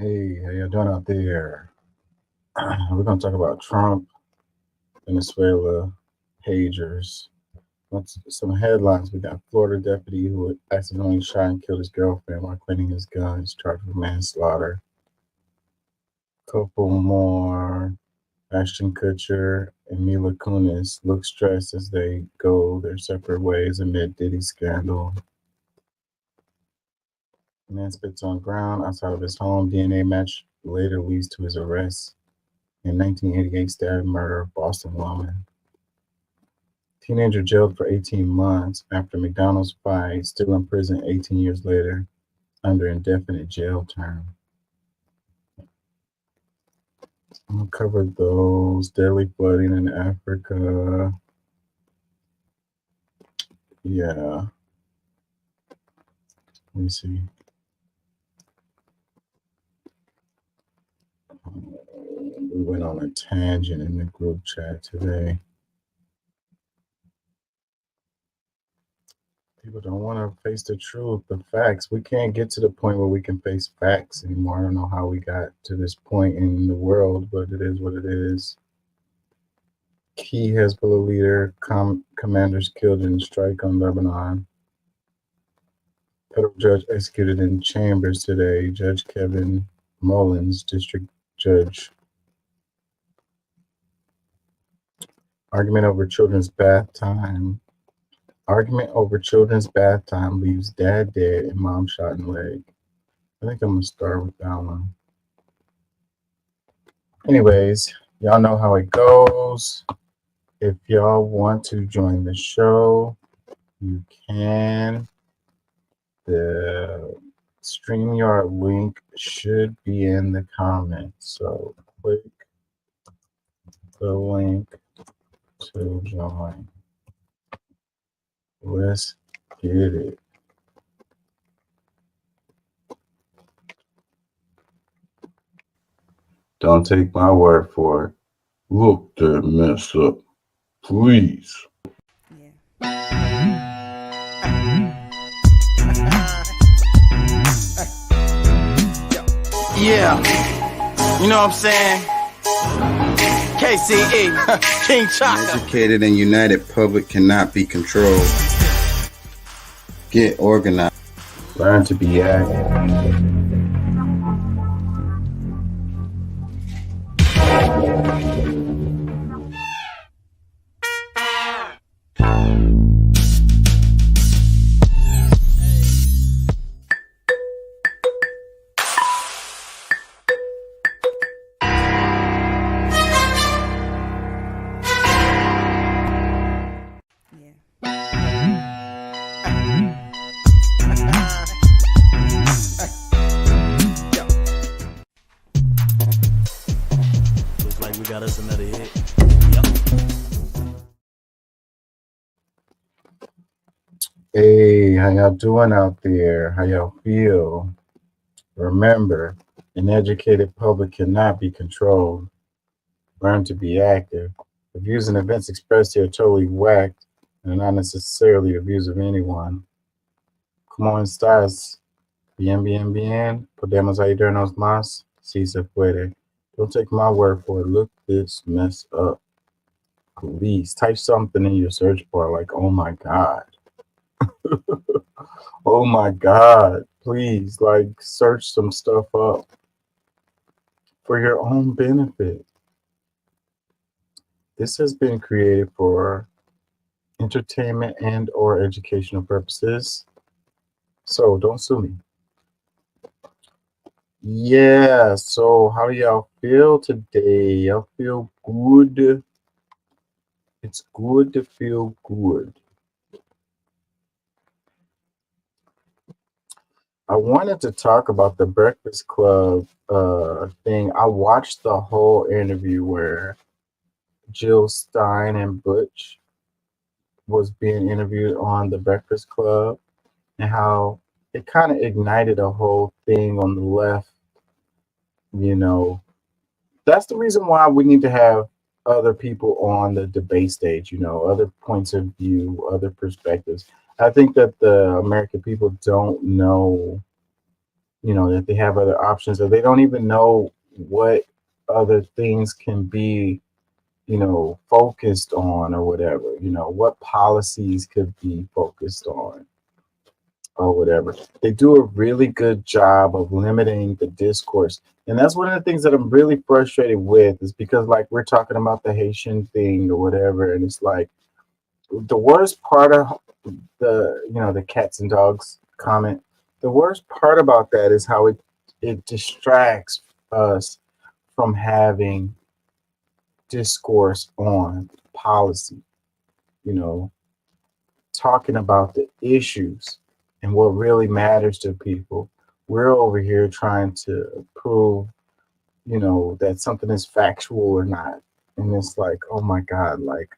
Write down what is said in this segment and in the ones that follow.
Hey, how you doing out there? We're gonna talk about Trump, Venezuela, pagers. Some headlines. We got Florida deputy who accidentally shot and killed his girlfriend while cleaning his guns, charged with manslaughter. Couple more. Ashton Kutcher and Mila Kunis look stressed as they go their separate ways amid Diddy scandal. Man spits on ground outside of his home. DNA match later leads to his arrest. In 1988 stabbed murder of Boston woman. Teenager jailed for 18 months after McDonald's fight, still in prison 18 years later under indefinite jail term. I'm gonna cover those. Deadly flooding in Africa. Yeah, let me see. We went on a tangent in the group chat today. People don't want to face the truth, the facts. We can't get to the point where we can face facts anymore. I don't know how we got to this point in the world, but it is what it is. Key Hezbollah leader, commanders killed in strike on Lebanon. Federal judge executed in chambers today. Judge Kevin Mullins, district judge. Argument over children's bath time. Argument over children's bath time leaves dad dead and mom shot in leg. I think I'm gonna start with that one. Anyways, y'all know how it goes. If y'all want to join the show, you can. The StreamYard link should be in the comments. So click the link to join. Let's get it. Don't take my word for it. Look that mess up, please. Yeah, you know what I'm saying? KCE, King Chaka. Educated and united public cannot be controlled. Get organized. Learn to be active. Got us another hit. Hey, how y'all doing out there? How y'all feel? Remember, an educated public cannot be controlled. Learn to be active. The views and events expressed here are totally whacked and are not necessarily the views of anyone. Como estás? Bien, bien, bien. Podemos ayudarnos más? Si se puede. Don't take my word for it. Look this mess up. Please type something in your search bar like, oh my God. Oh my God. Please, like, search some stuff up for your own benefit. This has been created for entertainment and or educational purposes. So don't sue me. Yeah, so how do y'all feel today? Y'all feel good? It's good to feel good. I wanted to talk about the Breakfast Club thing. I watched the whole interview where Jill Stein and Butch was being interviewed on the Breakfast Club and how it kind of ignited a whole thing on the left. You know, that's the reason why we need to have other people on the debate stage, you know, other points of view, other perspectives. I think that the American people don't know that they have other options, or they don't even know what other things can be, focused on, or whatever, what policies could be focused on, or whatever. They do a really good job of limiting the discourse. And that's one of the things that I'm really frustrated with, is because, like, we're talking about the Haitian thing or whatever. And it's like the worst part of the cats and dogs comment. The worst part about that is how it distracts us from having discourse on policy, you know, talking about the issues and what really matters to people. We're over here trying to prove, that something is factual or not. And it's like, oh my God, like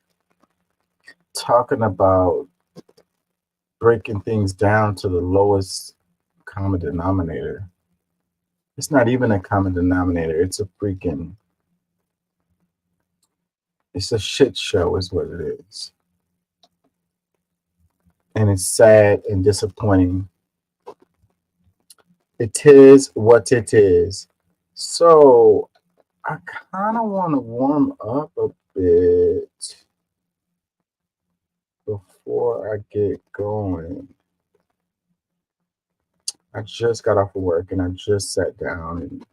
talking about breaking things down to the lowest common denominator. It's not even a common denominator. It's a shit show, is what it is. And it's sad and disappointing. It is what it is. So I kind of want to warm up a bit before I get going. I just got off of work and I just sat down, and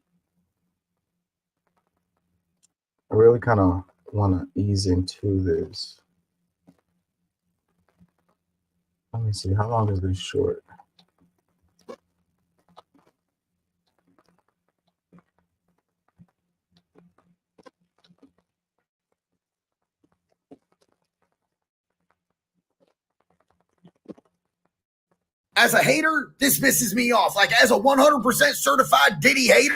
I really kind of want to ease into this. Let me see, how long is this short? As a hater, this pisses me off. Like, as a 100% certified Diddy hater,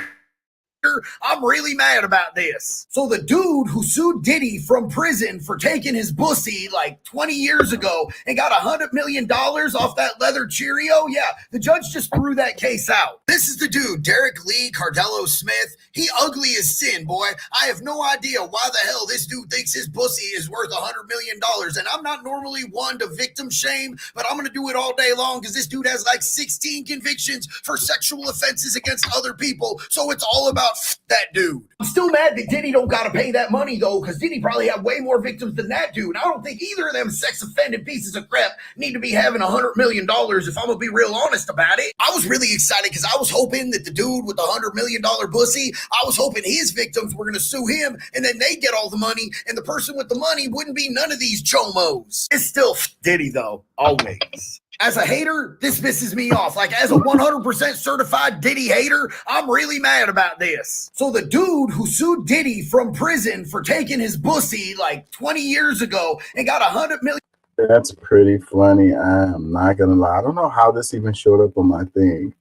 I'm really mad about this. So the dude who sued Diddy from prison for taking his pussy like 20 years ago and got $100 million off that leather Cheerio, yeah, the judge just threw that case out. This is the dude, Derek Lee Cardello Smith. He ugly as sin, boy. I have no idea why the hell this dude thinks his pussy is worth $100 million. And I'm not normally one to victim shame, but I'm gonna do it all day long because this dude has like 16 convictions for sexual offenses against other people. So it's all about that dude. I'm still mad that Diddy don't gotta pay that money though, because Diddy probably had way more victims than that dude. I don't think either of them sex offended pieces of crap need to be having $100 million if I'm gonna be real honest about it. I was really excited because I was hoping that the dude with the $100 million pussy, I was hoping his victims were gonna sue him and then they get all the money, and the person with the money wouldn't be none of these chomos. It's still Diddy though, always. As a hater, this pisses me off. Like, as a 100% certified Diddy hater, I'm really mad about this. So the dude who sued Diddy from prison for taking his pussy like 20 years ago and got $100 million. That's pretty funny. I am not gonna lie. I don't know how this even showed up on my thing.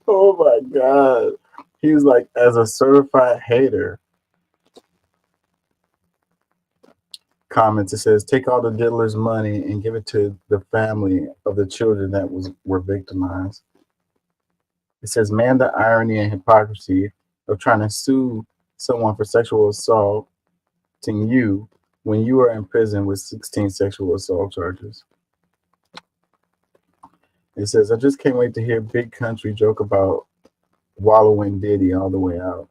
Oh my God. He's like, as a certified hater. Comments, it says, take all the diddler's money and give it to the family of the children that were victimized. It says, man, the irony and hypocrisy of trying to sue someone for sexual assaulting you when you are in prison with 16 sexual assault charges. It says, I just can't wait to hear Big Country joke about wallowing Diddy all the way out.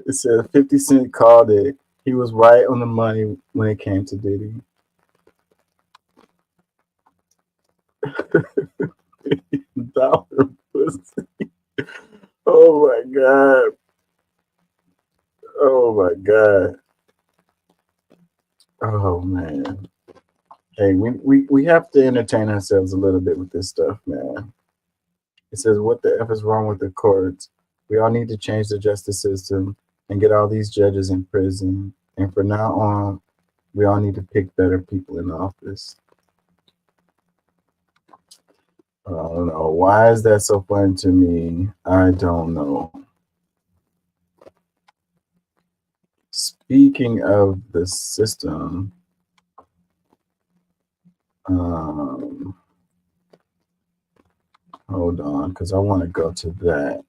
It said 50 Cent called it. He was right on the money when it came to Diddy. Dollar pussy. Oh my God. Oh my God. Oh man. Hey, we have to entertain ourselves a little bit with this stuff, man. It says, what the F is wrong with the courts? We all need to change the justice system and get all these judges in prison. And from now on, we all need to pick better people in office. I don't know. Why is that so funny to me? I don't know. Speaking of the system, hold on, because I want to go to that.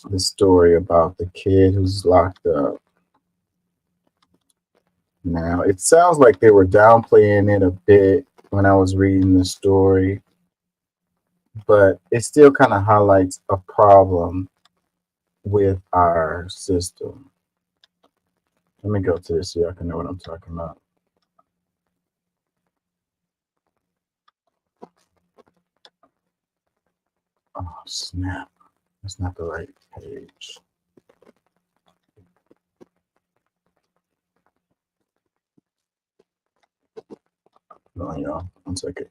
The story about the kid who's locked up. Now, it sounds like they were downplaying it a bit when I was reading the story, but it still kind of highlights a problem with our system. Let me go to this so y'all can know what I'm talking about. Oh, snap. That's not the right page. Hold on, y'all. 1 second.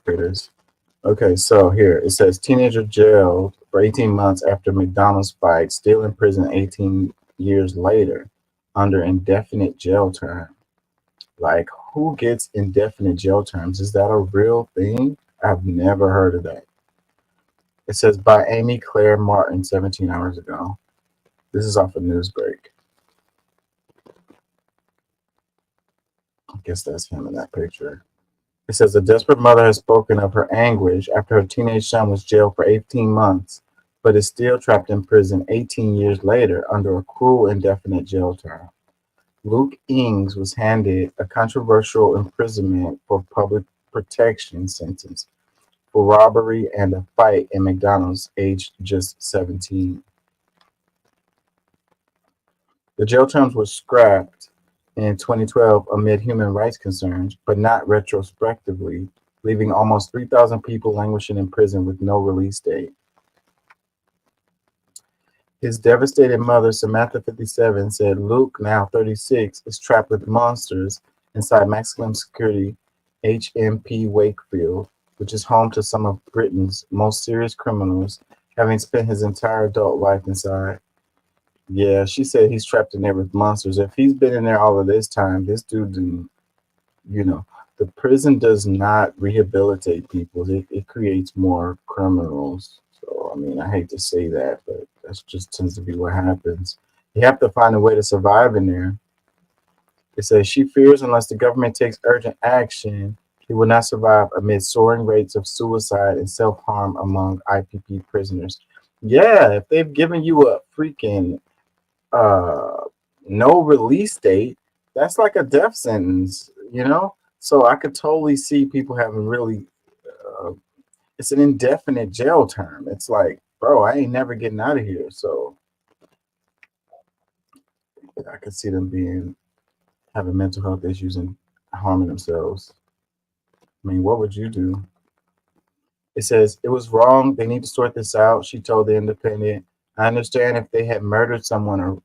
Here it is. Okay, so here it says teenager jailed for 18 months after McDonald's fight, still in prison 18 years later under indefinite jail term. Like, who gets indefinite jail terms? Is that a real thing? I've never heard of that. It says by Amy Claire Martin 17 hours ago. This is off a Newsbreak. I guess that's him in that picture. It says a desperate mother has spoken of her anguish after her teenage son was jailed for 18 months, but is still trapped in prison 18 years later under a cruel indefinite jail term. Luke Ings was handed a controversial imprisonment for public protection sentence for robbery and a fight in McDonald's, aged just 17. The jail terms were scrapped in 2012 amid human rights concerns, but not retrospectively, leaving almost 3,000 people languishing in prison with no release date. His devastated mother, Samantha, 57, said Luke, now 36, is trapped with monsters inside maximum security HMP Wakefield, which is home to some of Britain's most serious criminals, having spent his entire adult life inside. Yeah, she said he's trapped in there with monsters. If he's been in there all of this time, this dude didn't, you know, the prison does not rehabilitate people. It creates more criminals. So, I mean, I hate to say that, but that just tends to be what happens. You have to find a way to survive in there. It says she fears unless the government takes urgent action, he will not survive amid soaring rates of suicide and self-harm among IPP prisoners. Yeah, if they've given you a freaking uh no release date, that's like a death sentence, you know? So I could totally see people having really uh, it's an indefinite jail term. It's like, bro, I ain't never getting out of here. So I could see them being having mental health issues and harming themselves. I mean, what would you do? It says it was wrong. They need to sort this out. She told the Independent. I understand if they had murdered someone or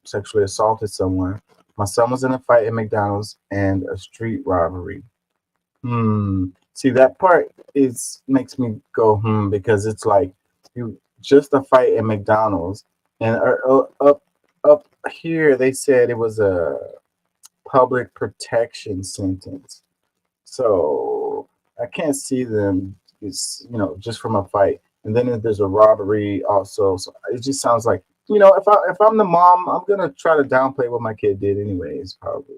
sexually assaulted someone. My son was in a fight at McDonald's and a street robbery. See, that part is makes me go because it's like you just a fight at McDonald's and up here they said it was a public protection sentence. So I can't see them. It's just from a fight, and then there's a robbery also. So it just sounds like if I'm the mom, I'm gonna try to downplay what my kid did anyways, probably.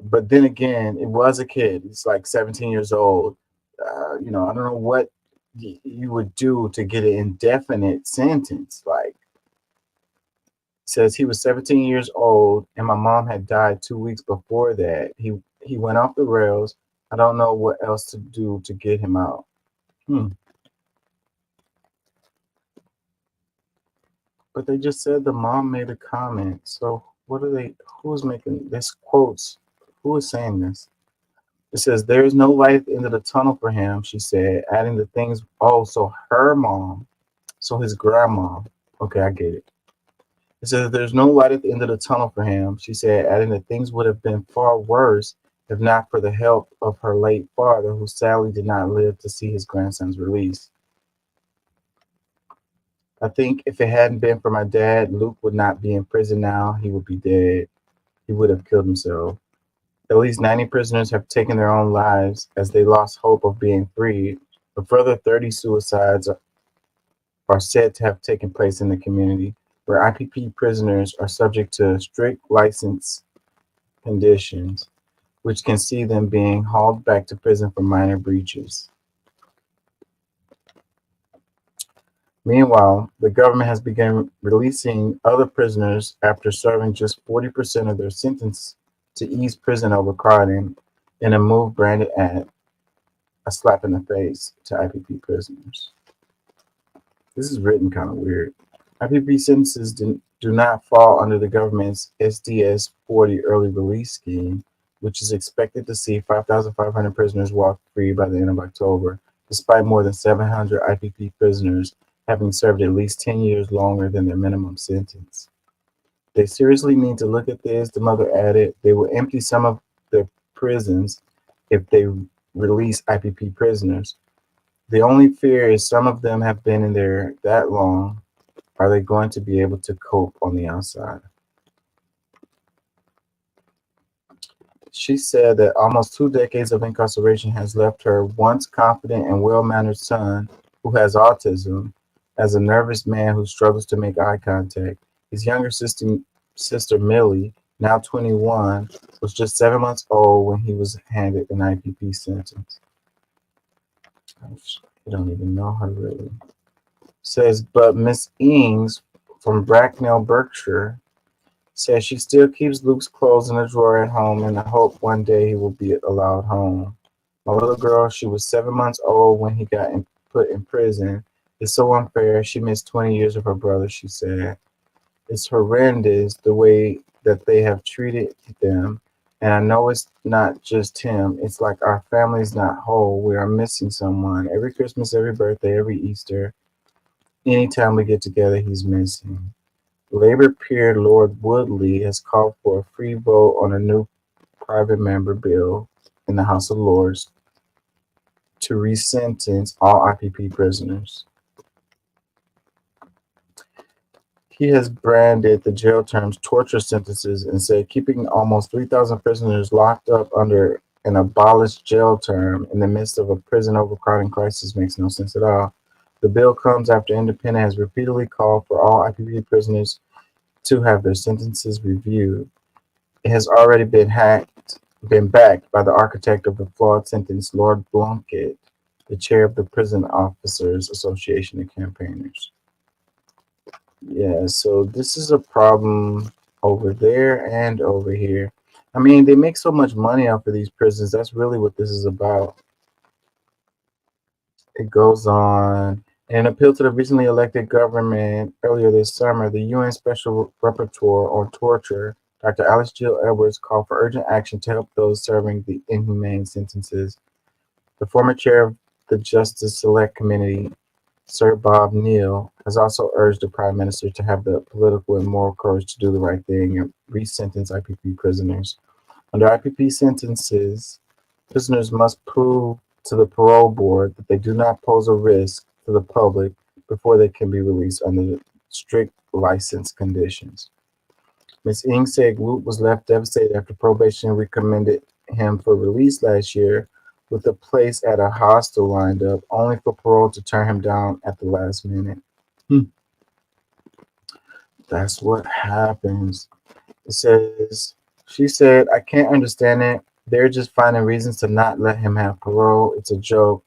But then again, it was a kid. It's like 17 years old. I don't know what you would do to get an indefinite sentence. Like, it says he was 17 years old, and my mom had died 2 weeks before that. He went off the rails. I don't know what else to do to get him out. Hmm. But they just said the mom made a comment. So what are they? Who's making this quotes? Who is saying this? It says there is no light at the end of the tunnel for him, she said, adding the things. Oh, so her mom, so his grandma. Okay, I get it. It says there's no light at the end of the tunnel for him, she said, adding that things would have been far worse if not for the help of her late father, who sadly did not live to see his grandson's release. I think if it hadn't been for my dad, Luke would not be in prison now. He would be dead. He would have killed himself. At least 90 prisoners have taken their own lives as they lost hope of being freed. A further 30 suicides are said to have taken place in the community, where IPP prisoners are subject to strict license conditions, which can see them being hauled back to prison for minor breaches. Meanwhile, the government has begun releasing other prisoners after serving just 40% of their sentence to ease prison overcrowding in a move branded as a slap in the face to IPP prisoners. This is written kind of weird. IPP sentences do not fall under the government's SDS 40 early release scheme, which is expected to see 5,500 prisoners walk free by the end of October, despite more than 700 IPP prisoners having served at least 10 years longer than their minimum sentence. They seriously need to look at this, the mother added. They will empty some of their prisons if they release IPP prisoners. The only fear is some of them have been in there that long. Are they going to be able to cope on the outside? She said that almost 2 decades of incarceration has left her once confident and well mannered son, who has autism, as a nervous man who struggles to make eye contact. His younger sister Millie, now 21, was just 7 months old when he was handed an IPP sentence. I don't even know her really. Says, but Miss Ings from Bracknell, Berkshire, says she still keeps Luke's clothes in a drawer at home and I hope one day he will be allowed home. My little girl, she was 7 months old when he got put in prison. It's so unfair. She missed 20 years of her brother, she said. It's horrendous the way that they have treated them. And I know it's not just him. It's like our family's not whole. We are missing someone. Every Christmas, every birthday, every Easter, anytime we get together, he's missing. Labour peer Lord Woodley has called for a free vote on a new private member bill in the House of Lords to re-sentence all IPP prisoners. He has branded the jail terms torture sentences and said keeping almost 3,000 prisoners locked up under an abolished jail term in the midst of a prison overcrowding crisis makes no sense at all. The bill comes after Independent has repeatedly called for all IPP prisoners to have their sentences reviewed. It has already been backed by the architect of the flawed sentence, Lord Blunkett, the chair of the Prison Officers Association of Campaigners. Yeah, so this is a problem over there and over here. I mean, they make so much money off of these prisons. That's really what this is about. It goes on. In an appeal to the recently elected government earlier this summer, the UN Special Rapporteur on Torture, Dr. Alice Jill Edwards, called for urgent action to help those serving the inhumane sentences. The former chair of the Justice Select Committee, Sir Bob Neill, has also urged the Prime Minister to have the political and moral courage to do the right thing and re-sentence IPP prisoners. Under IPP sentences, prisoners must prove to the parole board that they do not pose a risk to the public before they can be released under strict license conditions. Ms. Ing said Luke was left devastated after probation recommended him for release last year, with a place at a hostel lined up, only for parole to turn him down at the last minute. That's what happens. It says, she said, I can't understand it. They're just finding reasons to not let him have parole. It's a joke.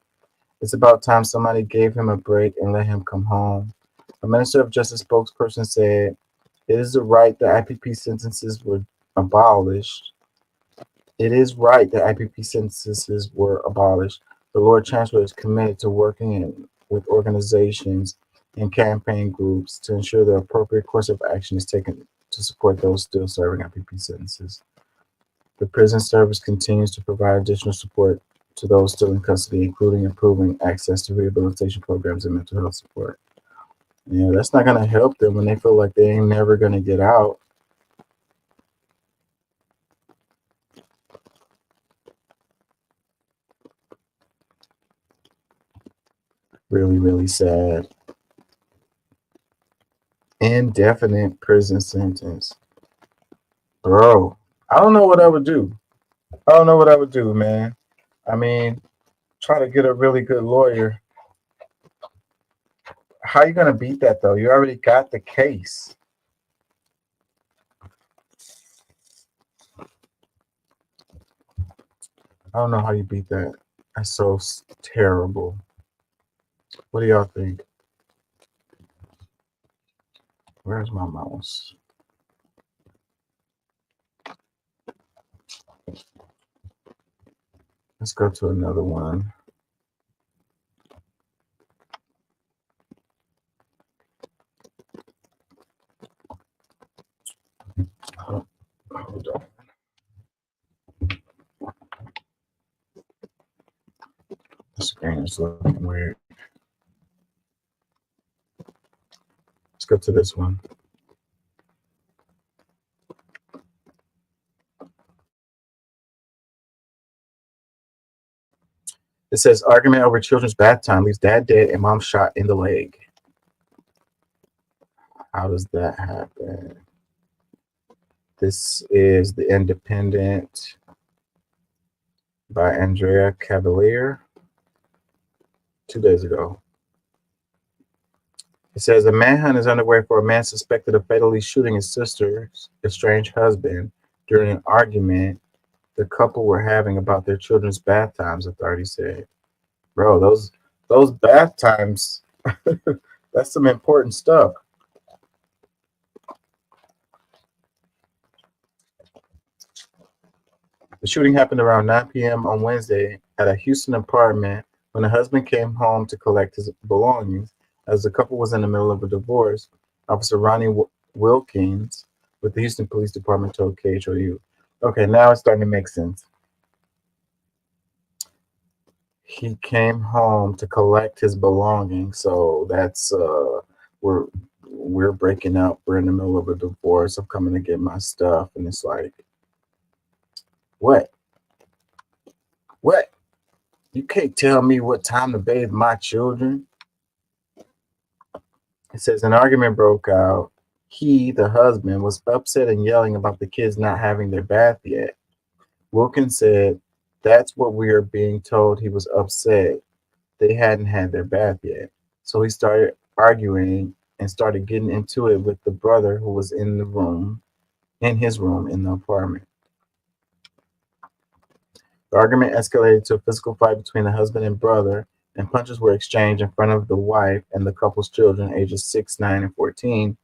It's about time somebody gave him a break and let him come home. A Minister of Justice spokesperson said, it is the right that IPP sentences were abolished. It is right that IPP sentences were abolished. The Lord Chancellor is committed to working with organizations and campaign groups to ensure the appropriate course of action is taken to support those still serving IPP sentences. The prison service continues to provide additional support to those still in custody, including improving access to rehabilitation programs and mental health support. Yeah, that's not going to help them when they feel like they ain't never going to get out. Really, really sad. Indefinite prison sentence. Bro, I don't know what I would do. I don't know what I would do, man. I mean, try to get a really good lawyer. How you gonna beat that though? You already got the case. I don't know how you beat that. That's so terrible. What do y'all think? Where's my mouse? Let's go to another one. Hold on. The screen is looking weird. Let's go to this one. It says argument over children's bath time leaves dad dead and mom shot in the leg. How does that happen? This is The Independent by Andrea Cavalier 2 days ago. It says a manhunt is underway for a man suspected of fatally shooting his sister's estranged husband during an argument the couple were having about their children's bath times, authorities said. Bro, those bath times, that's some important stuff. The shooting happened around 9 p.m. on Wednesday at a Houston apartment when the husband came home to collect his belongings. As the couple was in the middle of a divorce, Officer Ronnie Wilkins with the Houston Police Department told KHOU. Okay, now it's starting to make sense. He came home to collect his belongings, so that's we're we're breaking up. We're in the middle of a divorce. I'm coming to get my stuff, and it's like, what? What? You can't tell me what time to bathe my children. It says an argument broke out. He, the husband, was upset and yelling about the kids not having their bath yet. Wilkins said, "That's what we are being told." He was upset. They hadn't had their bath yet. So he started arguing and started getting into it with the brother who was in his room in the apartment. The argument escalated to a physical fight between the husband and brother, and punches were exchanged in front of the wife and the couple's children, ages 6, 9, and 14.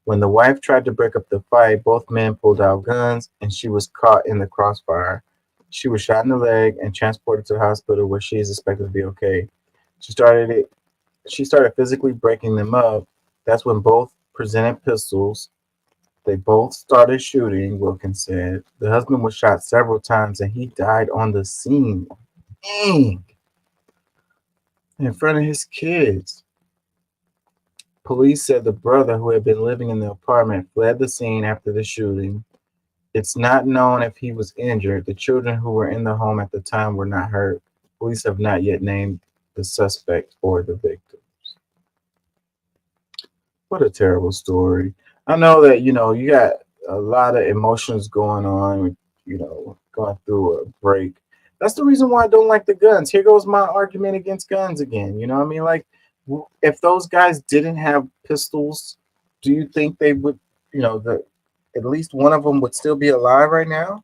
When the wife tried to break up the fight, both men pulled out guns, and she was caught in the crossfire. She was shot in the leg and transported to the hospital where she is expected to be okay. She started physically breaking them up. That's when both presented pistols. They both started shooting, Wilkins said. The husband was shot several times and he died on the scene. Dang. In front of his kids. Police said the brother, who had been living in the apartment, fled the scene after the shooting. It's not known if he was injured. The children who were in the home at the time were not hurt. Police have not yet named the suspect or the victim. What a terrible story. I know that, you got a lot of emotions going on, going through a break. That's the reason why I don't like the guns. Here goes my argument against guns again. You know what I mean? Like, if those guys didn't have pistols, do you think they would, that at least one of them would still be alive right now?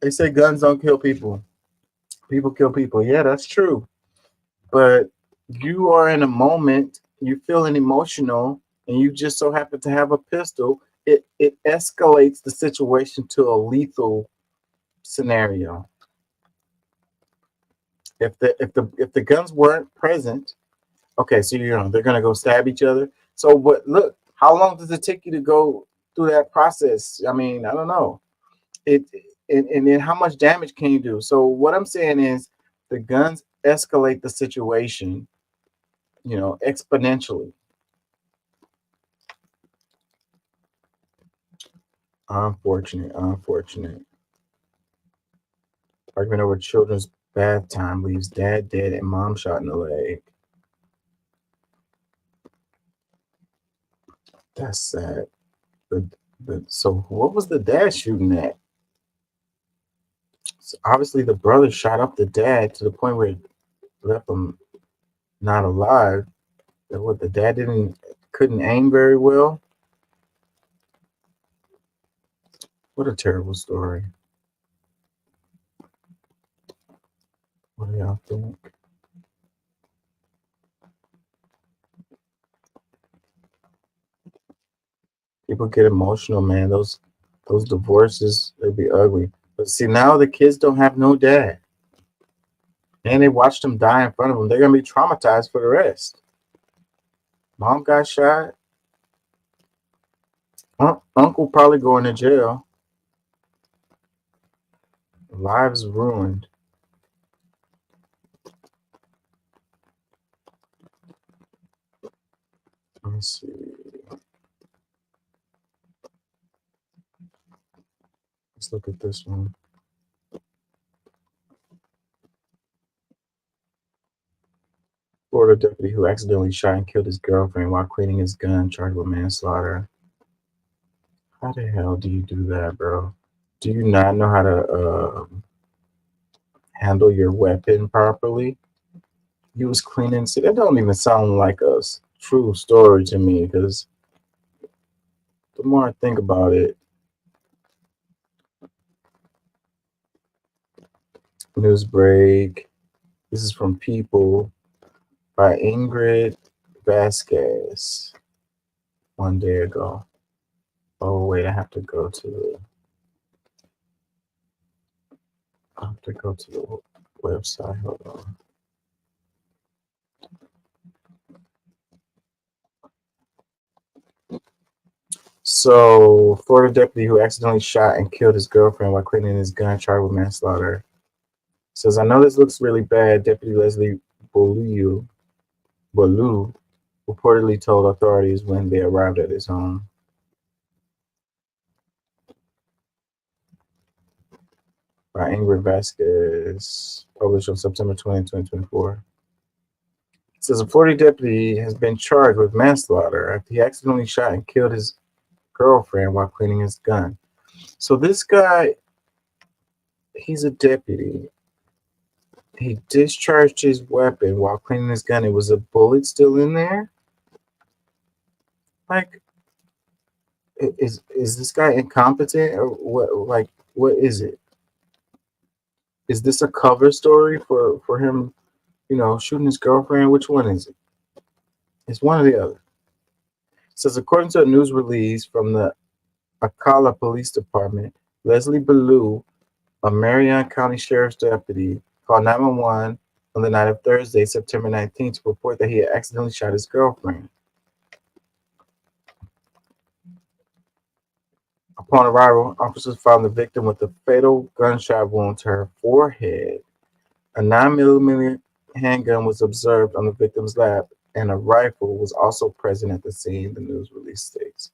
They say guns don't kill people. People kill people. Yeah, that's true. But you are in a moment, you're feeling emotional, and you just so happen to have a pistol. It escalates the situation to a lethal scenario. If the guns weren't present, okay, so they're gonna go stab each other. So, but look, how long does it take you to go through that process? I mean, I don't know. It and then how much damage can you do? So what I'm saying is the guns escalate the situation, exponentially. Unfortunate, unfortunate. Argument over children's bath time leaves dad dead and mom shot in the leg. That's sad. The, so what was the dad shooting at? So obviously the brother shot up the dad to the point where it left him not alive. What, the dad couldn't aim very well? What a terrible story. What do y'all think? People get emotional, man. Those divorces, they'd be ugly. But see, now the kids don't have no dad, and they watched them die in front of them. They're gonna be traumatized for the rest. Mom got shot. Uncle probably going to jail. Lives ruined. Let me see. Let's look at this one. Florida deputy who accidentally shot and killed his girlfriend while cleaning his gun, charged with manslaughter. How the hell do you do that, bro? Do you not know how to handle your weapon properly? He was cleaning. See, that don't even sound like a true story to me. Because the more I think about it, news break. This is from People by Ingrid Vasquez 1 day ago. Oh wait, I have to go to the website. Hold on. So, Florida deputy who accidentally shot and killed his girlfriend while cleaning his gun, charged with manslaughter. Says, I know this looks really bad. Deputy Leslie Bolu reportedly told authorities when they arrived at his home. By Ingrid Vasquez, published on September 20, 2024. It says a Florida deputy has been charged with manslaughter after he accidentally shot and killed his girlfriend while cleaning his gun. So this guy, he's a deputy. He discharged his weapon while cleaning his gun. It was a bullet still in there. Like, is this guy incompetent or what? Like, what is it? Is this a cover story for him? You know, shooting his girlfriend. Which one is it? It's one or the other. It says according to a news release from the Ocala Police Department, Leslie Ballou, a Marion County Sheriff's deputy, called 911 on the night of Thursday, September 19th, to report that he had accidentally shot his girlfriend. Upon arrival, officers found the victim with a fatal gunshot wound to her forehead. A 9mm handgun was observed on the victim's lap, and a rifle was also present at the scene, the news release states.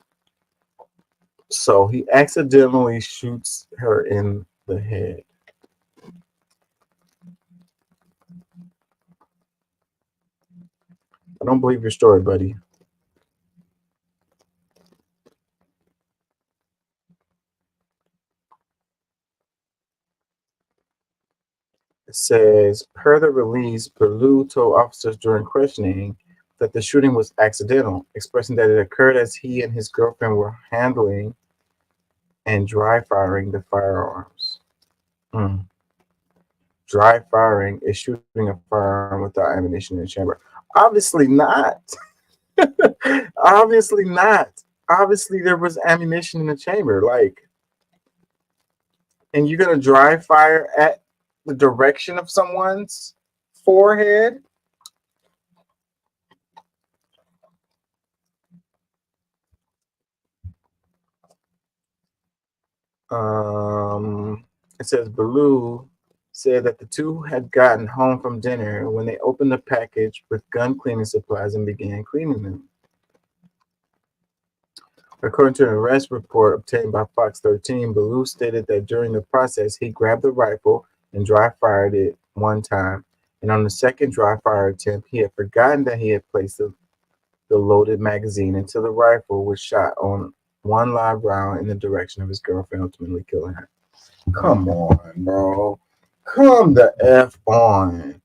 So he accidentally shoots her in the head. I don't believe your story, buddy. It says, per the release, Ballou told officers during questioning that the shooting was accidental, expressing that it occurred as he and his girlfriend were handling and dry firing the firearms. Mm. Dry firing is shooting a firearm without ammunition in the chamber. Obviously not. Obviously not. Obviously there was ammunition in the chamber. Like, and you're gonna dry fire at the direction of someone's forehead? Um, it says Ballou said that the two had gotten home from dinner when they opened the package with gun cleaning supplies and began cleaning them. According to an arrest report obtained by Fox 13, Ballou stated that during the process, he grabbed the rifle and dry fired it one time. And on the second dry fire attempt, he had forgotten that he had placed the loaded magazine into the rifle, which shot on one live round in the direction of his girlfriend, ultimately killing her. Come on, bro. Come the F on.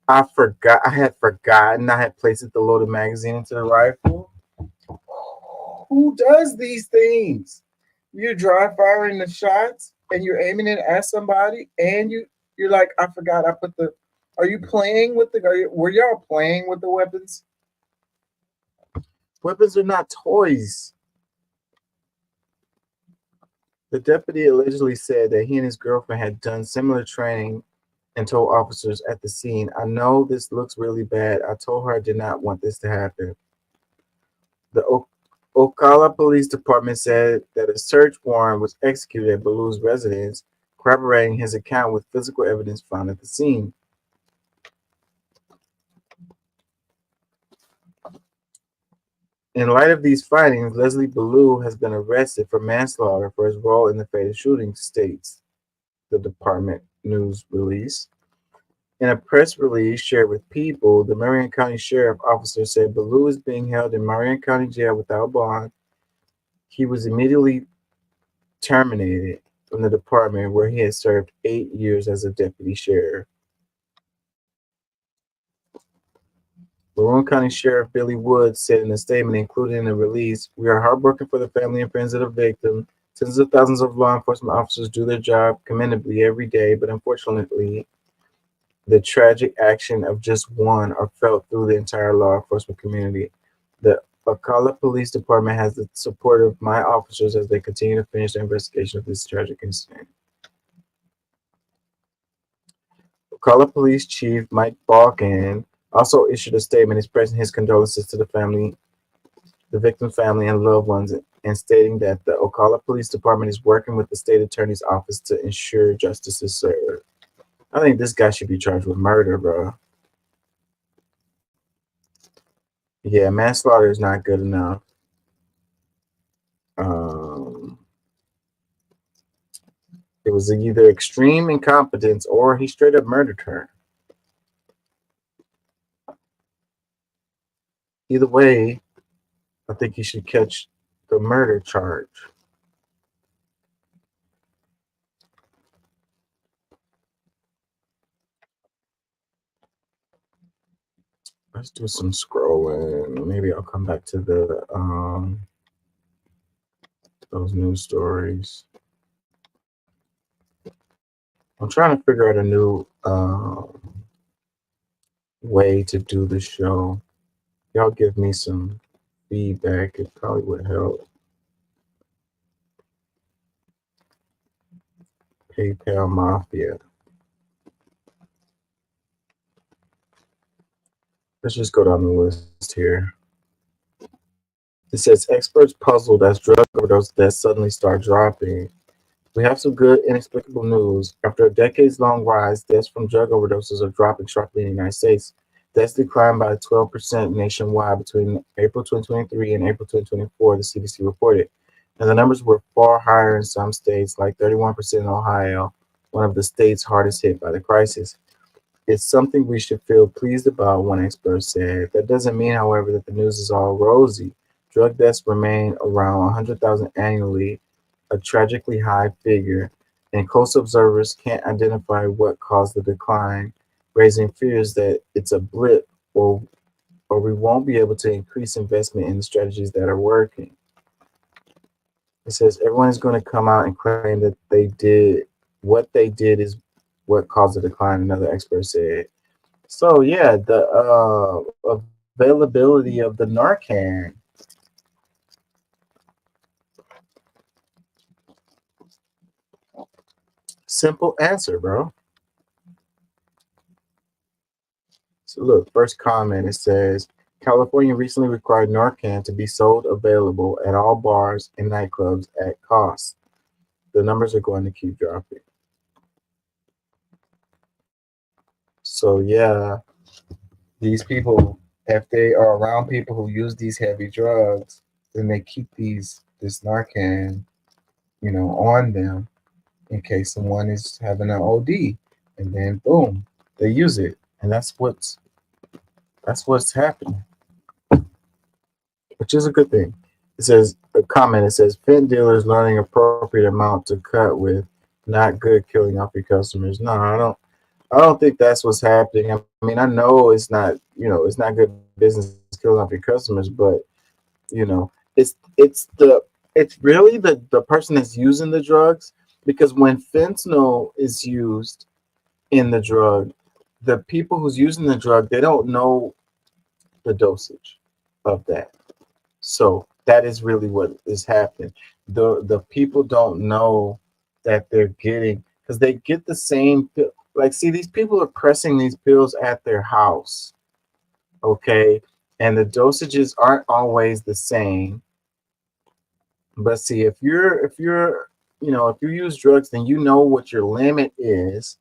I forgot. I had forgotten I had placed the loaded magazine into the rifle. Who does these things? You're dry firing the shots and you're aiming it at somebody, and you're like, I forgot I put the. Are you playing with the? Were y'all playing with the weapons? Weapons are not toys. The deputy allegedly said that he and his girlfriend had done similar training and told officers at the scene, I know this looks really bad. I told her I did not want this to happen. The Ocala Police Department said that a search warrant was executed at Balu's residence, corroborating his account with physical evidence found at the scene. In light of these findings, Leslie Balu has been arrested for manslaughter for his role in the fatal shooting, states the department news release. In a press release shared with People, the Marion County Sheriff officer said Balu is being held in Marion County Jail without bond. He was immediately terminated from the department where he had served 8 years as a deputy sheriff. Maroon County Sheriff Billy Woods said in a statement included in the release, we are heartbroken for the family and friends of the victim. Tens of thousands of law enforcement officers do their job commendably every day, but unfortunately, the tragic action of just one are felt through the entire law enforcement community. The Ocala Police Department has the support of my officers as they continue to finish the investigation of this tragic incident. Ocala Police Chief Mike Balkin also issued a statement expressing his condolences to the family, the victim's family, and loved ones, and stating that the Ocala Police Department is working with the state attorney's office to ensure justice is served. I think this guy should be charged with murder, bro. Yeah, manslaughter is not good enough. Um, it was either extreme incompetence or he straight up murdered her. Either way, I think he should catch the murder charge. Let's do some scrolling. Maybe I'll come back to the those news stories. I'm trying to figure out a new way to do the show. Y'all give me some feedback. It probably would help. PayPal Mafia. Let's just go down the list here. It says experts puzzled as drug overdose deaths suddenly start dropping. We have some good, inexplicable news. After a decades long rise, deaths from drug overdoses are dropping sharply in the United States. Deaths declined by 12% nationwide between April 2023 and April 2024, the CDC reported. And the numbers were far higher in some states, like 31% in Ohio, one of the states hardest hit by the crisis. It's something we should feel pleased about, one expert said. That doesn't mean, however, that the news is all rosy. Drug deaths remain around 100,000 annually, a tragically high figure, and close observers can't identify what caused the decline, raising fears that it's a blip or we won't be able to increase investment in the strategies that are working. It says everyone is going to come out and claim that what they did is what caused the decline, another expert said. So yeah, the availability of the Narcan. Simple answer, bro. So look, first comment, it says California recently required Narcan to be sold available at all bars and nightclubs at cost. The numbers are going to keep dropping. So yeah, these people, if they are around people who use these heavy drugs, then they keep this Narcan, on them in case someone is having an OD, and then boom, they use it, and that's what's happening, which is a good thing. It says a comment. It says fent dealers learning appropriate amount to cut with, not good killing off your customers. No, I don't think that's what's happening. I mean, I know it's not good business killing off your customers, but it's it's really the person that's using the drugs, because when fentanyl is used in the drug, the people who's using the drug, they don't know the dosage of that. So That is really what is happening. The people don't know that they're getting, because they get the same like, see, these people are pressing these pills at their house, okay, and the dosages aren't always the same. But see, if you're if you use drugs, then you know what your limit is.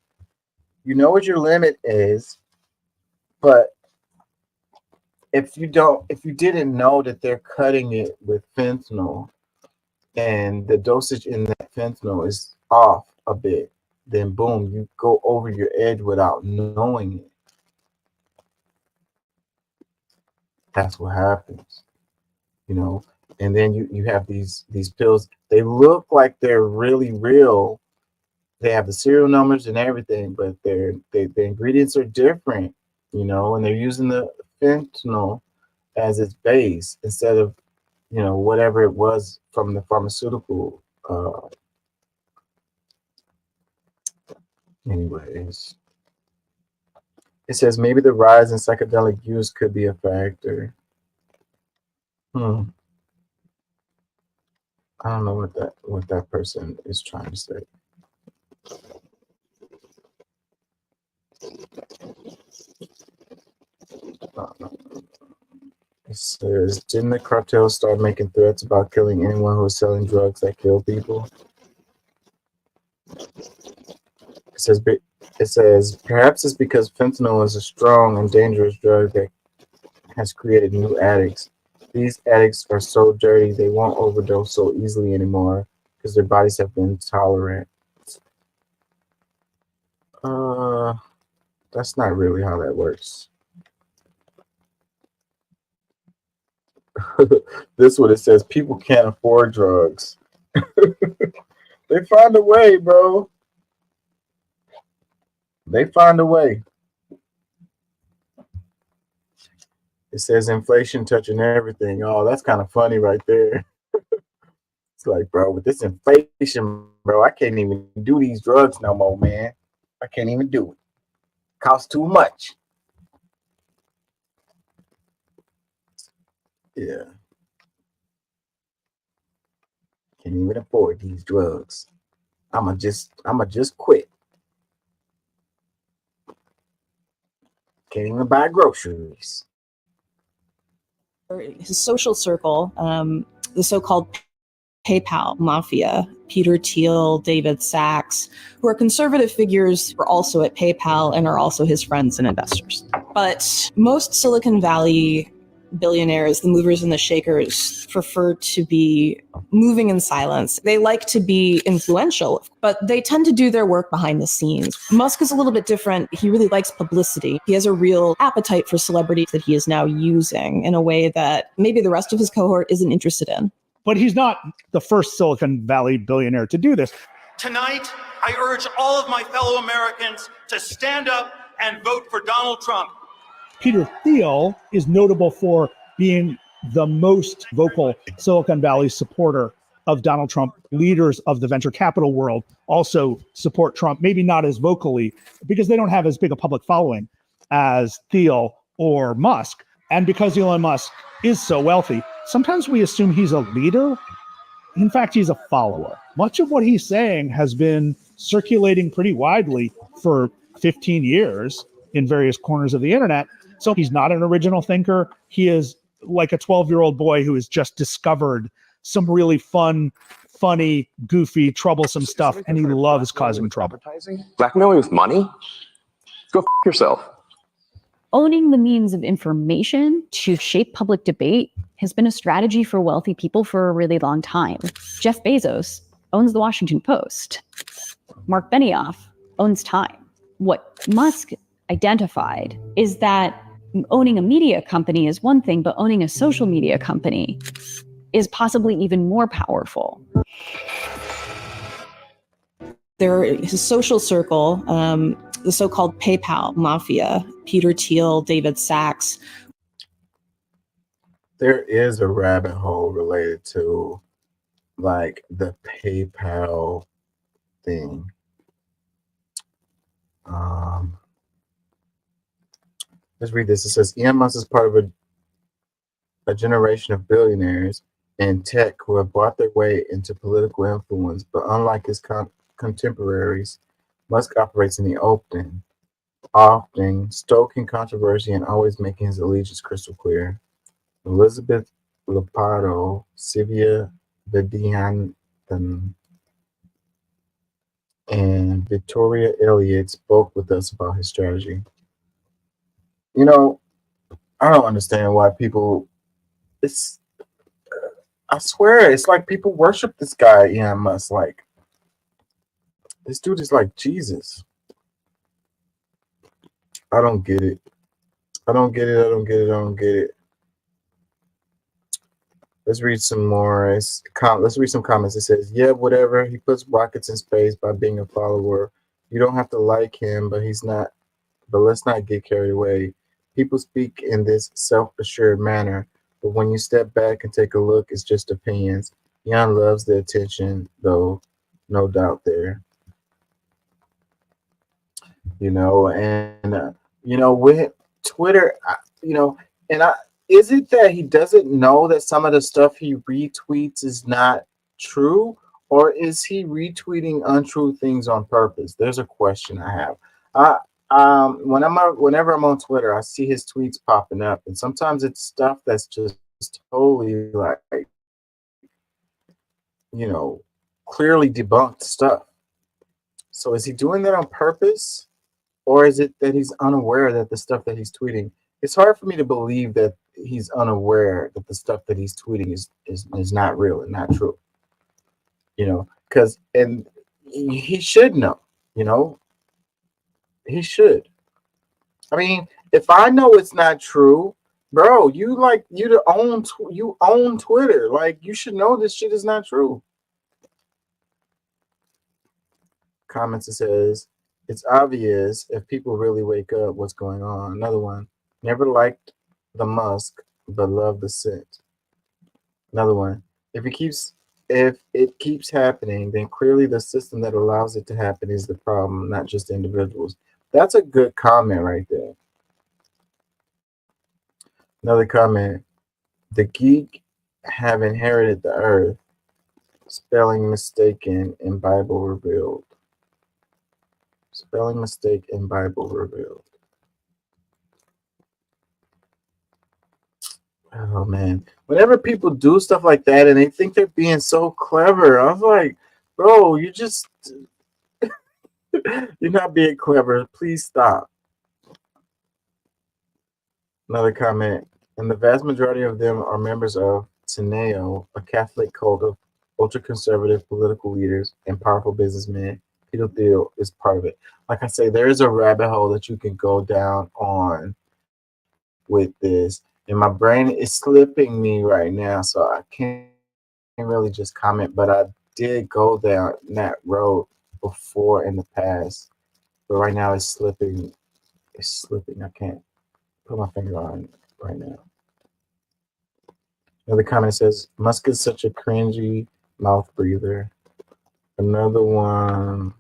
You know what your limit is. But if you didn't know that they're cutting it with fentanyl, and the dosage in that fentanyl is off a bit, then boom, you go over your edge without knowing it. That's what happens, you know. And then you have these pills. They look like they're really real. They have the serial numbers and everything, but the ingredients are different, and they're using the fentanyl as its base instead of whatever it was from the pharmaceutical. Anyways, it says maybe the rise in psychedelic use could be a factor. Hmm. I don't know what that person is trying to say. It says, didn't the cartel start making threats about killing anyone who was selling drugs that kill people? It says, perhaps it's because fentanyl is a strong and dangerous drug that has created new addicts. These addicts are so dirty they won't overdose so easily anymore because their bodies have been tolerant. That's not really how that works. This one, it says people can't afford drugs. They find a way, bro. They find a way. It says inflation touching everything. Oh, that's kind of funny right there. It's like, bro, with this inflation, bro, I can't even do these drugs no more, man. I can't even do it. Costs too much. Yeah. Can't even afford these drugs. I'ma just quit. Can't even buy groceries. His social circle, the so-called PayPal mafia, Peter Thiel, David Sachs, who are conservative figures, were also at PayPal and are also his friends and investors. But most Silicon Valley billionaires, the movers and the shakers, prefer to be moving in silence. They like to be influential, but they tend to do their work behind the scenes. Musk is a little bit different. He really likes publicity. He has a real appetite for celebrity that he is now using in a way that maybe the rest of his cohort isn't interested in. But he's not the first Silicon Valley billionaire to do this. Tonight, I urge all of my fellow Americans to stand up and vote for Donald Trump. Peter Thiel is notable for being the most vocal Silicon Valley supporter of Donald Trump. Leaders of the venture capital world also support Trump, maybe not as vocally because they don't have as big a public following as Thiel or Musk. And because Elon Musk is so wealthy, sometimes we assume he's a leader. In fact, he's a follower. Much of what he's saying has been circulating pretty widely for 15 years in various corners of the internet. So he's not an original thinker. He is like a 12-year-old boy who has just discovered some really fun, funny, goofy, troublesome stuff, and he loves causing trouble. Blackmailing with money? Go f*** yourself. Owning the means of information to shape public debate has been a strategy for wealthy people for a really long time. Jeff Bezos owns the Washington Post. Mark Benioff owns Time. What Musk identified is that owning a media company is one thing, but owning a social media company is possibly even more powerful. His social circle, the so-called PayPal mafia, Peter Thiel, David Sachs. There is a rabbit hole related to like the PayPal thing. Let's read this. It says Elon Musk is part of a generation of billionaires and tech who have bought their way into political influence, but unlike his contemporaries, Musk operates in the open, often stoking controversy and always making his allegiance crystal clear. Elizabeth Lopado, Sylvia Vidyanthan, and Victoria Elliott spoke with us about his strategy. You know, I don't understand why people. It's. I swear, it's like people worship this guy, Elon Musk. Like this dude is like Jesus. I don't get it. I don't get it. I don't get it. I don't get it. Let's read some more. Let's read some comments. It says, "Yeah, whatever. He puts rockets in space by being a follower. You don't have to like him, but he's not. But let's not get carried away. People speak in this self-assured manner, but when you step back and take a look, it's just opinions. Jan loves the attention, though, no doubt there. With Twitter, and I is it that he doesn't know that some of the stuff he retweets is not true, or is he retweeting untrue things on purpose? There's a question I have. I whenever I'm on Twitter, I see his tweets popping up, and sometimes it's stuff that's just totally like, you know, clearly debunked stuff. So is he doing that on purpose? Or is it that he's unaware that the stuff that he's tweeting? It's hard for me to believe that he's unaware that the stuff that he's tweeting is not real and not true. Because and he should know. He should. I mean, if I know it's not true, bro, you own Twitter. Like you should know this shit is not true. Comments, it says, it's obvious if people really wake up what's going on. Another one, never liked the Musk, but love the scent. Another one, if it keeps happening, then clearly the system that allows it to happen is the problem, not just individuals. That's a good comment right there. Another comment, the geek have inherited the earth, spelling mistaken in Bible revealed. Spelling mistake in Bible revealed. Oh man. Whenever people do stuff like that and they think they're being so clever, I was like, bro, you're not being clever. Please stop. Another comment. And the vast majority of them are members of Teneo, a Catholic cult of ultra-conservative political leaders and powerful businessmen. Peter Thiel is part of it. Like I say, there is a rabbit hole that you can go down on with this. And my brain is slipping me right now, so I can't really just comment. But I did go down that road before in the past. But right now it's slipping. It's slipping. I can't put my finger on it right now. Another comment says, Musk is such a cringy mouth breather. Another one,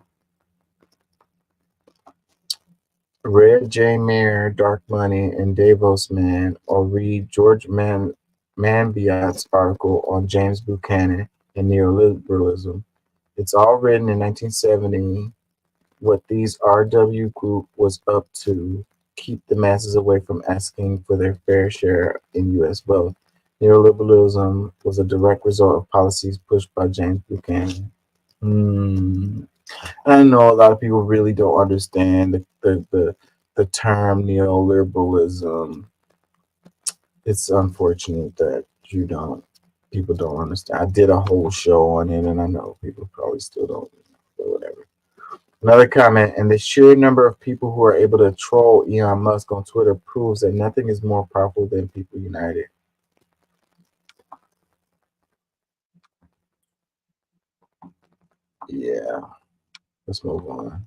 read J. Mayer, Dark Money, and Davos Man, or read George Manbiot's article on James Buchanan and neoliberalism. It's all written in 1970, what these RW group was up to keep the masses away from asking for their fair share in U.S. wealth. Neoliberalism was a direct result of policies pushed by James Buchanan. I know a lot of people really don't understand the term neoliberalism. It's unfortunate that people don't understand. I did a whole show on it, and I know people probably still don't, but whatever. Another comment, and the sheer number of people who are able to troll Elon Musk on Twitter proves that nothing is more powerful than people united. Yeah, let's move on.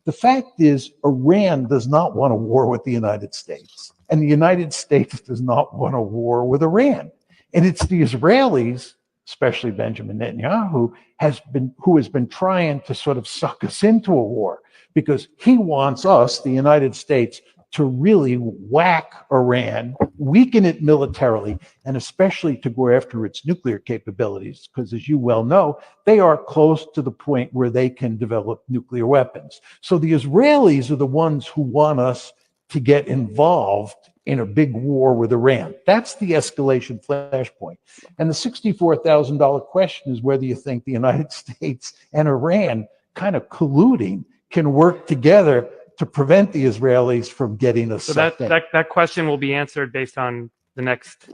The fact is, Iran does not want a war with the United States, and the United States does not want a war with Iran. And it's the Israelis especially Benjamin Netanyahu, who has been trying to sort of suck us into a war because he wants us, the United States, to really whack Iran, weaken it militarily, and especially to go after its nuclear capabilities, because as you well know, they are close to the point where they can develop nuclear weapons. So the Israelis are the ones who want us to get involved in a big war with Iran. That's the escalation flashpoint. And the $64,000 question is whether you think the United States and Iran kind of colluding can work together to prevent the Israelis from getting us So sucked in. that question will be answered based on the next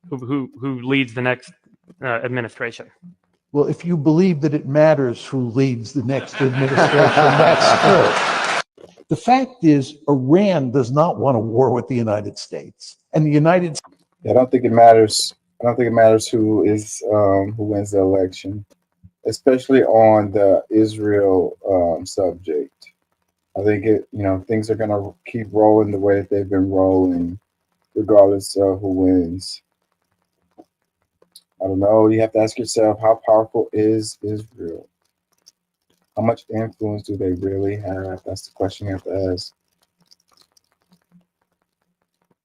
who leads the next administration. Well, if you believe that it matters who leads the next administration, that's true. The fact is, Iran does not want a war with the United States, and the United States. I don't think it matters. I don't think it matters who wins the election, especially on the Israel subject. I think things are gonna keep rolling the way that they've been rolling, regardless of who wins. I don't know. You have to ask yourself, how powerful is Israel? How much influence do they really have? That's the question you have to ask.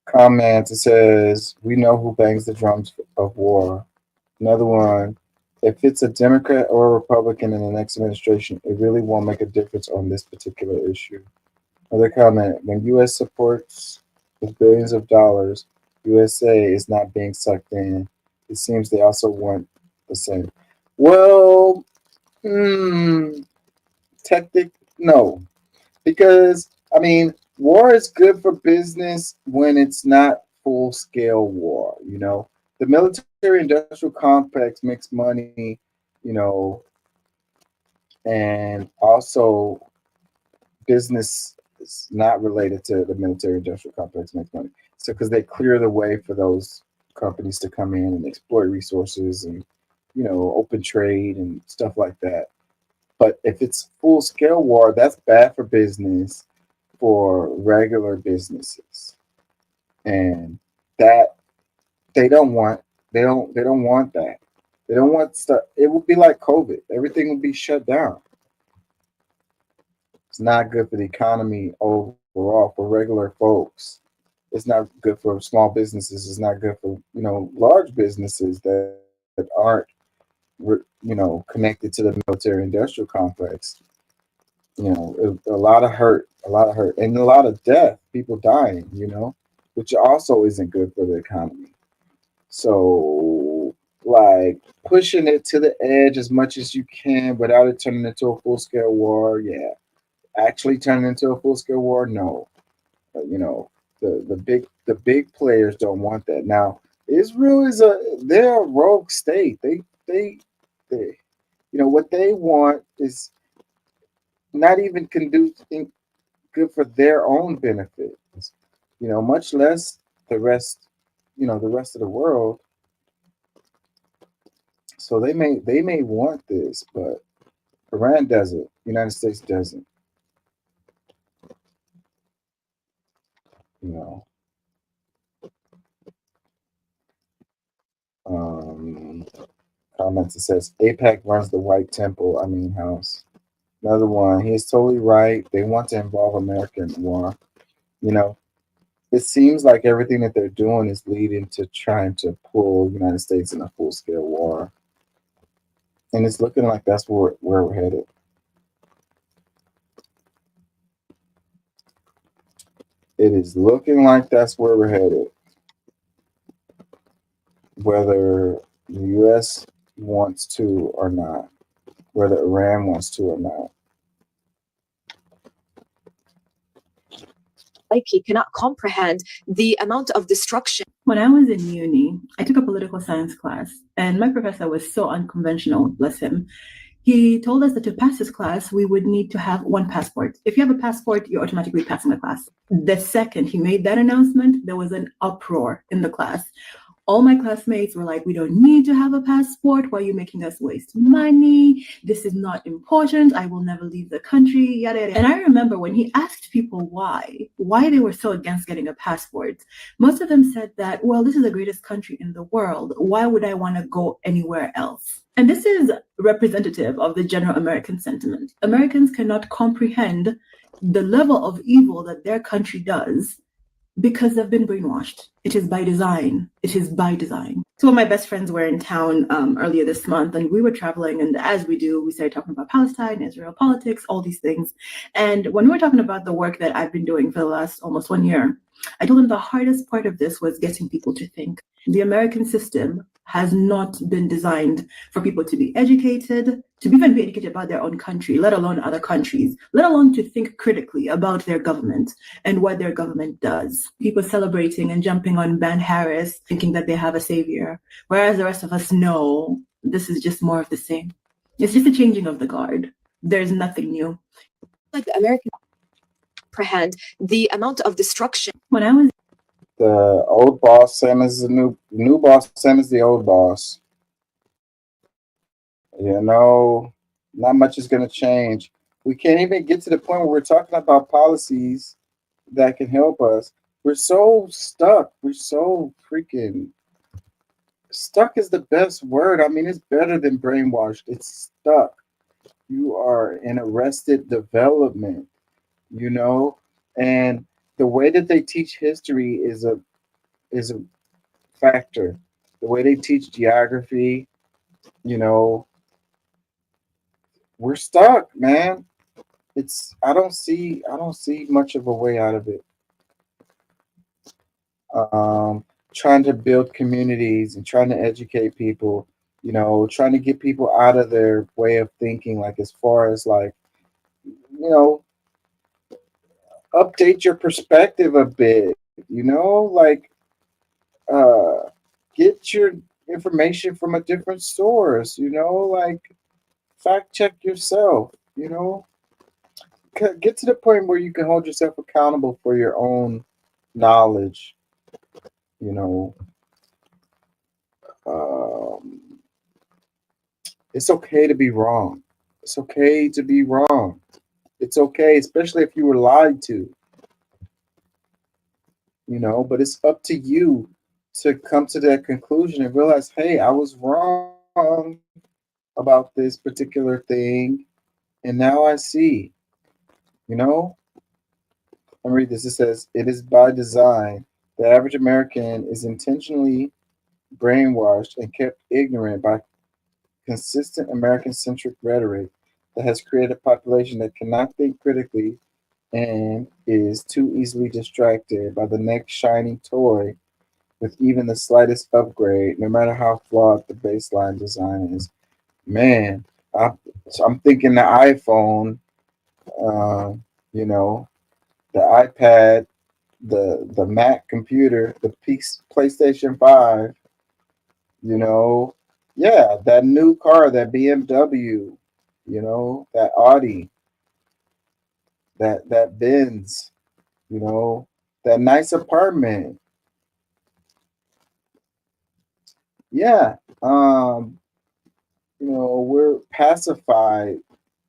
Comment, it says, we know who bangs the drums of war. Another one, if it's a Democrat or a Republican in the next administration, it really won't make a difference on this particular issue. Another comment, when U.S. supports with billions of dollars, USA is not being sucked in. It seems they also want the same. Well, no. Because, war is good for business when it's not full-scale war, The military-industrial complex makes money, and also business is not related to the military-industrial complex makes money. So because they clear the way for those companies to come in and exploit resources and, open trade and stuff like that. But if it's full-scale war, that's bad for business, for regular businesses, and that they don't want that. They don't want stuff. It would be like COVID. Everything would be shut down. It's not good for the economy overall, for regular folks. It's not good for small businesses. It's not good for large businesses that aren't connected to the military industrial complex. A lot of hurt, and a lot of death, people dying, which also isn't good for the economy. So, like, pushing it to the edge as much as you can without it turning into a full-scale war, yeah. Actually turning into a full-scale war, no. But, the big players don't want that. Now, Israel they're a rogue state. They what they want is not even conducive good for their own benefits, much less the rest of the world. So they may want this, but Iran doesn't. United States doesn't. Comments, it says AIPAC runs the White Temple, house. Another one, he is totally right. They want to involve America in war. It seems like everything that they're doing is leading to trying to pull the United States in a full-scale war. And it's looking like that's where we're headed. It is looking like that's where we're headed. Whether the U.S. wants to or not. Whether Iran wants to or not. Likely cannot comprehend the amount of destruction. When I was in uni, I took a political science class, and my professor was so unconventional, bless him. He told us that to pass this class, we would need to have one passport. If you have a passport, you're automatically passing the class. The second he made that announcement, there was an uproar in the class. All my classmates were like, we don't need to have a passport. Why are you making us waste money? This is not important. I will never leave the country, yada, yada. And I remember when he asked people why they were so against getting a passport, most of them said that, well, this is the greatest country in the world. Why would I want to go anywhere else? And this is representative of the general American sentiment. Americans cannot comprehend the level of evil that their country does because they've been brainwashed. It is by design. It is by design. Two of my best friends were in town earlier this month, and we were traveling. And as we do, we started talking about Palestine, Israel politics, all these things. And when we were talking about the work that I've been doing for the last almost 1 year, I told them the hardest part of this was getting people to think. The American system has not been designed for people to be educated, to even be educated about their own country, let alone other countries, let alone to think critically about their government and what their government does. People celebrating and jumping on Ben Harris, thinking that they have a savior, whereas the rest of us know this is just more of the same. It's just a changing of the guard. There's nothing new. Like the American comprehend the amount of destruction. When I was The old boss, same as the new boss, same as the old boss. You know, not much is going to change. We can't even get to the point where we're talking about policies that can help us. We're so stuck. We're so freaking stuck is the best word. I mean, it's better than brainwashed. It's stuck. You are in arrested development, you know, and the way that they teach history is a factor. The way they teach geography, you know, we're stuck, man. It's I don't see much of a way out of it. Trying to build communities and trying to educate people, you know, trying to get people out of their way of thinking, like as far as like, you know, update your perspective a bit, you know, like uh get your information from a different source, you know, like fact check yourself, you know, get to the point where you can hold yourself accountable for your own knowledge, you know. um it's okay to be wrong. It's okay to be wrong. It's okay, especially if you were lied to, you know, but it's up to you to come to that conclusion and realize, hey, I was wrong about this particular thing, and now I see, you know. Let me read this. It says, it is by design. The average American is intentionally brainwashed and kept ignorant by consistent American centric rhetoric that has created a population that cannot think critically and is too easily distracted by the next shiny toy with even the slightest upgrade, no matter how flawed the baseline design is. Man, I'm thinking the iPhone, uh, you know, the iPad, the Mac computer, the PlayStation 5, you know, yeah, that new car, that BMW, you know, that Audi, that Benz, you know, that nice apartment. Yeah, you know, we're pacified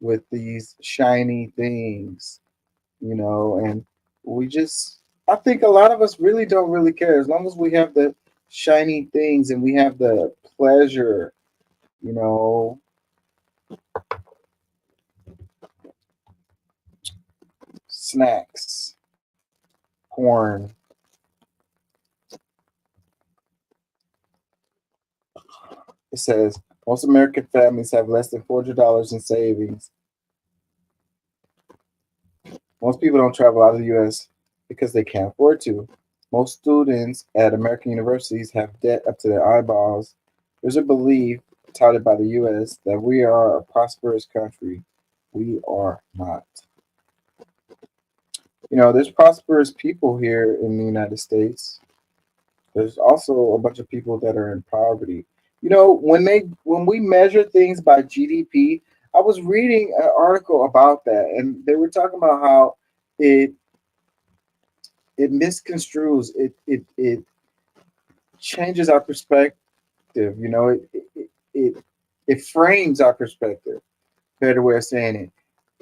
with these shiny things, you know, and we just, I think a lot of us really don't really care as long as we have the shiny things and we have the pleasure, you know. Snacks, porn. It says most American families have less than $400 in savings. Most people don't travel out of the U.S. because they can't afford to. Most students at American universities have debt up to their eyeballs. There's a belief touted by the U.S. that we are a prosperous country. We are not. You know, there's prosperous people here in the United States. There's also a bunch of people that are in poverty. You know, when we measure things by GDP, I was reading an article about that, and they were talking about how it misconstrues, it changes our perspective. You know, it frames our perspective. Better way of saying it,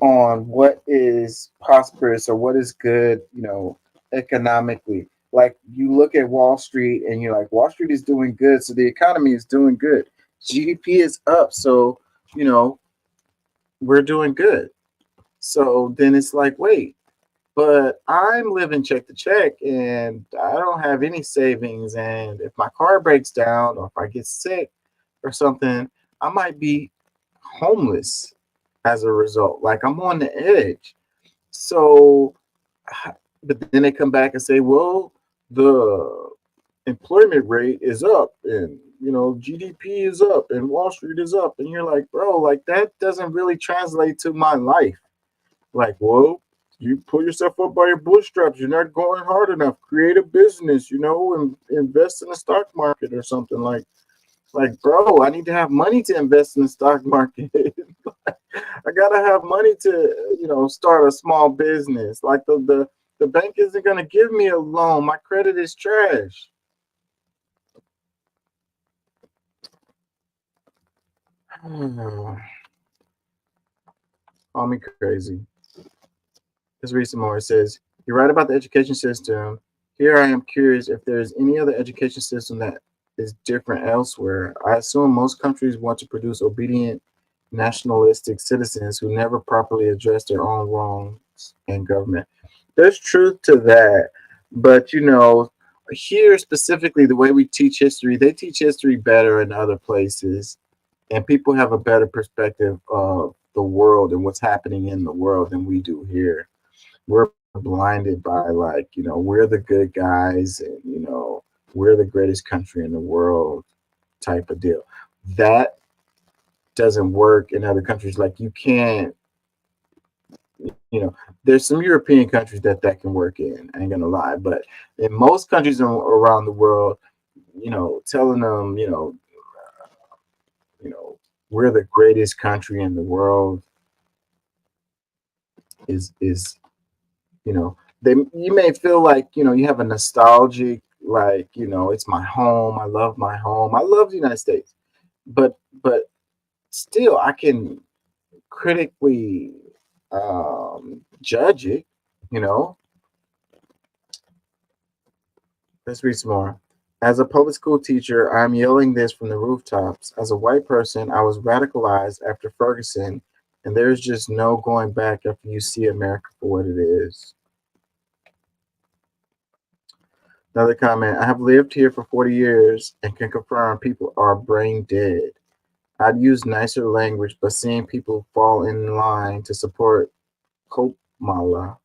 on what is prosperous or what is good. You know, economically. Like you look at Wall Street and you're like, Wall Street is doing good, so the economy is doing good. GDP is up, so you know we're doing good. So then it's like, wait, but I'm living check to check and I don't have any savings. And if my car breaks down or if I get sick or something, I might be homeless as a result. Like I'm on the edge. So, but then they come back and say, well, the employment rate is up and you know GDP is up and Wall Street is up. And you're like, bro, like that doesn't really translate to my life. Like, well, you pull yourself up by your bootstraps. You're not going hard enough. Create a business, you know, and invest in the stock market or something like, bro, I need to have money to invest in the stock market. I gotta have money to, you know, start a small business. Like the bank isn't gonna give me a loan. My credit is trash. Call me crazy. Let's read some more. It says, you're right about the education system. Here I am curious if there's any other education system that is different elsewhere. I assume most countries want to produce obedient, nationalistic citizens who never properly address their own wrongs in government. There's truth to that. But, you know, here specifically, the way we teach history, they teach history better in other places. And people have a better perspective of the world and what's happening in the world than we do here. We're blinded by like, you know, we're the good guys and, you know, we're the greatest country in the world type of deal. That doesn't work in other countries. Like you can't, you know, there's some European countries that can work in, I ain't gonna lie. But in most countries around the world, you know, telling them, you know, we're the greatest country in the world is you know, you may feel like, you know, you have a nostalgic, like, you know, it's my home. I love my home. I love the United States. But still I can critically judge it, you know. Let's read some more. As a public school teacher, I'm yelling this from the rooftops. As a white person, I was radicalized after Ferguson, and there's just no going back after you see America for what it is. Another comment, I have lived here for 40 years and can confirm people are brain dead. I'd use nicer language, but seeing people fall in line to support Kopmala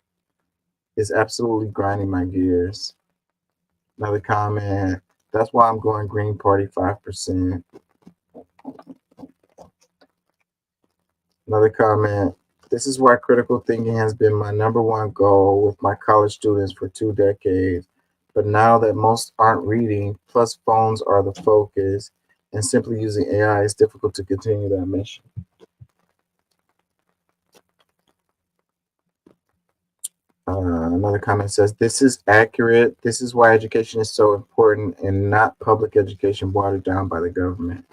is absolutely grinding my gears. Another comment, that's why I'm going Green Party 5%. Another comment, this is why critical thinking has been my #1 goal with my college students for 2 decades. But now that most aren't reading, plus phones are the focus, and simply using AI is difficult to continue that mission. Another comment says, this is accurate. This is why education is so important and not public education watered down by the government.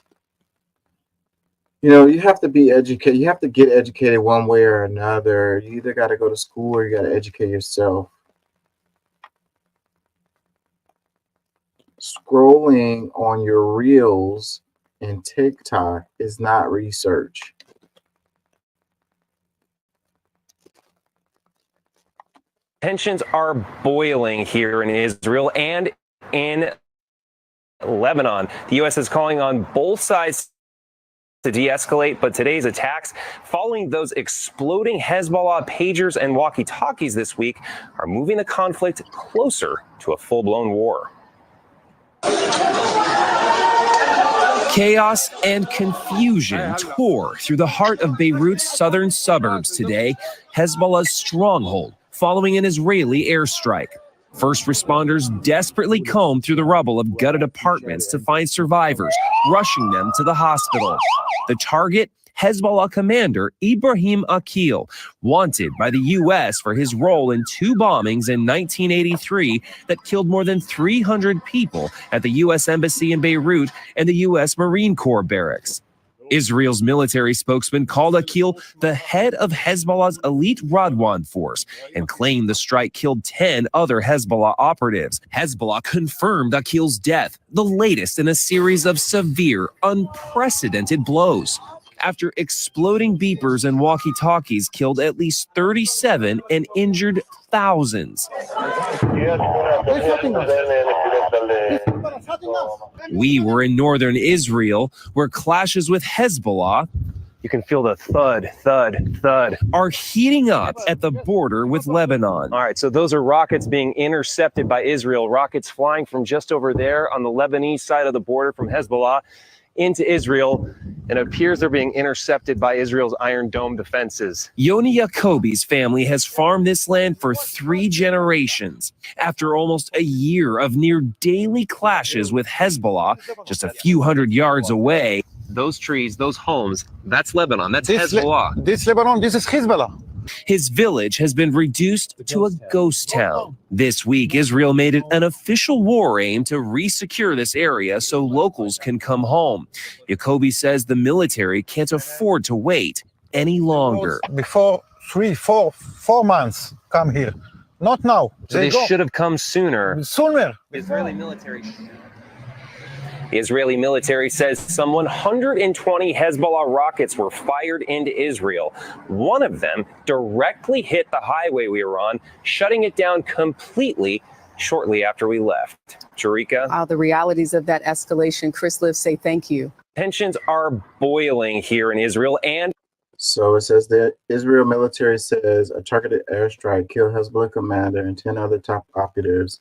You know, you have to be educated. You have to get educated one way or another. You either got to go to school or you got to educate yourself. Scrolling on your reels and TikTok is not research. Tensions are boiling here in Israel and in Lebanon. The U.S. is calling on both sides to de-escalate, but today's attacks, following those exploding Hezbollah pagers and walkie-talkies this week, are moving the conflict closer to a full-blown war. Chaos and confusion tore through the heart of Beirut's southern suburbs today, Hezbollah's stronghold following an Israeli airstrike. First responders desperately combed through the rubble of gutted apartments to find survivors, rushing them to the hospital. The target, Hezbollah commander Ibrahim Akil, wanted by the U.S. for his role in 2 bombings in 1983 that killed more than 300 people at the U.S. Embassy in Beirut and the U.S. Marine Corps barracks. Israel's military spokesman called Akil the head of Hezbollah's elite Radwan force and claimed the strike killed 10 other Hezbollah operatives. Hezbollah confirmed Akil's death, the latest in a series of severe, unprecedented blows. After exploding beepers and walkie-talkies killed at least 37 and injured thousands. We were in northern Israel, where clashes with Hezbollah, You can feel the thud, thud, thud, are heating up at the border with Lebanon. All right, so those are rockets being intercepted by Israel, rockets flying from just over there on the Lebanese side of the border from Hezbollah into Israel, and it appears they're being intercepted by Israel's Iron Dome defenses. Yoni Yacobi's family has farmed this land for 3 generations. After almost a year of near daily clashes with Hezbollah, just a few hundred yards away. Those trees, those homes, that's Lebanon, that's Hezbollah. This Lebanon, this is Hezbollah. His village has been reduced to a ghost town. This week, Israel made it an official war aim to re-secure this area so locals can come home. Jacoby says the military can't afford to wait any longer. Before 3, 4 months, come here. Not now. So they should have come sooner. Sooner. The Israeli military says some 120 Hezbollah rockets were fired into Israel. One of them directly hit the highway we were on, shutting it down completely shortly after we left. Sharika? The realities of that escalation. Chris Liv, say thank you. Tensions are boiling here in Israel, and So it says that Israel military says a targeted airstrike killed Hezbollah commander and 10 other top operatives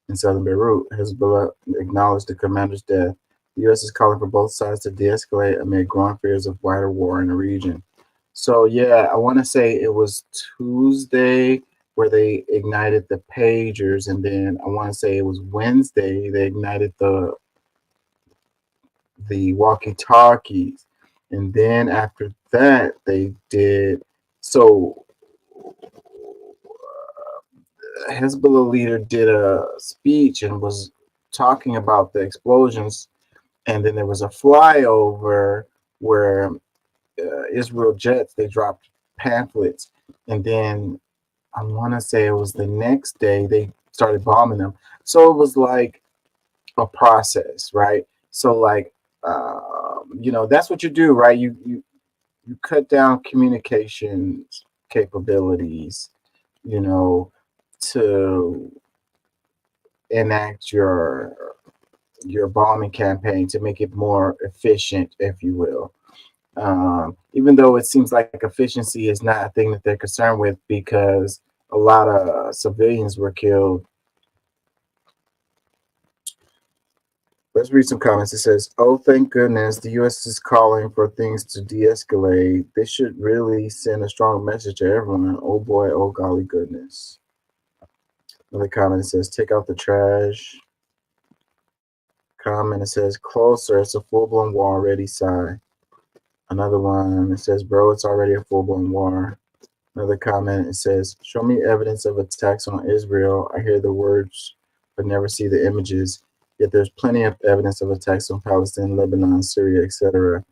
in southern Beirut. Hezbollah acknowledged the commander's death. The U.S. is calling for both sides to de-escalate amid growing fears of wider war in the region. So yeah, I want to say it was Tuesday where they ignited the pagers, and then I want to say it was Wednesday they ignited the walkie-talkies, and then after that they did so. Hezbollah leader did a speech and was talking about the explosions, and then there was a flyover where Israel jets, they dropped pamphlets, and then I want to say it was the next day they started bombing them. So it was like a process, right? So like that's what you do, right? You cut down communications capabilities, to enact your bombing campaign to make it more efficient, if you will. Even though it seems like efficiency is not a thing that they're concerned with, because a lot of civilians were killed. Let's read some comments. It says, "Oh, thank goodness the U.S. is calling for things to de-escalate. They should really send a strong message to everyone. Oh boy, oh golly goodness." Another comment says, "Take out the trash." Comment, it says, "Closer, it's a full-blown war already, sigh." Another one, it says, "Bro, it's already a full-blown war." Another comment, it says, "Show me evidence of attacks on Israel. I hear the words but never see the images. Yet there's plenty of evidence of attacks on Palestine, Lebanon, Syria, etc.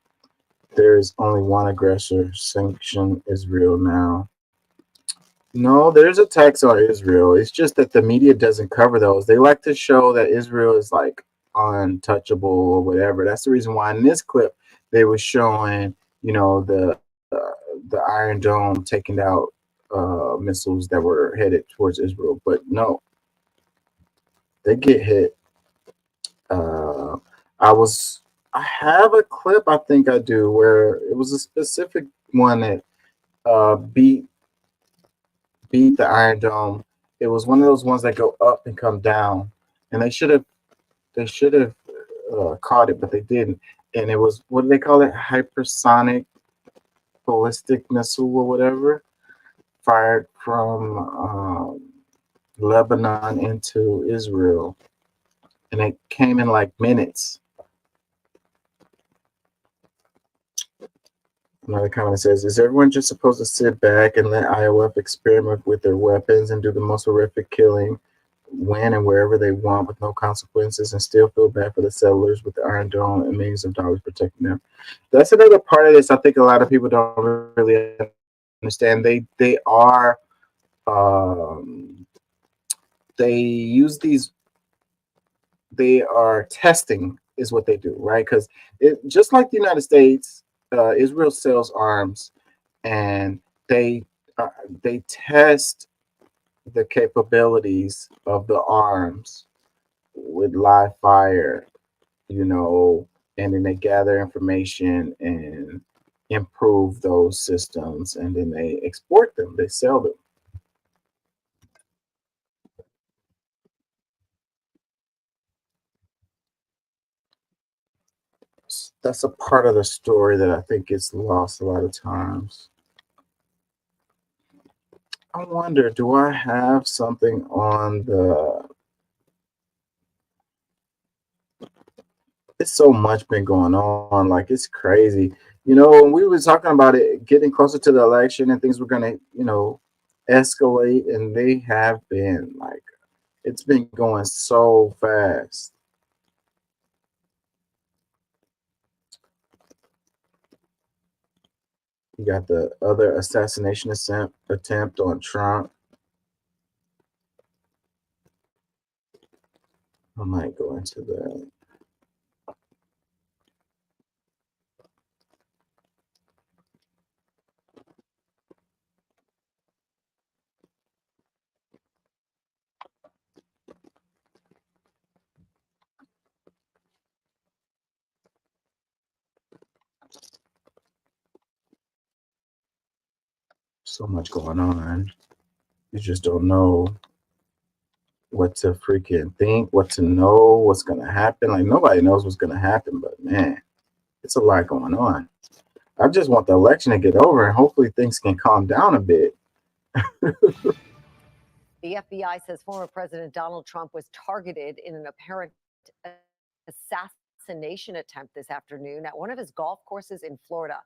There is only one aggressor. Sanction Israel now." No, there's attacks on Israel. It's just that the media doesn't cover those. They like to show that Israel is like untouchable or whatever. That's the reason why in this clip they were showing, the Iron Dome taking out missiles that were headed towards Israel. But no, they get hit. I have a clip, I think I do, where it was a specific one that beat the Iron Dome. It was one of those ones that go up and come down, and they should have caught it, but they didn't. And it was, what do they call it? Hypersonic ballistic missile or whatever, fired from Lebanon into Israel, and it came in like minutes. Another comment says, is everyone just supposed to sit back and let IOF experiment with their weapons and do the most horrific killing when and wherever they want with no consequences and still feel bad for the settlers with the Iron Dome and millions of dollars protecting them? That's another part of this I think a lot of people don't really understand. They are they use these, they are testing is what they do, right? Because it just like the United States, Israel sells arms, and they they test the capabilities of the arms with live fire, you know, and then they gather information and improve those systems, and then they export them, they sell them. That's a part of the story that I think gets lost a lot of times. I wonder, do I have something on the... It's so much been going on, like it's crazy. You know, when we were talking about it getting closer to the election and things were gonna, you know, escalate, and they have been, like, it's been going so fast. You got the other assassination attempt on Trump. I might go into that. So much going on. You just don't know what to freaking think, what to know, what's gonna happen. Like nobody knows what's gonna happen, but man, it's a lot going on. I just want the election to get over and hopefully things can calm down a bit. The FBI says former President Donald Trump was targeted in an apparent assassination attempt this afternoon at one of his golf courses in Florida.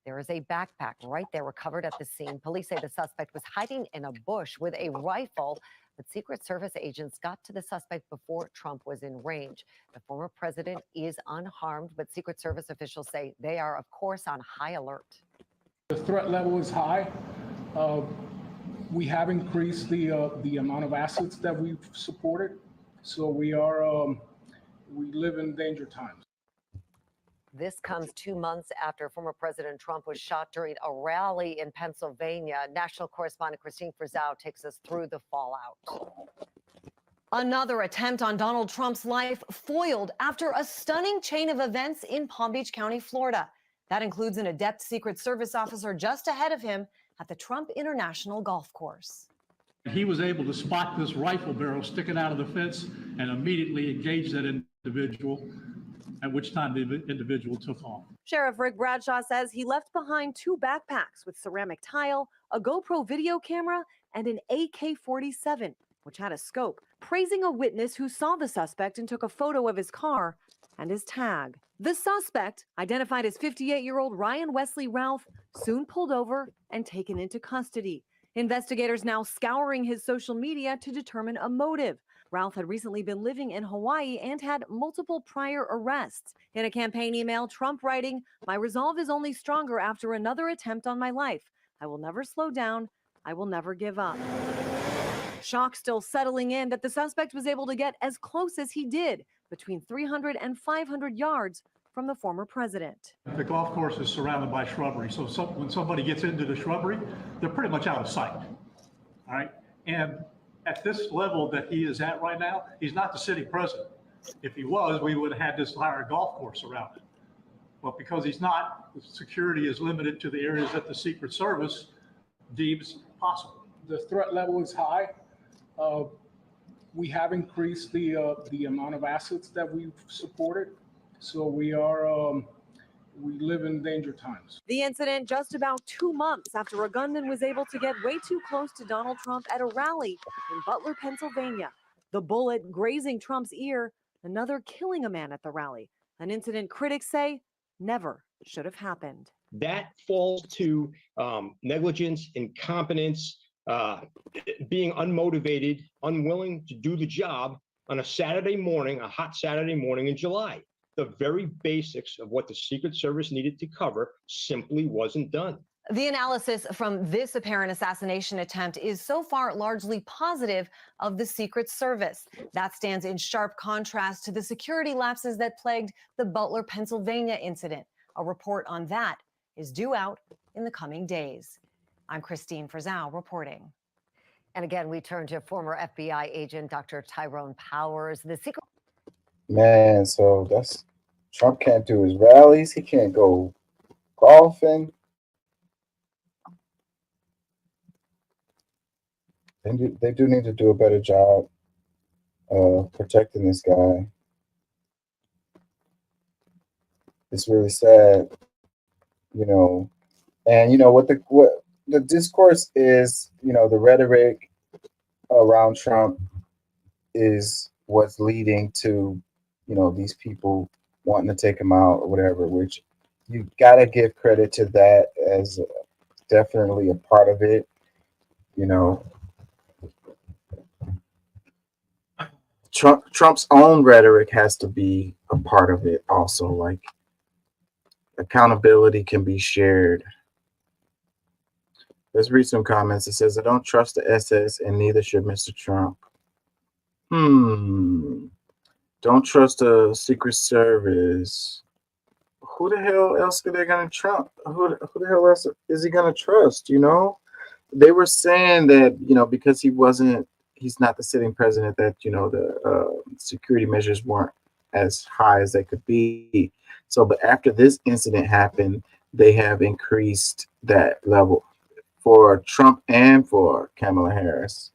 There is a backpack right there recovered at the scene. Police say the suspect was hiding in a bush with a rifle, but Secret Service agents got to the suspect before Trump was in range. The former president is unharmed, but Secret Service officials say they are, of course, on high alert. The threat level is high. We have increased the amount of assets that we've supported, so we live in danger times. This comes 2 months after former President Trump was shot during a rally in Pennsylvania. National correspondent Christine Frizzau takes us through the fallout. Another attempt on Donald Trump's life foiled after a stunning chain of events in Palm Beach County, Florida. That includes an adept Secret Service officer just ahead of him at the Trump International Golf Course. He was able to spot this rifle barrel sticking out of the fence and immediately engage that individual, at which time the individual took off. Sheriff Rick Bradshaw says he left behind 2 backpacks with ceramic tile, a GoPro video camera, and an AK-47, which had a scope, praising a witness who saw the suspect and took a photo of his car and his tag. The suspect, identified as 58-year-old Ryan Wesley Ralph, soon pulled over and taken into custody. Investigators now scouring his social media to determine a motive. Ralph had recently been living in Hawaii and had multiple prior arrests. In a campaign email, Trump writing, "My resolve is only stronger after another attempt on my life. I will never slow down. I will never give up." Shock still settling in that the suspect was able to get as close as he did, between 300 and 500 yards from the former president. The golf course is surrounded by shrubbery, so when somebody gets into the shrubbery, they're pretty much out of sight. All right, and at this level that he is at right now, he's not the city president. If he was, we would have had this entire golf course around it. But because he's not, the security is limited to the areas that the Secret Service deems possible. The threat level is high. We have increased the amount of assets that we've supported, so we we live in danger times. The incident just about 2 months after a gunman was able to get way too close to Donald Trump at a rally in Butler, Pennsylvania. The bullet grazing Trump's ear, another killing a man at the rally. An incident critics say never should have happened. That falls to negligence, incompetence, being unmotivated, unwilling to do the job on a Saturday morning, a hot Saturday morning in July. The very basics of what the Secret Service needed to cover simply wasn't done. The analysis from this apparent assassination attempt is so far largely positive of the Secret Service. That stands in sharp contrast to the security lapses that plagued the Butler, Pennsylvania incident. A report on that is due out in the coming days. I'm Christine Frizzell reporting. And again, we turn to former FBI agent Dr. Tyrone Powers. The Secret Man, so that's Trump can't do his rallies. He can't go golfing. They do need to do a better job of protecting this guy. It's really sad, you know. And you know what the discourse is, you know, the rhetoric around Trump is what's leading to, you know, these people wanting to take him out or whatever, which you gotta give credit to that as definitely a part of it, you know. Trump's own rhetoric has to be a part of it also. Like, accountability can be shared. Let's read some comments. It says, I don't trust the SS and neither should Mr. Trump. Don't trust the Secret Service. Who the hell else are they going to trust? Who the hell else is he going to trust, you know? They were saying that, you know, because he's not the sitting president, that, you know, the security measures weren't as high as they could be. So, but after this incident happened, they have increased that level for Trump and for Kamala Harris.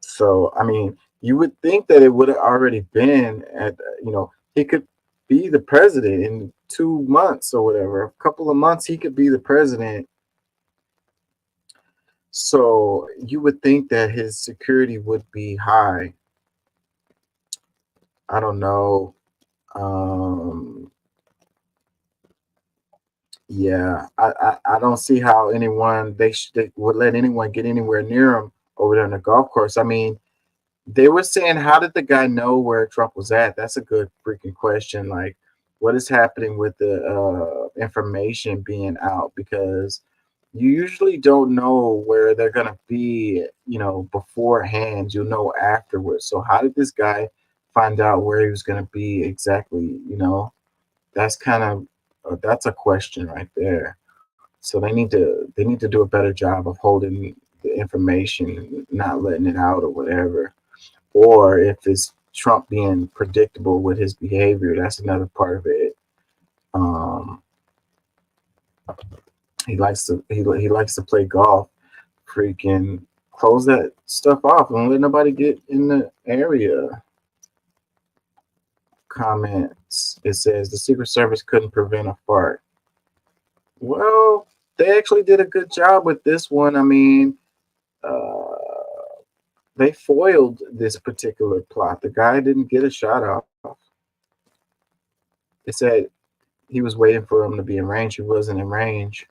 So, I mean, you would think that it would have already been at, you know, he could be the president in 2 months or whatever. A couple of months, he could be the president. So you would think that his security would be high. I don't know. Yeah, I don't see how anyone they would let anyone get anywhere near him over there on the golf course. I mean, they were saying, how did the guy know where Trump was at? That's a good freaking question. Like, what is happening with the information being out? Because you usually don't know where they're gonna be, you know, beforehand. You'll know afterwards. So how did this guy find out where he was gonna be exactly? You know, that's kind of that's a question right there. So they need to do a better job of holding the information, not letting it out or whatever. Or if it's Trump being predictable with his behavior, that's another part of it. He likes to play golf. Freaking close that stuff off and let nobody get in the area. Comments. It says the Secret Service couldn't prevent a fart. Well, they actually did a good job with this one. I mean, they foiled this particular plot. The guy didn't get a shot off. They said he was waiting for him to be in range. He wasn't in range,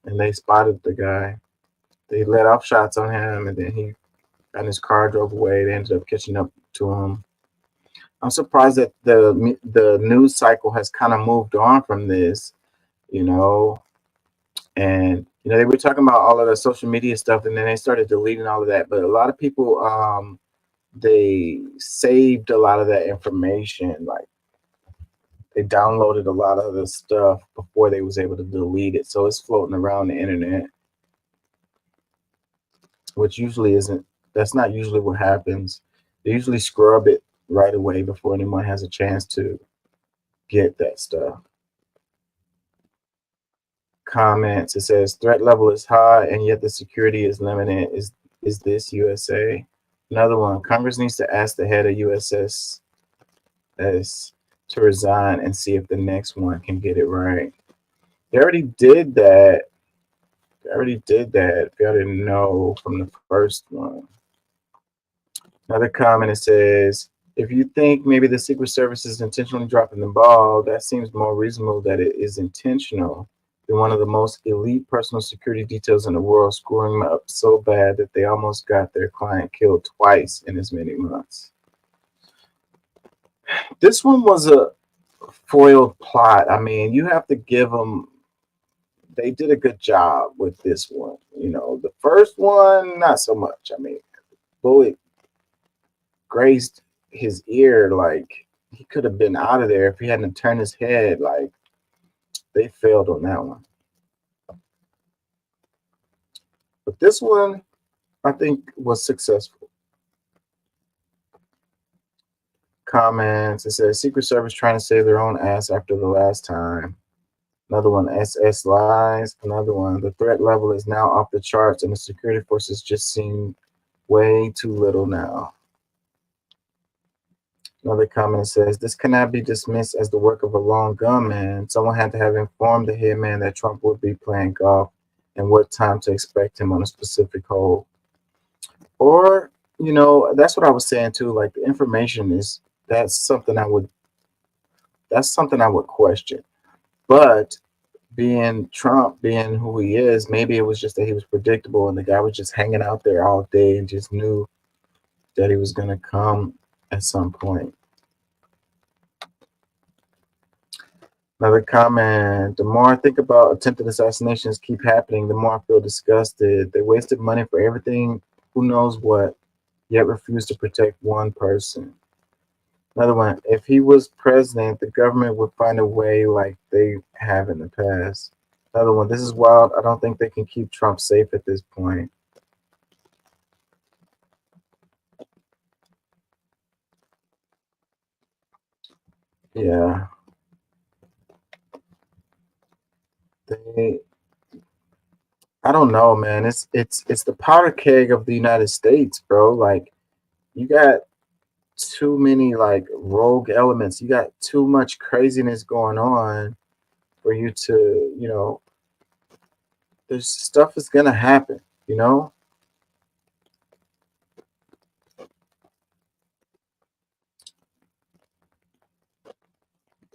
and they spotted the guy. They let off shots on him, and then he got in his car, drove away. They ended up catching up to him. I'm surprised that the news cycle has kind of moved on from this, you know. And you know, they were talking about all of the social media stuff, and then they started deleting all of that. But a lot of people, they saved a lot of that information. Like, they downloaded a lot of the stuff before they was able to delete it, so it's floating around the internet, which usually isn't. That's not usually what happens. They usually scrub it right away before anyone has a chance to get that stuff. Comments. It says threat level is high and yet the security is limited. Is this USA? Another one. Congress needs to ask the head of USS to resign and see if the next one can get it right. They already did that. If y'all didn't know from the first one. Another comment, it says, if you think maybe the Secret Service is intentionally dropping the ball, that seems more reasonable that it is intentional than one of the most elite personal security details in the world screwing up so bad that they almost got their client killed twice in as many months. This one was a foiled plot. I mean, you have to give them, they did a good job with this one. You know, the first one, not so much. I mean, bullet grazed his ear, like he could have been out of there if he hadn't turned his head. Like, they failed on that one. But this one, I think, was successful. Comments, it says Secret Service trying to save their own ass after the last time. Another one, SS lies. Another one, the threat level is now off the charts and the security forces just seem way too little now. Another comment says, this cannot be dismissed as the work of a lone gunman. Someone had to have informed the hitman that Trump would be playing golf and what time to expect him on a specific hole. Or, you know, that's what I was saying too. Like, the information is, that's something I would question. But being Trump, being who he is, maybe it was just that he was predictable and the guy was just hanging out there all day and just knew that he was going to come at some point. Another comment, the more I think about attempted assassinations keep happening, the more I feel disgusted. They wasted money for everything, who knows what, yet refuse to protect one person. Another one, if he was president, the government would find a way like they have in the past. Another one, this is wild. I don't think they can keep Trump safe at this point. Yeah. I don't know, man. It's the powder keg of the United States, bro. Like, you got too many like rogue elements. You got too much craziness going on for you to, you know, there's stuff is gonna happen, you know?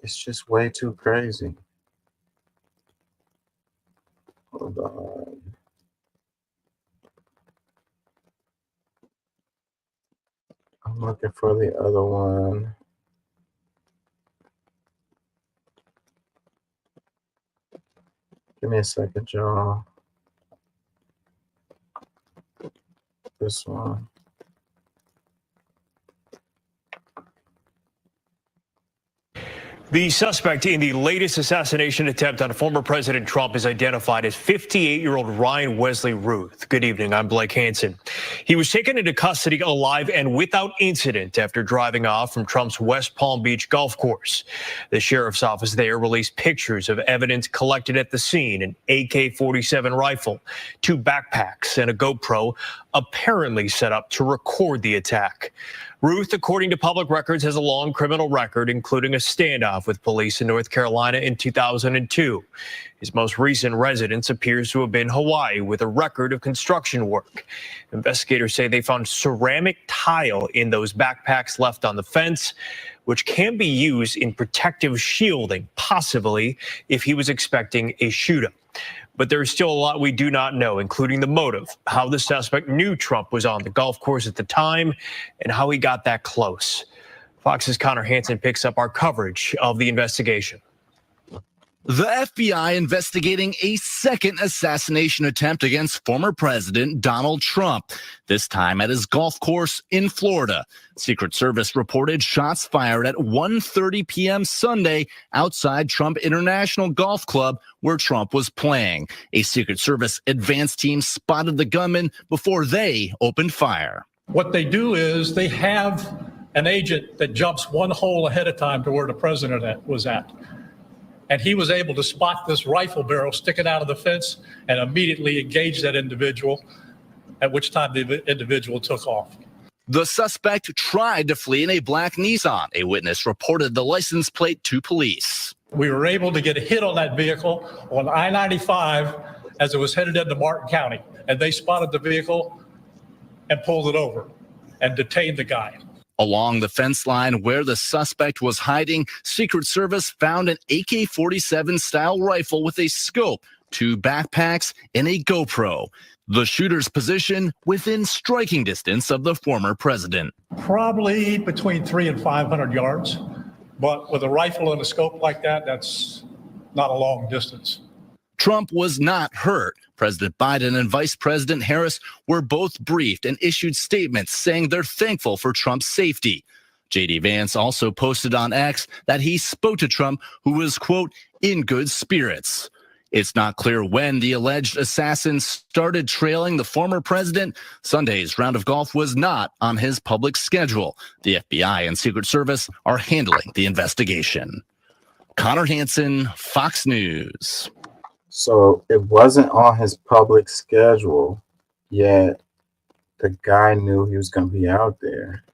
It's just way too crazy. Hold on. I'm looking for the other one. Give me a second, y'all. This one. The suspect in the latest assassination attempt on former President Trump is identified as 58-year-old Ryan Wesley Ruth. Good evening, I'm Blake Hansen. He was taken into custody alive and without incident after driving off from Trump's West Palm Beach golf course. The sheriff's office there released pictures of evidence collected at the scene: an AK-47 rifle, 2 backpacks, and a GoPro apparently set up to record the attack. Ruth, according to public records, has a long criminal record, including a standoff with police in North Carolina in 2002. His most recent residence appears to have been Hawaii, with a record of construction work. Investigators say they found ceramic tile in those backpacks left on the fence, which can be used in protective shielding, possibly if he was expecting a shootout. But there is still a lot we do not know, including the motive, how the suspect knew Trump was on the golf course at the time, and how he got that close. Fox's Connor Hansen picks up our coverage of the investigation. The FBI investigating a second assassination attempt against former President Donald Trump, this time at his golf course in Florida. Secret Service reported shots fired at 1:30 p.m. Sunday outside Trump International Golf Club where Trump was playing. A Secret Service advance team spotted the gunman before they opened fire. What they do is they have an agent that jumps one hole ahead of time to where the president was at. And he was able to spot this rifle barrel sticking out of the fence and immediately engage that individual, at which time the individual took off. The suspect tried to flee in a black Nissan. A witness reported the license plate to police. We were able to get a hit on that vehicle on I-95 as it was headed into Martin County, and they spotted the vehicle and pulled it over and detained the guy. Along the fence line where the suspect was hiding, Secret Service found an AK-47 style rifle with a scope, 2 backpacks, and a GoPro. The shooter's position within striking distance of the former president. Probably between 300 and 500 yards, but with a rifle and a scope like that, that's not a long distance. Trump was not hurt. President Biden and Vice President Harris were both briefed and issued statements saying they're thankful for Trump's safety. J.D. Vance also posted on X that he spoke to Trump, who was, quote, in good spirits. It's not clear when the alleged assassin started trailing the former president. Sunday's round of golf was not on his public schedule. The FBI and Secret Service are handling the investigation. Connor Hansen, Fox News. So it wasn't on his public schedule, yet the guy knew he was going to be out there.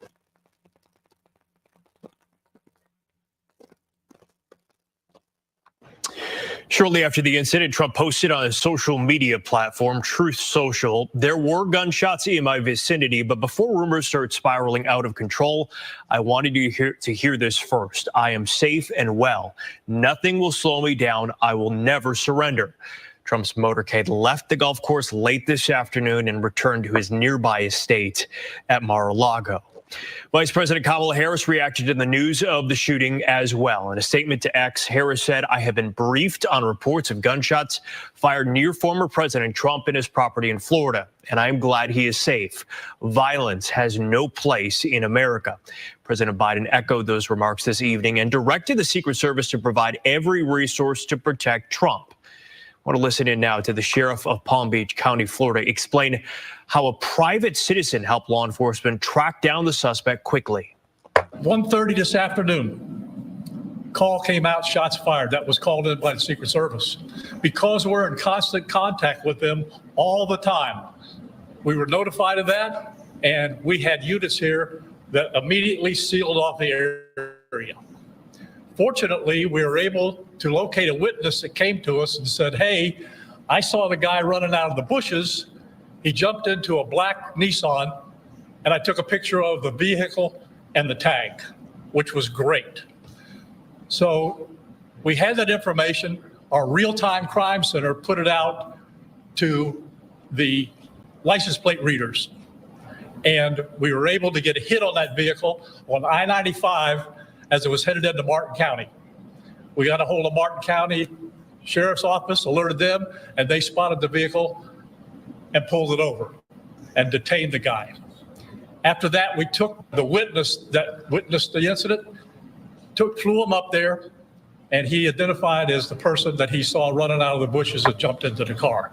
Shortly after the incident, Trump posted on his social media platform, Truth Social, there were gunshots in my vicinity, but before rumors started spiraling out of control, I wanted you to hear this first. I am safe and well. Nothing will slow me down. I will never surrender. Trump's motorcade left the golf course late this afternoon and returned to his nearby estate at Mar-a-Lago. Vice President Kamala Harris reacted to the news of the shooting as well. In a statement to X, Harris said, I have been briefed on reports of gunshots fired near former President Trump and his property in Florida, and I am glad he is safe. Violence has no place in America. President Biden echoed those remarks this evening and directed the Secret Service to provide every resource to protect Trump. I want to listen in now to the sheriff of Palm Beach County, Florida, explain how a private citizen helped law enforcement track down the suspect quickly. 1:30 this afternoon, call came out, shots fired. That was called in by the Secret Service. Because we're in constant contact with them all the time, we were notified of that, and we had units here that immediately sealed off the area. Fortunately, we were able to locate a witness that came to us and said, hey, I saw the guy running out of the bushes. He jumped into a black Nissan, and I took a picture of the vehicle and the tag, which was great. So we had that information. Our real-time crime center put it out to the license plate readers, and we were able to get a hit on that vehicle on I-95 as it was headed into Martin County. We got a hold of Martin County Sheriff's Office, alerted them, and they spotted the vehicle and pulled it over and detained the guy. After that, we took the witness that witnessed the incident, flew him up there, and he identified as the person that he saw running out of the bushes that jumped into the car.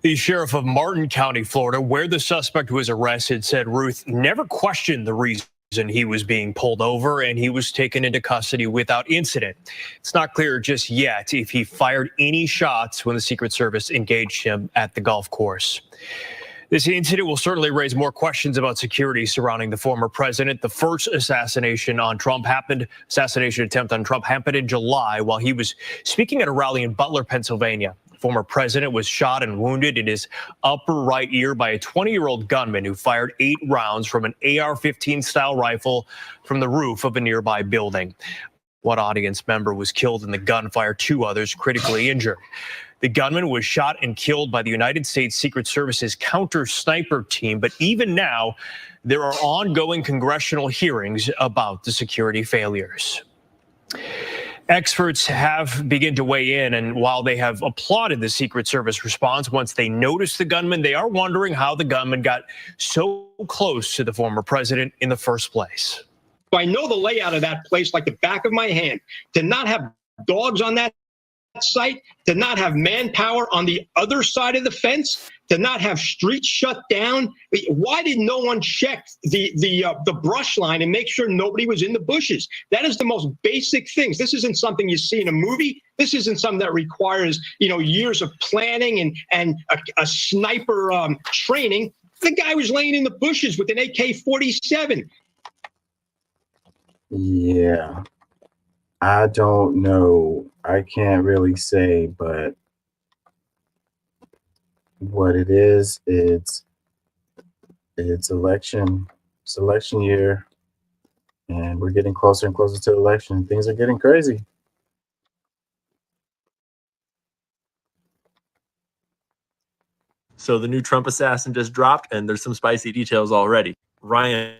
The sheriff of Martin County, Florida, where the suspect was arrested, said Ruth never questioned the reason he was being pulled over, and he was taken into custody without incident. It's not clear just yet if he fired any shots when the Secret Service engaged him at the golf course. This incident will certainly raise more questions about security surrounding the former president. The first assassination attempt on Trump happened in July while he was speaking at a rally in Butler, Pennsylvania. Former president was shot and wounded in his upper right ear by a 20-year-old gunman who fired 8 rounds from an AR-15 style rifle from the roof of a nearby building. One audience member was killed in the gunfire, 2 others critically injured. The gunman was shot and killed by the United States Secret Service's counter-sniper team, but even now, there are ongoing congressional hearings about the security failures. Experts have begun to weigh in, and while they have applauded the Secret Service response once they noticed the gunman, they are wondering how the gunman got so close to the former president in the first place. I know the layout of that place like the back of my hand. To not have dogs on that site, to not have manpower on the other side of the fence, to not have streets shut down. Why did no one check the brush line and make sure nobody was in the bushes? That is the most basic things. This isn't something you see in a movie. This isn't something that requires, years of planning and a sniper training. The guy was laying in the bushes with an AK-47. Yeah. I don't know. I can't really say, but what it is, it's election year, and we're getting closer and closer to election. Things are getting crazy. So the new Trump assassin just dropped, and there's some spicy details already. Ryan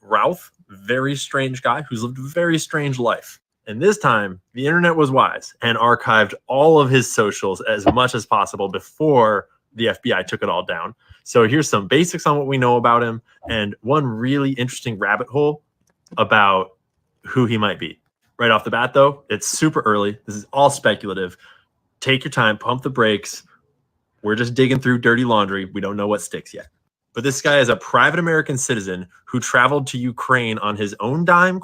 Routh, very strange guy who's lived a very strange life. And this time, the internet was wise and archived all of his socials as much as possible before the FBI took it all down. So here's some basics on what we know about him, and one really interesting rabbit hole about who he might be. Right off the bat, though, it's super early. This is all speculative. Take your time, pump the brakes. We're just digging through dirty laundry. We don't know what sticks yet. But this guy is a private American citizen who traveled to Ukraine on his own dime,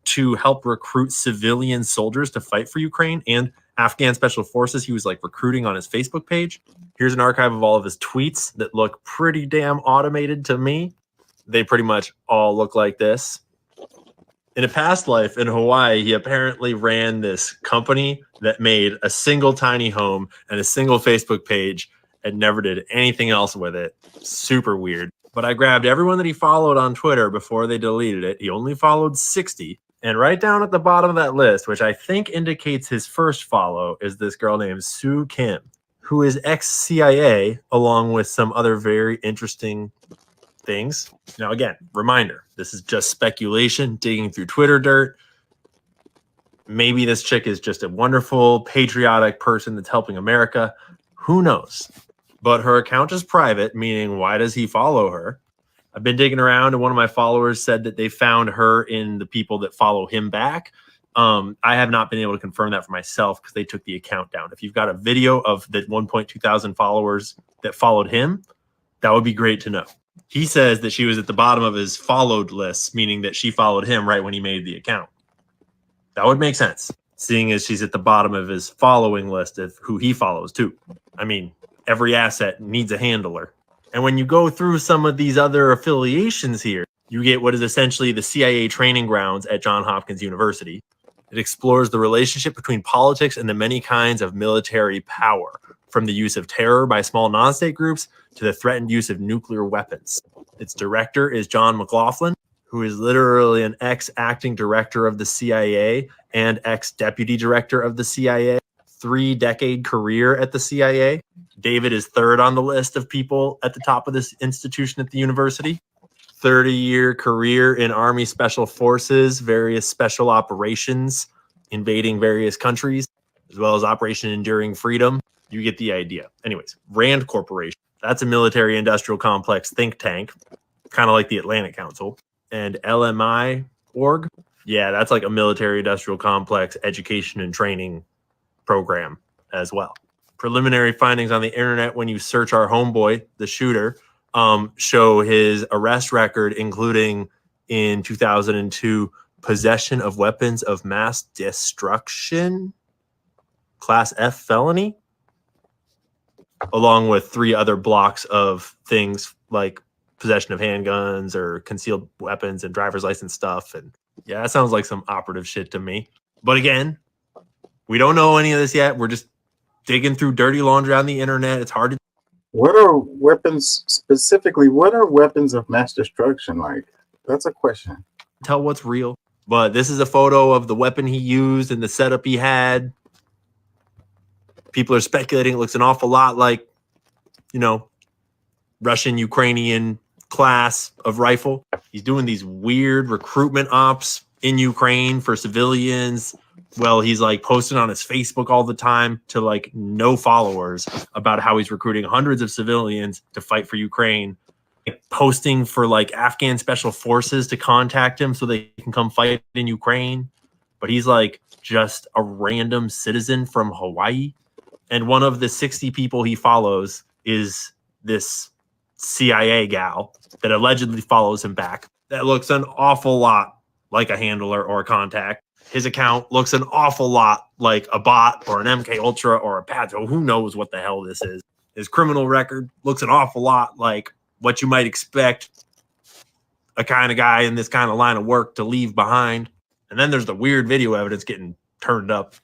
to help recruit civilian soldiers to fight for Ukraine and Afghan special forces. He was like recruiting on his Facebook page. Here's an archive of all of his tweets that look pretty damn automated to me. They pretty much all look like this. In a past life in Hawaii, he apparently ran this company that made a single tiny home and a single Facebook page and never did anything else with it. Super weird. But I grabbed everyone that he followed on Twitter before they deleted it. He only followed 60. And right down at the bottom of that list, which I think indicates his first follow, is this girl named Sue Kim, who is ex-CIA, along with some other very interesting things. Now, again, reminder, this is just speculation, digging through Twitter dirt. Maybe this chick is just a wonderful, patriotic person that's helping America. Who knows? But her account is private, meaning why does he follow her? I've been digging around, and one of my followers said that they found her in the people that follow him back. I have not been able to confirm that for myself because they took the account down. If you've got a video of the 1.2 thousand followers that followed him, that would be great to know. He says that she was at the bottom of his followed list, meaning that she followed him right when he made the account. That would make sense, seeing as she's at the bottom of his following list of who he follows too. I mean, every asset needs a handler. And when you go through some of these other affiliations here, you get what is essentially the CIA training grounds at Johns Hopkins University. It explores the relationship between politics and the many kinds of military power, from the use of terror by small non-state groups to the threatened use of nuclear weapons. Its director is John McLaughlin, who is literally an ex-acting director of the CIA and ex-deputy director of the CIA. 3-decade career at the CIA. David is third on the list of people at the top of this institution at the university. 30-year career in Army Special Forces, various special operations, invading various countries, as well as Operation Enduring Freedom. You get the idea. Anyways, Rand Corporation. That's a military industrial complex think tank, kind of like the Atlantic Council. And LMI org. Yeah, that's like a military industrial complex education and training program as well. Preliminary findings on the internet when you search our homeboy, the shooter, show his arrest record, including in 2002, possession of weapons of mass destruction, class F felony, along with 3 other blocks of things like possession of handguns or concealed weapons and driver's license stuff. And yeah, that sounds like some operative shit to me. But again, we don't know any of this yet. We're just digging through dirty laundry on the internet. It's hard to. What are weapons specifically? What are weapons of mass destruction like? That's a question. Tell what's real. But this is a photo of the weapon he used and the setup he had. People are speculating it looks an awful lot like, Russian, Ukrainian class of rifle. He's doing these weird recruitment ops in Ukraine for civilians. Well, he's like posting on his Facebook all the time to like no followers about how he's recruiting hundreds of civilians to fight for Ukraine, like posting for like Afghan special forces to contact him so they can come fight in Ukraine. But he's like just a random citizen from Hawaii. And one of the 60 people he follows is this CIA gal that allegedly follows him back. That looks an awful lot like a handler or a contact. His account looks an awful lot like a bot or an MK Ultra or a Pato. Who knows what the hell this is? His criminal record looks an awful lot like what you might expect a kind of guy in this kind of line of work to leave behind. And then there's the weird video evidence getting turned up.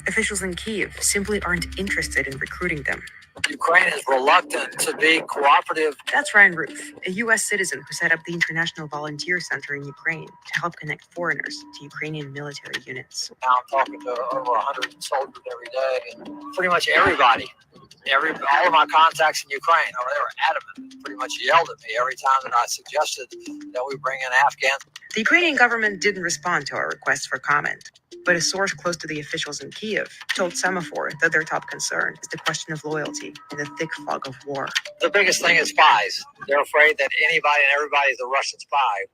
Officials in Kyiv simply aren't interested in recruiting them. Ukraine is reluctant to be cooperative. That's Ryan Ruth, a U.S. citizen who set up the International Volunteer Center in Ukraine to help connect foreigners to Ukrainian military units. Now I'm talking to over 100 soldiers every day, and pretty much everybody, all of my contacts in Ukraine, they were adamant, pretty much yelled at me every time that I suggested that we bring in Afghans. The Ukrainian government didn't respond to our request for comment, but a source close to the officials in Kyiv told Semaphore that their top concern is the question of loyalty in the thick fog of war. The biggest thing is spies. They're afraid that anybody and everybody is a Russian spy.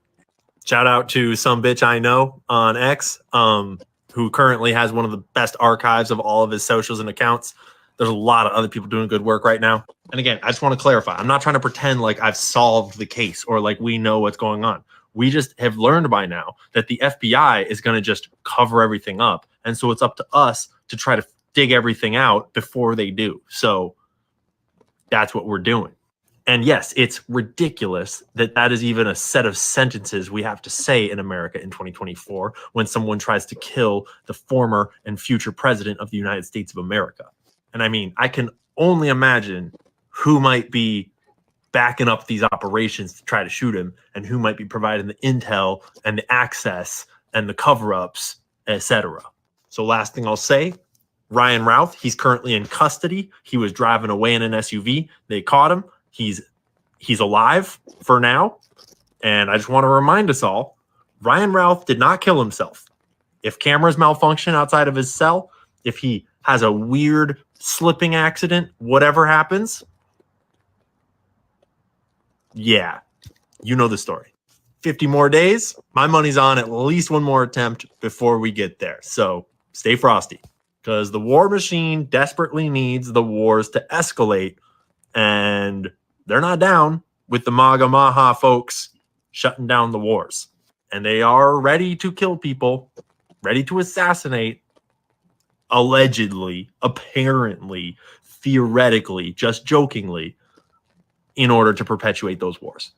Shout out to some bitch I know on X, who currently has one of the best archives of all of his socials and accounts. There's a lot of other people doing good work right now. And again, I just want to clarify. I'm not trying to pretend like I've solved the case or like we know what's going on. We just have learned by now that the FBI is going to just cover everything up. And so it's up to us to try to dig everything out before they do. So that's what we're doing. And yes, it's ridiculous that that is even a set of sentences we have to say in America in 2024 when someone tries to kill the former and future president of the United States of America. And I mean, I can only imagine who might be backing up these operations to try to shoot him and who might be providing the intel and the access and the cover-ups, etc. So last thing I'll say, Ryan Routh, he's currently in custody. He was driving away in an SUV. They caught him. He's alive for now. And I just want to remind us all, Ryan Routh did not kill himself. If cameras malfunction outside of his cell, if he has a weird slipping accident, whatever happens, yeah, you know the story. 50 more days. My money's on at least one more attempt before we get there. So stay frosty because the war machine desperately needs the wars to escalate. And they're not down with the MAGA Maha folks shutting down the wars. And they are ready to kill people, ready to assassinate, allegedly, apparently, theoretically, just jokingly, in order to perpetuate those wars.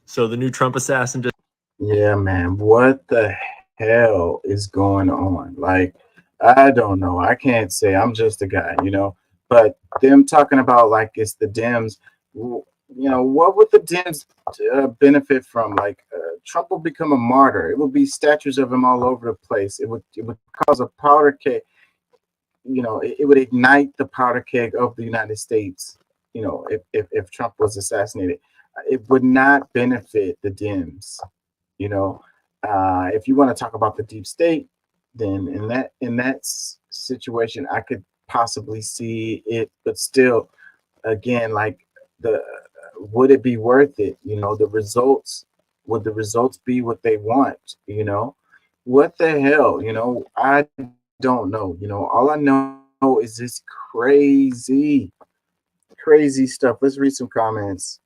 So the new Trump assassin just... Yeah, man. What the hell is going on? Like, I don't know. I can't say. I'm just a guy, But them talking about like it's the Dems, what would the Dems benefit from? Like, Trump will become a martyr. It will be statues of him all over the place. It would cause a powder keg. It would ignite the powder keg of the United States. If Trump was assassinated, it would not benefit the Dems. If you want to talk about the deep state, then in that situation, I could possibly see it. But still, again, like would it be worth it? The results. Would the results be what they want? What the hell? I don't know. All I know is this crazy stuff. Let's read some comments.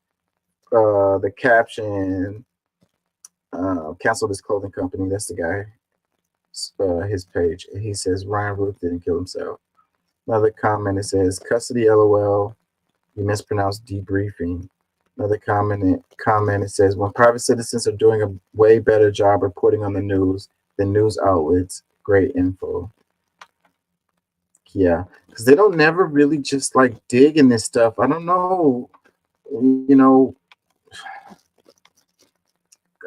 The caption, cancel this clothing company. That's the guy, his page. He says Ryan Ruth didn't kill himself. Another comment, it says custody LOL, you mispronounced debriefing. Another comment, it says when private citizens are doing a way better job reporting on the news than news outlets, great info. Yeah, because they don't never really just like dig in this stuff. I don't know,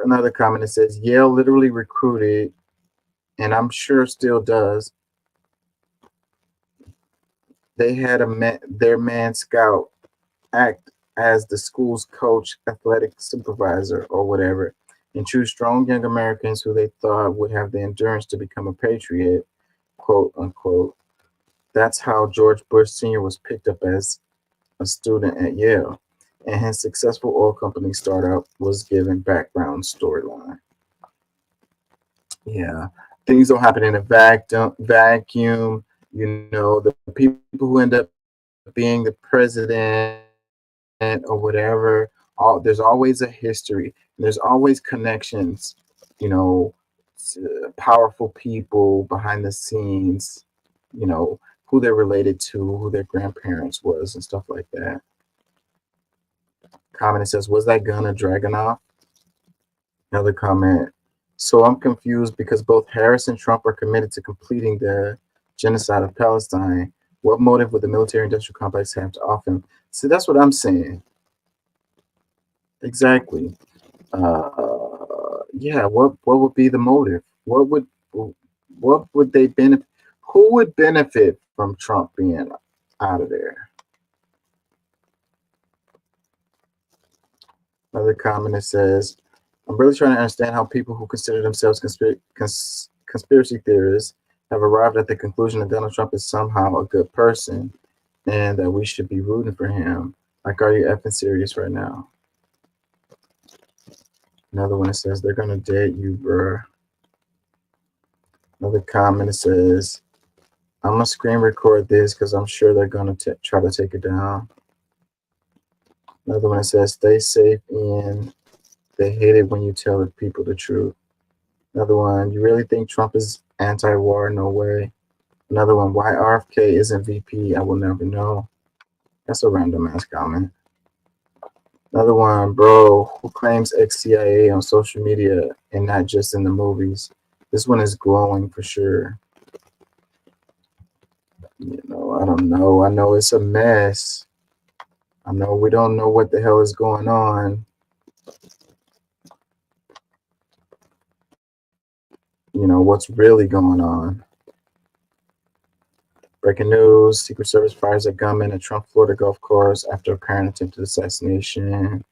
Another comment that says Yale literally recruited, and I'm sure still does. They had their man scout act as the school's coach, athletic supervisor, or whatever, and choose strong young Americans who they thought would have the endurance to become a patriot, quote unquote. That's how George Bush Sr. was picked up as a student at Yale, and his successful oil company startup was given background storyline. Yeah, things don't happen in a vacuum. The people who end up being the president or whatever, there's always a history. There's always connections, powerful people behind the scenes, who they're related to, who their grandparents was, and stuff like that. Comment says, was that gun a Dragunov? Another comment. So I'm confused because both Harris and Trump are committed to completing the genocide of Palestine. What motive would the military-industrial complex have to offer him? See, that's what I'm saying. Exactly. Yeah. What would be the motive? What would they benefit? Who would benefit from Trump being out of there? Another comment that says, I'm really trying to understand how people who consider themselves conspiracy theorists have arrived at the conclusion that Donald Trump is somehow a good person and that we should be rooting for him. Like, are you effing serious right now? Another one that says, they're going to dead you, bruh. Another comment that says, I'm going to screen record this because I'm sure they're going to try to take it down. Another one that says, stay safe, Ian. They hate it when you tell the people the truth. Another one, you really think Trump is anti-war? No way. Another one, why RFK isn't VP? I will never know. That's a random ass comment. Another one, bro, who claims ex-CIA on social media and not just in the movies? This one is glowing for sure. You know, I don't know. I know it's a mess. I know we don't know what the hell is going on. You know, what's really going on. Breaking news, Secret Service fires a gunman at Trump Florida golf course after apparent attempted assassination.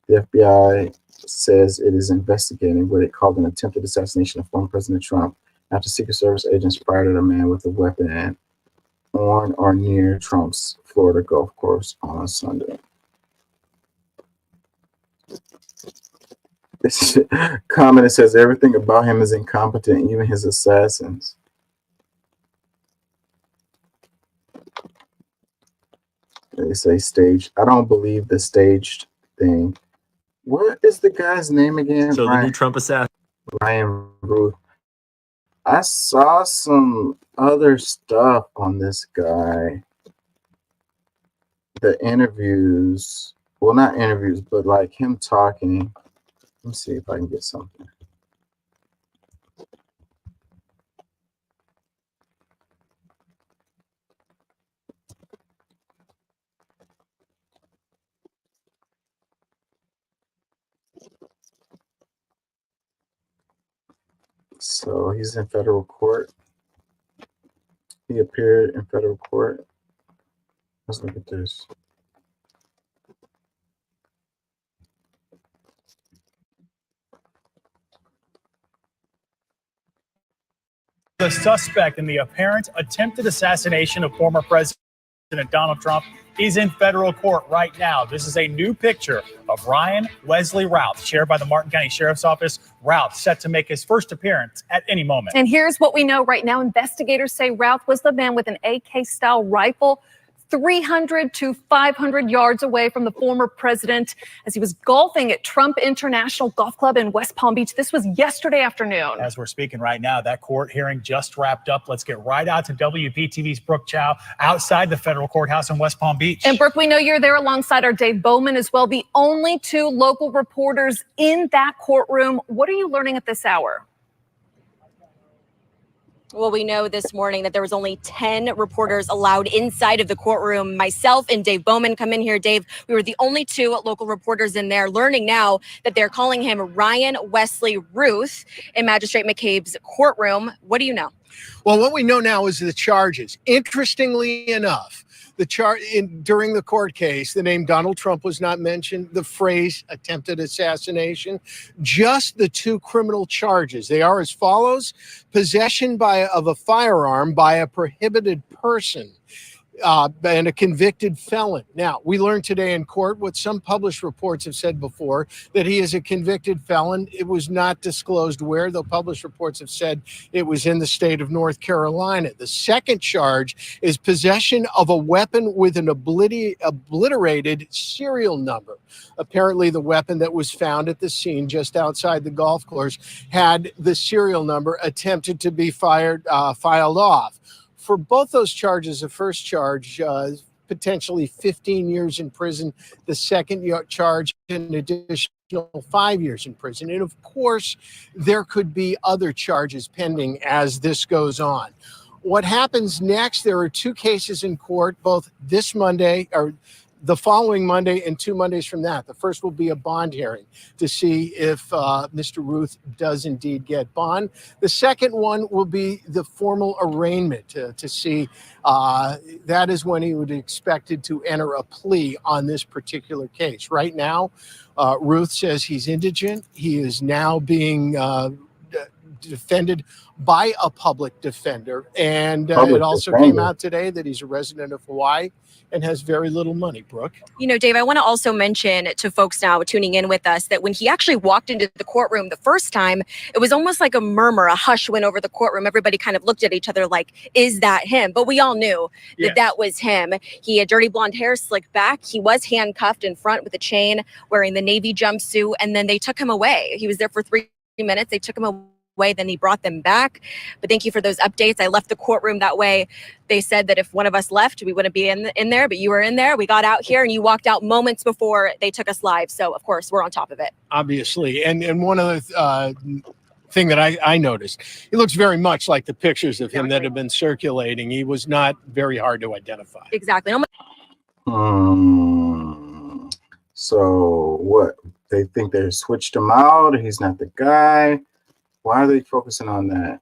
The FBI says it is investigating what it called an attempted assassination of former President Trump after Secret Service agents fired at a man with a weapon on or near Trump's Florida golf course on Sunday. This comment that says everything about him is incompetent, even his assassins. They say staged. I don't believe the staged thing. What is the guy's name again? So the new Trump assassin. Ryan Ruth. I saw some other stuff on this guy. The interviews. Well, not interviews, but like him talking. Let me see if I can get something. So he's in federal court. He appeared in federal court. Let's look at this. The suspect in the apparent attempted assassination of former President Donald Trump is in federal court right now. This is a new picture of Ryan Wesley Routh, shared by the Martin County Sheriff's Office. Routh set to make his first appearance at any moment. And here's what we know right now. Investigators say Routh was the man with an AK-style rifle 300 to 500 yards away from the former president as he was golfing at Trump International Golf Club in West Palm Beach. This was yesterday afternoon. As we're speaking right now, that court hearing just wrapped up. Let's get right out to WPTV's Brooke Chow outside the federal courthouse in West Palm Beach. And Brooke, we know you're there alongside our Dave Bowman as well, the only two local reporters in that courtroom. What are you learning at this hour? Well, we know this morning that there was only 10 reporters allowed inside of the courtroom. Myself and Dave Bowman come in here. Dave, we were the only two local reporters in there, learning now that they're calling him Ryan Wesley Routh in Magistrate McCabe's courtroom. What do you know? Well, what we know now is the charges. Interestingly enough, during the court case, the name Donald Trump was not mentioned, the phrase attempted assassination, just the two criminal charges. They are as follows: possession of a firearm by a prohibited person and a convicted felon. Now, we learned today in court what some published reports have said before, that he is a convicted felon. It was not disclosed where, though published reports have said it was in the state of North Carolina. The second charge is possession of a weapon with an obliterated serial number. Apparently, the weapon that was found at the scene just outside the golf course had the serial number attempted to be filed off. For both those charges, the first charge, potentially 15 years in prison, the second charge, an additional 5 years in prison. And of course, there could be other charges pending as this goes on. What happens next, there are two cases in court, both this Monday or the following Monday and 2 Mondays from that. The first will be a bond hearing to see if Mr. Ruth does indeed get bond. The second one will be the formal arraignment to see that is when he would be expected to enter a plea on this particular case. Right now, Ruth says he's indigent. He is now being defended by a public defender. And it also came out today that he's a resident of Hawaii and has very little money, Brooke. You know, Dave, I want to also mention to folks now tuning in with us that when he actually walked into the courtroom the first time, it was almost like a murmur, a hush went over the courtroom. Everybody kind of looked at each other like, is that him? But we all knew that that was him. He had dirty blonde hair slicked back. He was handcuffed in front with a chain, wearing the Navy jumpsuit, and then they took him away. He was there for 3 minutes. They took him away. Then he brought them back. But thank you for those updates. I left the courtroom that way. They said that if one of us left, we wouldn't be in there, but you were in there. We got out here and you walked out moments before they took us live. So of course we're on top of it. Obviously. And one other thing that I noticed, he looks very much like the pictures of him that have been circulating. He was not very hard to identify. Exactly. So what? They think they switched him out. He's not the guy. Why are they focusing on that?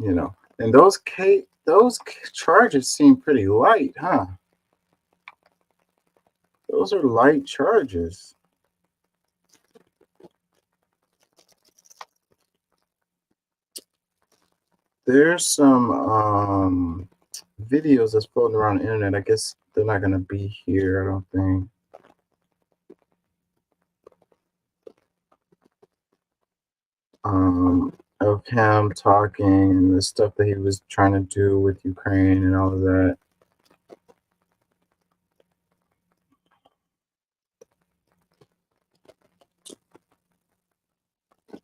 You know, and those charges seem pretty light, huh? Those are light charges. There's some videos that's floating around the internet. I guess they're not gonna be here, I don't think. Of him talking and the stuff that he was trying to do with Ukraine and all of that.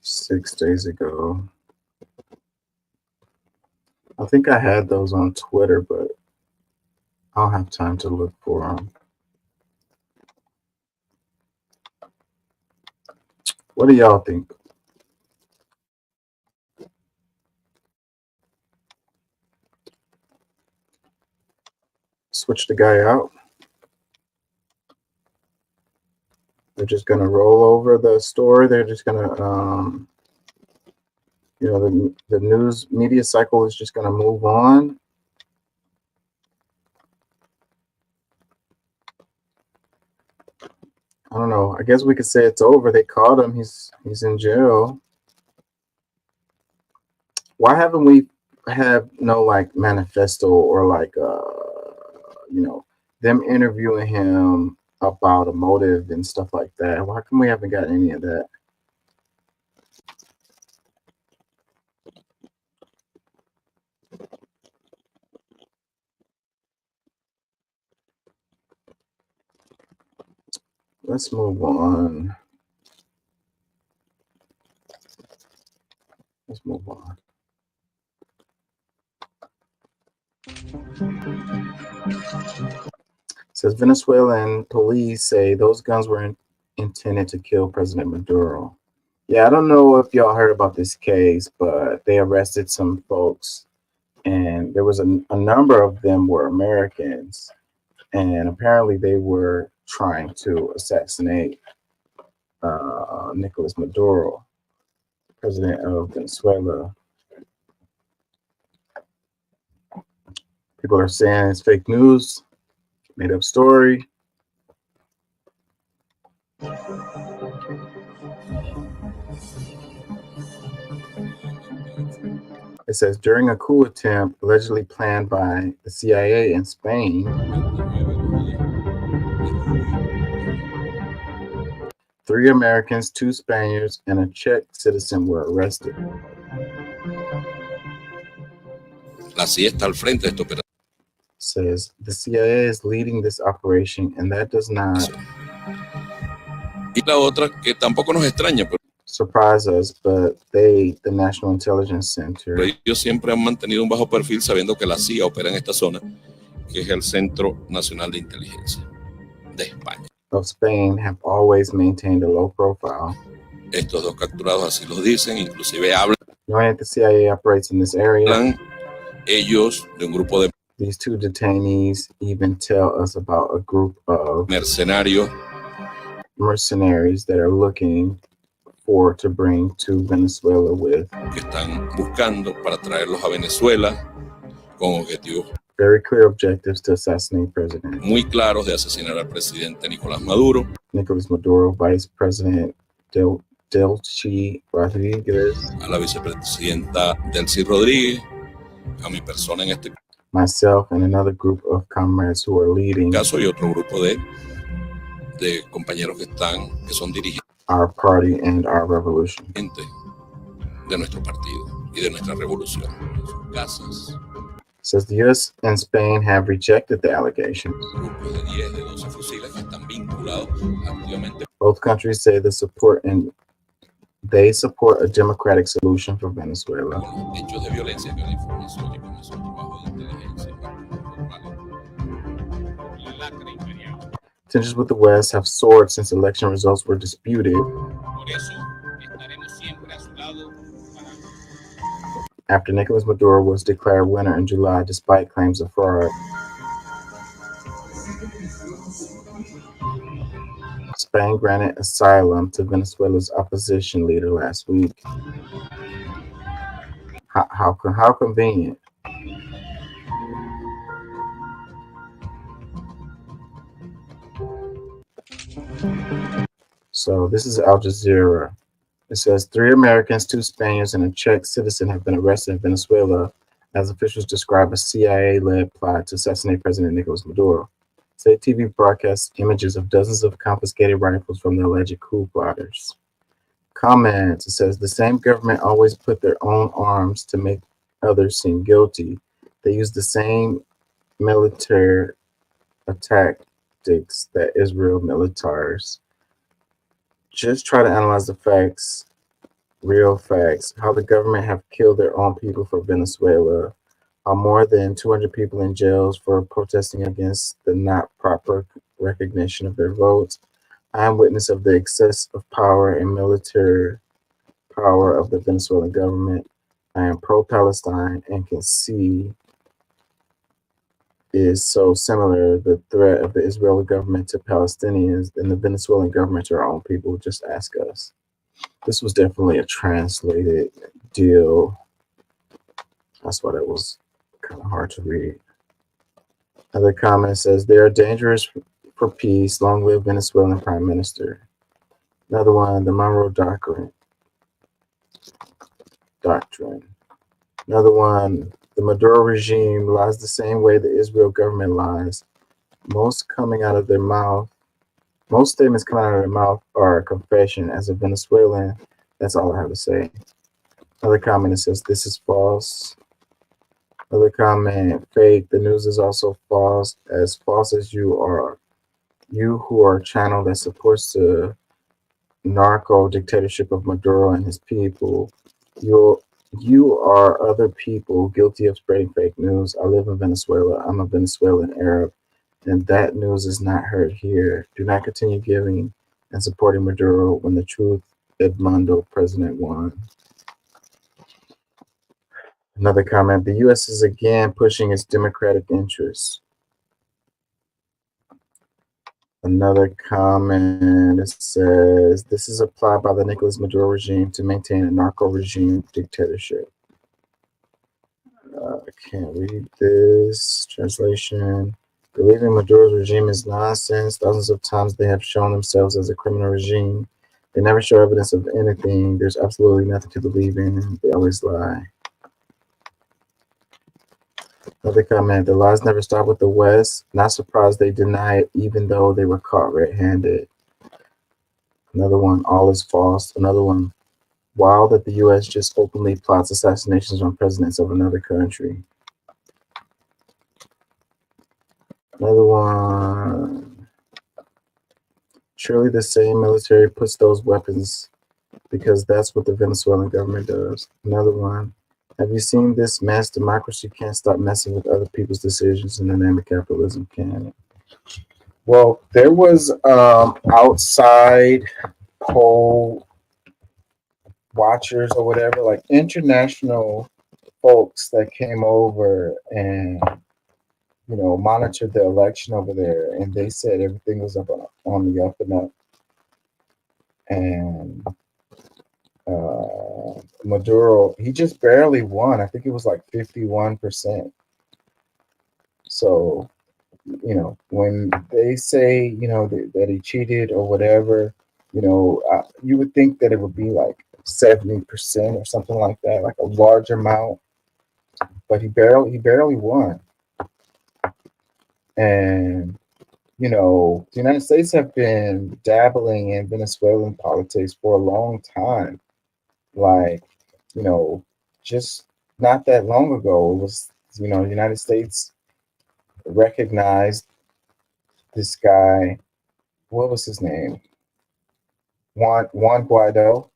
Six days ago. I think I had those on Twitter, but I don't have time to look for them. What do y'all think? Switch the guy out. They're just gonna roll over the story. They're just gonna, you know, the news media cycle is just gonna move on. I don't know. I guess we could say it's over. They caught him. He's in jail. Why haven't we have no like manifesto or like you know, them interviewing him about a motive and stuff like that? Why come we haven't got any of that? Let's move on. Let's move on. It says Venezuelan police say those guns were intended to kill President Maduro. Yeah, I don't know if y'all heard about this case, but they arrested some folks, and there was a number of them were Americans, and apparently they were trying to assassinate Nicolas Maduro, president of Venezuela. People are saying it's fake news, made up story. It says during a coup attempt allegedly planned by the CIA in Spain, 3 Americans, 2 Spaniards, and a Czech citizen were arrested. La CIA está al frente de esta operación. Says the CIA is leading this operation, and that does not. Y la otra que tampoco nos extraña, pero surprise us, but the National Intelligence Center, Ellos siempre han mantenido un bajo perfil sabiendo que la CIA opera en esta zona, que es el Centro Nacional de Inteligencia de España. of Spain have always maintained a low profile. Estos dos capturados así lo dicen, inclusive hablan Knowing that the CIA operates in this area, ellos de un grupo de these two detainees even tell us about a group of mercenarios that are looking for to bring to Venezuela with que están buscando para traerlos a Venezuela con objetivos very clear objectives to assassinate President muy claros de asesinar al presidente Nicolás Maduro, Nicolás Maduro, Vice President Delcy Rodriguez, a la vicepresidenta Delcy Rodríguez, a mi persona en este myself, and another group of comrades who are leading caso y otro grupo de compañeros que son dirigentes our party and our revolution. De nuestro partido y de nuestra revolución. En sus casas, Says the U.S. and Spain have rejected the allegations. grupos de 10, de 12 fusiles que están vinculados activamente. Both countries say they support a democratic solution for Venezuela. Con los hechos de violencia que la información y con nuestro trabajo de inteligencia. Tensions with the West have soared since election results were disputed. Por eso estaremos siempre a su lado. After Nicolás Maduro was declared winner in July despite claims of fraud. Spain granted asylum to Venezuela's opposition leader last week. How convenient. So this is Al Jazeera. It says 3 Americans, 2 Spaniards, and a Czech citizen have been arrested in Venezuela as officials describe a CIA-led plot to assassinate President Nicolás Maduro. State TV broadcasts images of dozens of confiscated rifles from the alleged coup plotters. Comments, it says the same government always put their own arms to make others seem guilty. They use the same military tactics that Israel militaries. Just try to analyze the facts, real facts, how the government have killed their own people for Venezuela, how more than 200 people in jails for protesting against the not proper recognition of their votes. I am witness of the excess of power and military power of the Venezuelan government. I am pro-Palestine and can see is so similar the threat of the Israeli government to Palestinians and the Venezuelan government to our own people. Just ask us. This was definitely a translated deal. That's why that was kind of hard to read. Another comment says they are dangerous for peace. Long live Venezuelan Prime Minister. Another one, the Monroe Doctrine. Another one, the Maduro regime lies the same way the Israel government lies. Most statements coming out of their mouth are a confession. As a Venezuelan, that's all I have to say. Another comment that says this is false. Another comment, fake. The news is also false as you are. You who are a channel that supports the narco dictatorship of Maduro and his people. You are other people guilty of spreading fake news. I live in Venezuela. I'm a Venezuelan Arab, and that news is not heard here. Do not continue giving and supporting Maduro when the truth, Edmundo, president won. Another comment, the U.S. is again pushing its democratic interests. Another comment, it says, this is applied by the Nicolás Maduro regime to maintain a narco regime dictatorship. I can't read this. Translation. Believing Maduro's regime is nonsense. Thousands of times they have shown themselves as a criminal regime. They never show evidence of anything. There's absolutely nothing to believe in. They always lie. Another comment, the lies never stop with the West. Not surprised they deny it even though they were caught red-handed. Another one, all is false. Another one, wild that the U.S. just openly plots assassinations on presidents of another country. Another one, surely the same military puts those weapons because that's what the Venezuelan government does. Another one. Have you seen this mess? Democracy can't stop messing with other people's decisions in the name of capitalism, can it? Well, there was outside poll watchers or whatever, like international folks that came over and monitored the election over there, and they said everything was up on the up and up. And Maduro, he just barely won. I think it was like 51%. So, when they say, that he cheated or whatever, you would think that it would be like 70% or something like that, like a large amount. But he barely won. And the United States have been dabbling in Venezuelan politics for a long time. Like, just not that long ago, it was, the United States recognized this guy. What was his name? Juan Guaido,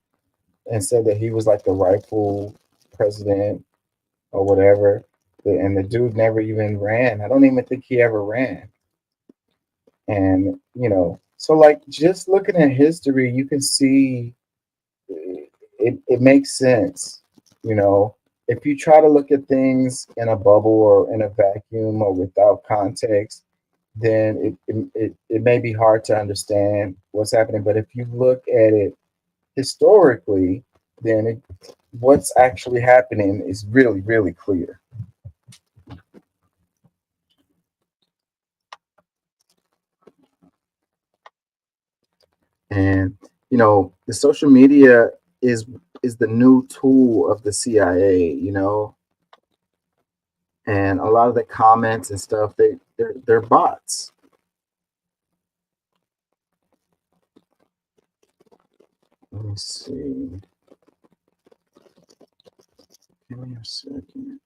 and said that he was like the rightful president or whatever. And the dude never even ran. I don't even think he ever ran. And, so like just looking at history, you can see it makes sense. If you try to look at things in a bubble or in a vacuum or without context, then it may be hard to understand what's happening. But if you look at it historically, then what's actually happening is really, really clear. And the social media is the new tool of the CIA, and a lot of the comments and stuff, they're bots. Let me see. Give me a second.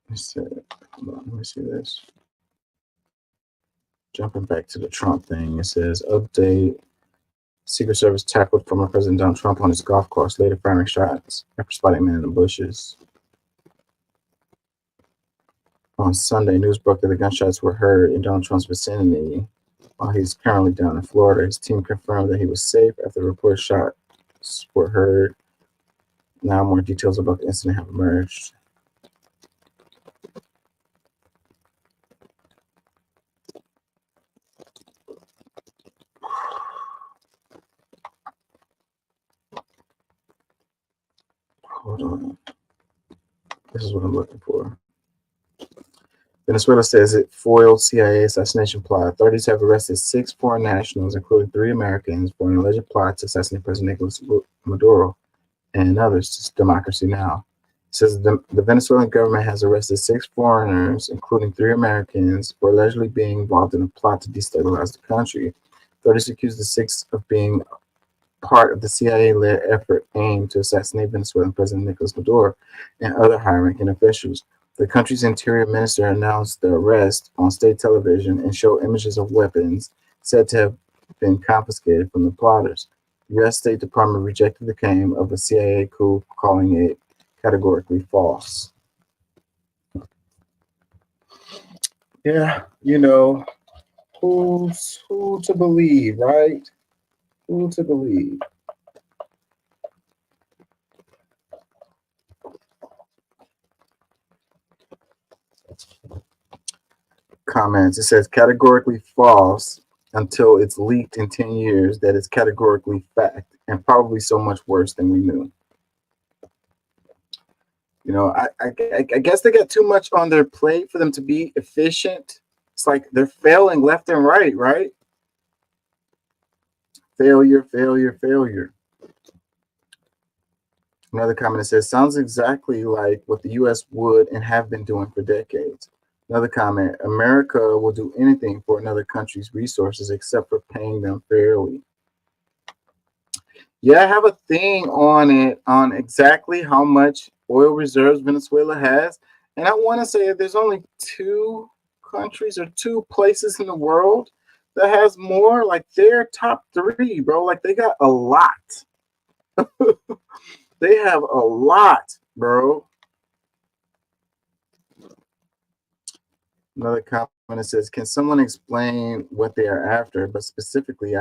Let me see this. Jumping back to the Trump thing, it says update. Secret Service tackled former President Donald Trump on his golf course, later firing shots after spotting men in the bushes. On Sunday, news broke that the gunshots were heard in Donald Trump's vicinity while he's currently down in Florida. His team confirmed that he was safe after the report shots were heard. Now more details about the incident have emerged. Hold on. This is what I'm looking for. Venezuela says it foiled CIA assassination plot. Authorities have arrested 6 foreign nationals, including 3 Americans, for an alleged plot to assassinate President Nicolas Maduro and others. Democracy Now! It says the Venezuelan government has arrested 6 foreigners, including 3 Americans, for allegedly being involved in a plot to destabilize the country. Authorities accused the 6 of being part of the CIA-led effort aimed to assassinate Venezuelan President Nicolas Maduro and other high-ranking officials. The country's interior minister announced the arrest on state television and showed images of weapons said to have been confiscated from the plotters. The U.S. State Department rejected the claim of a CIA coup, calling it categorically false. Yeah, who to believe, right? Who to believe? Comments. It says categorically false until it's leaked in 10 years that it's categorically fact, and probably so much worse than we knew. I guess they got too much on their plate for them to be efficient. It's like they're failing left and right? Failure, failure, failure. Another comment that says, sounds exactly like what the U.S. would and have been doing for decades. Another comment, America will do anything for another country's resources except for paying them fairly. Yeah, I have a thing on it, on exactly how much oil reserves Venezuela has. And I want to say there's only 2 countries or 2 places in the world that has more. Like they're top 3, bro. Like they got a lot. They have a lot, bro. Another comment that says, "Can someone explain what they are after?" But specifically,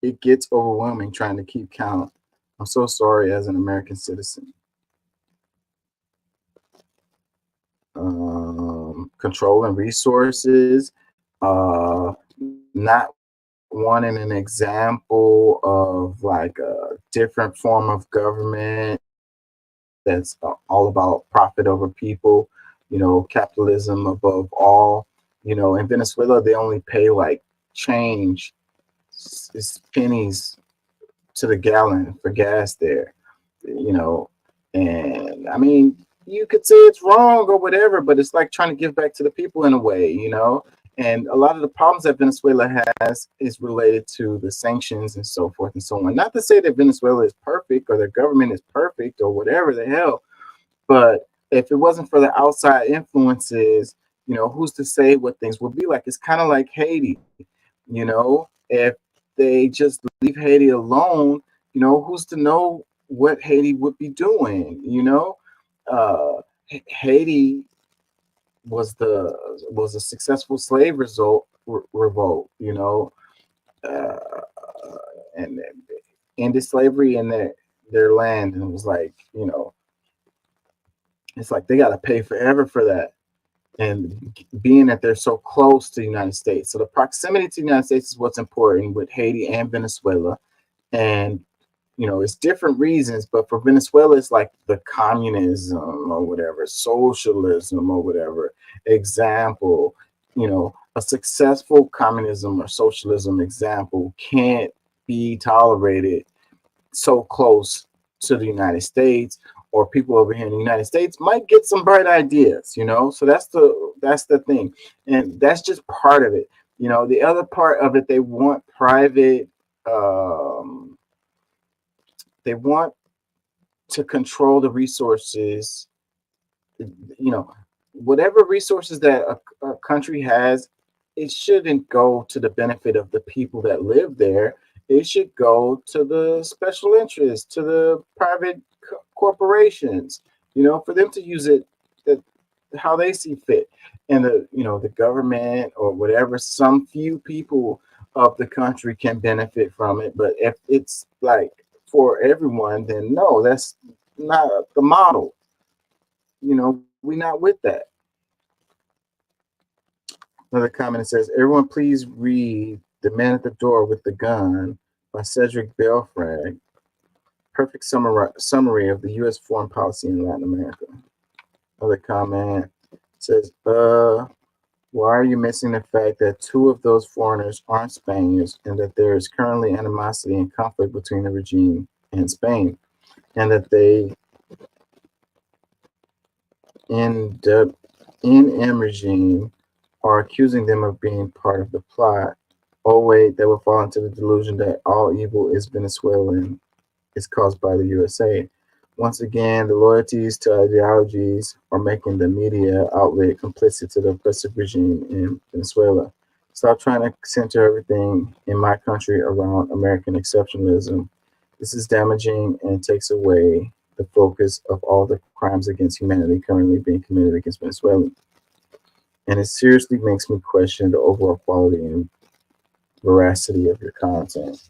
it gets overwhelming trying to keep count. I'm so sorry as an American citizen. Controlling resources, not wanting an example of like a different form of government that's all about profit over people, capitalism above all. In Venezuela, they only pay like change, it's pennies to the gallon for gas there, you know. And I mean, you could say it's wrong or whatever, but it's like trying to give back to the people in a way. And a lot of the problems that Venezuela has is related to the sanctions and so forth and so on. Not to say that Venezuela is perfect or their government is perfect or whatever the hell, but if it wasn't for the outside influences, who's to say what things would be like? It's kind of like Haiti, if they just leave Haiti alone, who's to know what Haiti would be doing? Haiti was a successful slave revolt, uh, and ended slavery in their land, and it was like, it's like they got to pay forever for that. And being that they're so close to the United States, so the proximity to the United States is what's important with Haiti and Venezuela. And it's different reasons, but for Venezuela, it's like the communism or whatever, socialism or whatever example. A successful communism or socialism example can't be tolerated so close to the United States, or people over here in the United States might get some bright ideas, so that's the thing. And that's just part of it. The other part of it, they want private, they want to control the resources, whatever resources that a country has, it shouldn't go to the benefit of the people that live there. It should go to the special interests, to the private corporations, for them to use it how they see fit. And the government or whatever, some few people of the country can benefit from it. But if it's like for everyone, then no, that's not the model. We're not with that. Another comment that says, "Everyone please read The Man at the Door with the Gun" by Cedric Belfrag. Perfect summary of the U.S. foreign policy in Latin America. Another comment says, why are you missing the fact that 2 of those foreigners aren't Spaniards, and that there is currently animosity and conflict between the regime and Spain, and that they in the NM regime are accusing them of being part of the plot? Oh wait, they will fall into the delusion that all evil is Venezuelan is caused by the USA. Once again, the loyalties to ideologies are making the media outlet complicit to the oppressive regime in Venezuela. Stop trying to center everything in my country around American exceptionalism. This is damaging and takes away the focus of all the crimes against humanity currently being committed against Venezuela. And it seriously makes me question the overall quality and veracity of your content.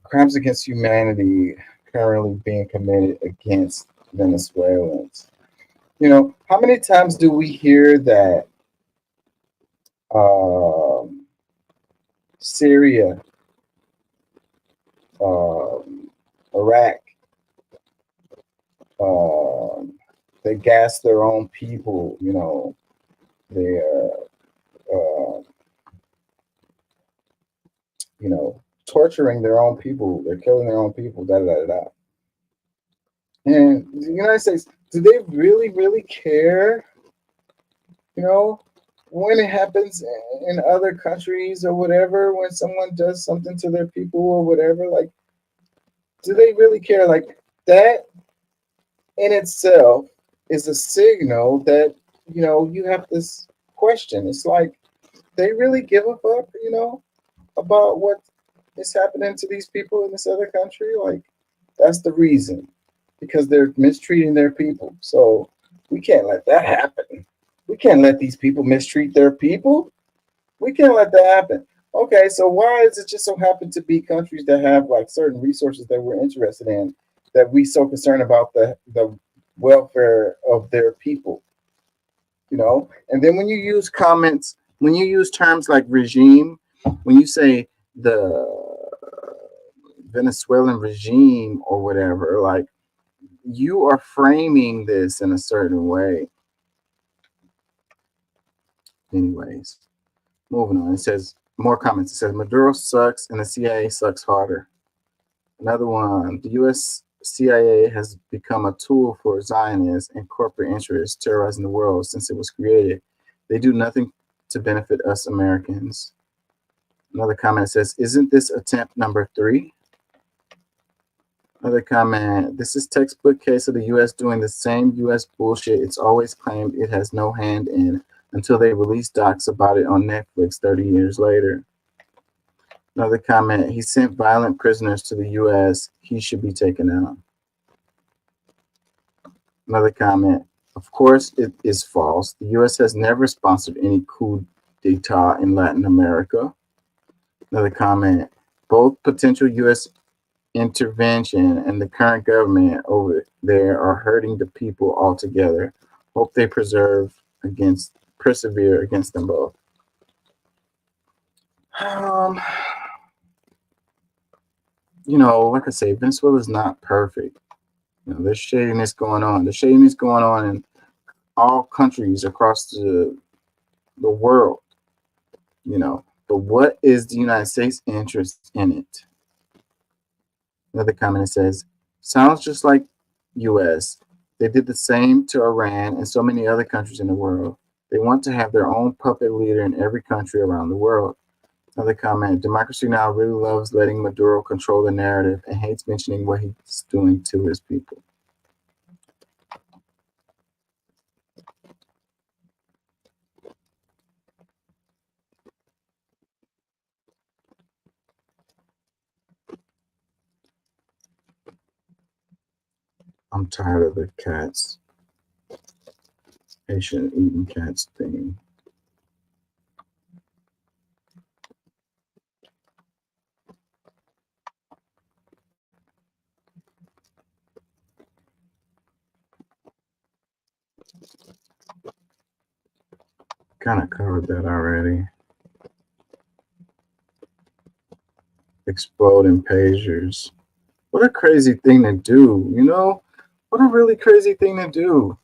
Crimes against humanity currently being committed against Venezuelans. How many times do we hear that Syria, Iraq, they gas their own people, they're, torturing their own people, they're killing their own people, da da da da. And the United States, do they really, really care? When it happens in other countries or whatever, when someone does something to their people or whatever, like, do they really care? Like, that in itself is a signal that, you have this question. It's like, they really give a fuck, about what is happening to these people in this other country? Like, that's the reason, because they're mistreating their people. So we can't let that happen. We can't let these people mistreat their people. We can't let that happen. Okay, so why does it just so happen to be countries that have like certain resources that we're interested in, that we so concerned about the welfare of their people? And then when you use comments, when you use terms like regime, when you say the Venezuelan regime or whatever, like, you are framing this in a certain way. Anyways, moving on. It says more comments. It says Maduro sucks and the CIA sucks harder. Another one. The U.S. CIA has become a tool for Zionists and corporate interests terrorizing the world since it was created. They do nothing to benefit us Americans. Another comment says, isn't this attempt number 3? Another comment, this is textbook case of the U.S. doing the same U.S. bullshit it's always claimed it has no hand in until they release docs about it on Netflix 30 years later. Another comment, he sent violent prisoners to the U.S. He should be taken out. Another comment, of course it is false. The U.S. has never sponsored any coup d'etat in Latin America. Another comment, both potential U.S. intervention and the current government over there are hurting the people altogether. Hope they persevere against them both. Like I say, Venezuela is not perfect. There's shadiness going on. There's shadiness going on in all countries across the world. But what is the United States' interest in it? Another comment says, sounds just like U.S. They did the same to Iran and so many other countries in the world. They want to have their own puppet leader in every country around the world. Another comment, democracy now really loves letting Maduro control the narrative and hates mentioning what he's doing to his people. I'm tired of the cats. Asian eating cats thing. Kind of covered that already. Exploding pagers. What a crazy thing to do, What a really crazy thing to do.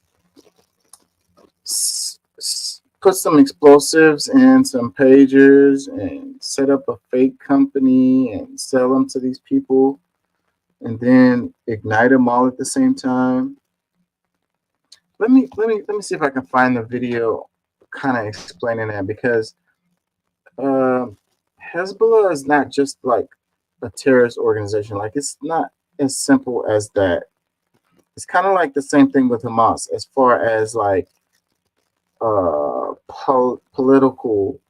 Put some explosives in some pagers and set up a fake company and sell them to these people and then ignite them all at the same time. Let me see if I can find the video kind of explaining that, because Hezbollah is not just like a terrorist organization. Like, it's not as simple as that. It's kind of like the same thing with Hamas as far as like political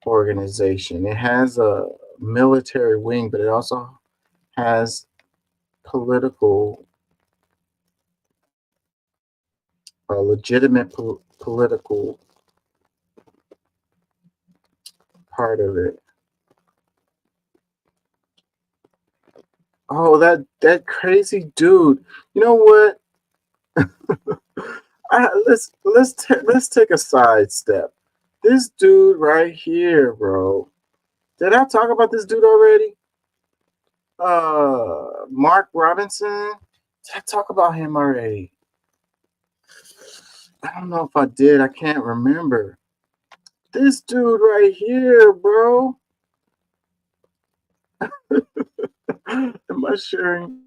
organization. It has a military wing, but it also has political, legitimate political part of it. Oh, that crazy dude. You know what? Let's take a side step. This dude right here, bro. Did I talk about this dude already? Mark Robinson. Did I talk about him already? I don't know if I did. I can't remember. This dude right here, bro. Am I sharing?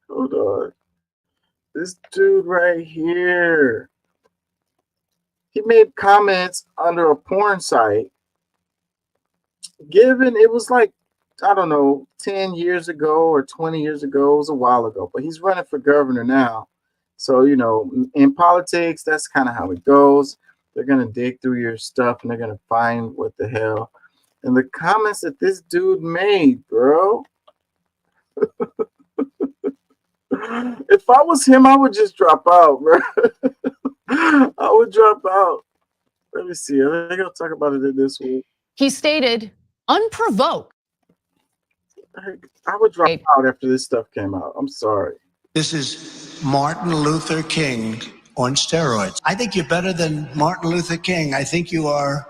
Hold on. This dude right here. He made comments under a porn site. Given it was like, I don't know, 10 years ago or 20 years ago. It was a while ago. But he's running for governor now. So, you know, in politics, that's kind of how it goes. They're going to dig through your stuff and they're going to find what the hell. And the comments that this dude made, bro. If I was him, I would just drop out, bro. I would drop out. Let me see. I think I'll talk about it in this week. He stated, unprovoked. I would drop out after this stuff came out. I'm sorry. This is Martin Luther King on steroids. I think you're better than Martin Luther King. I think you are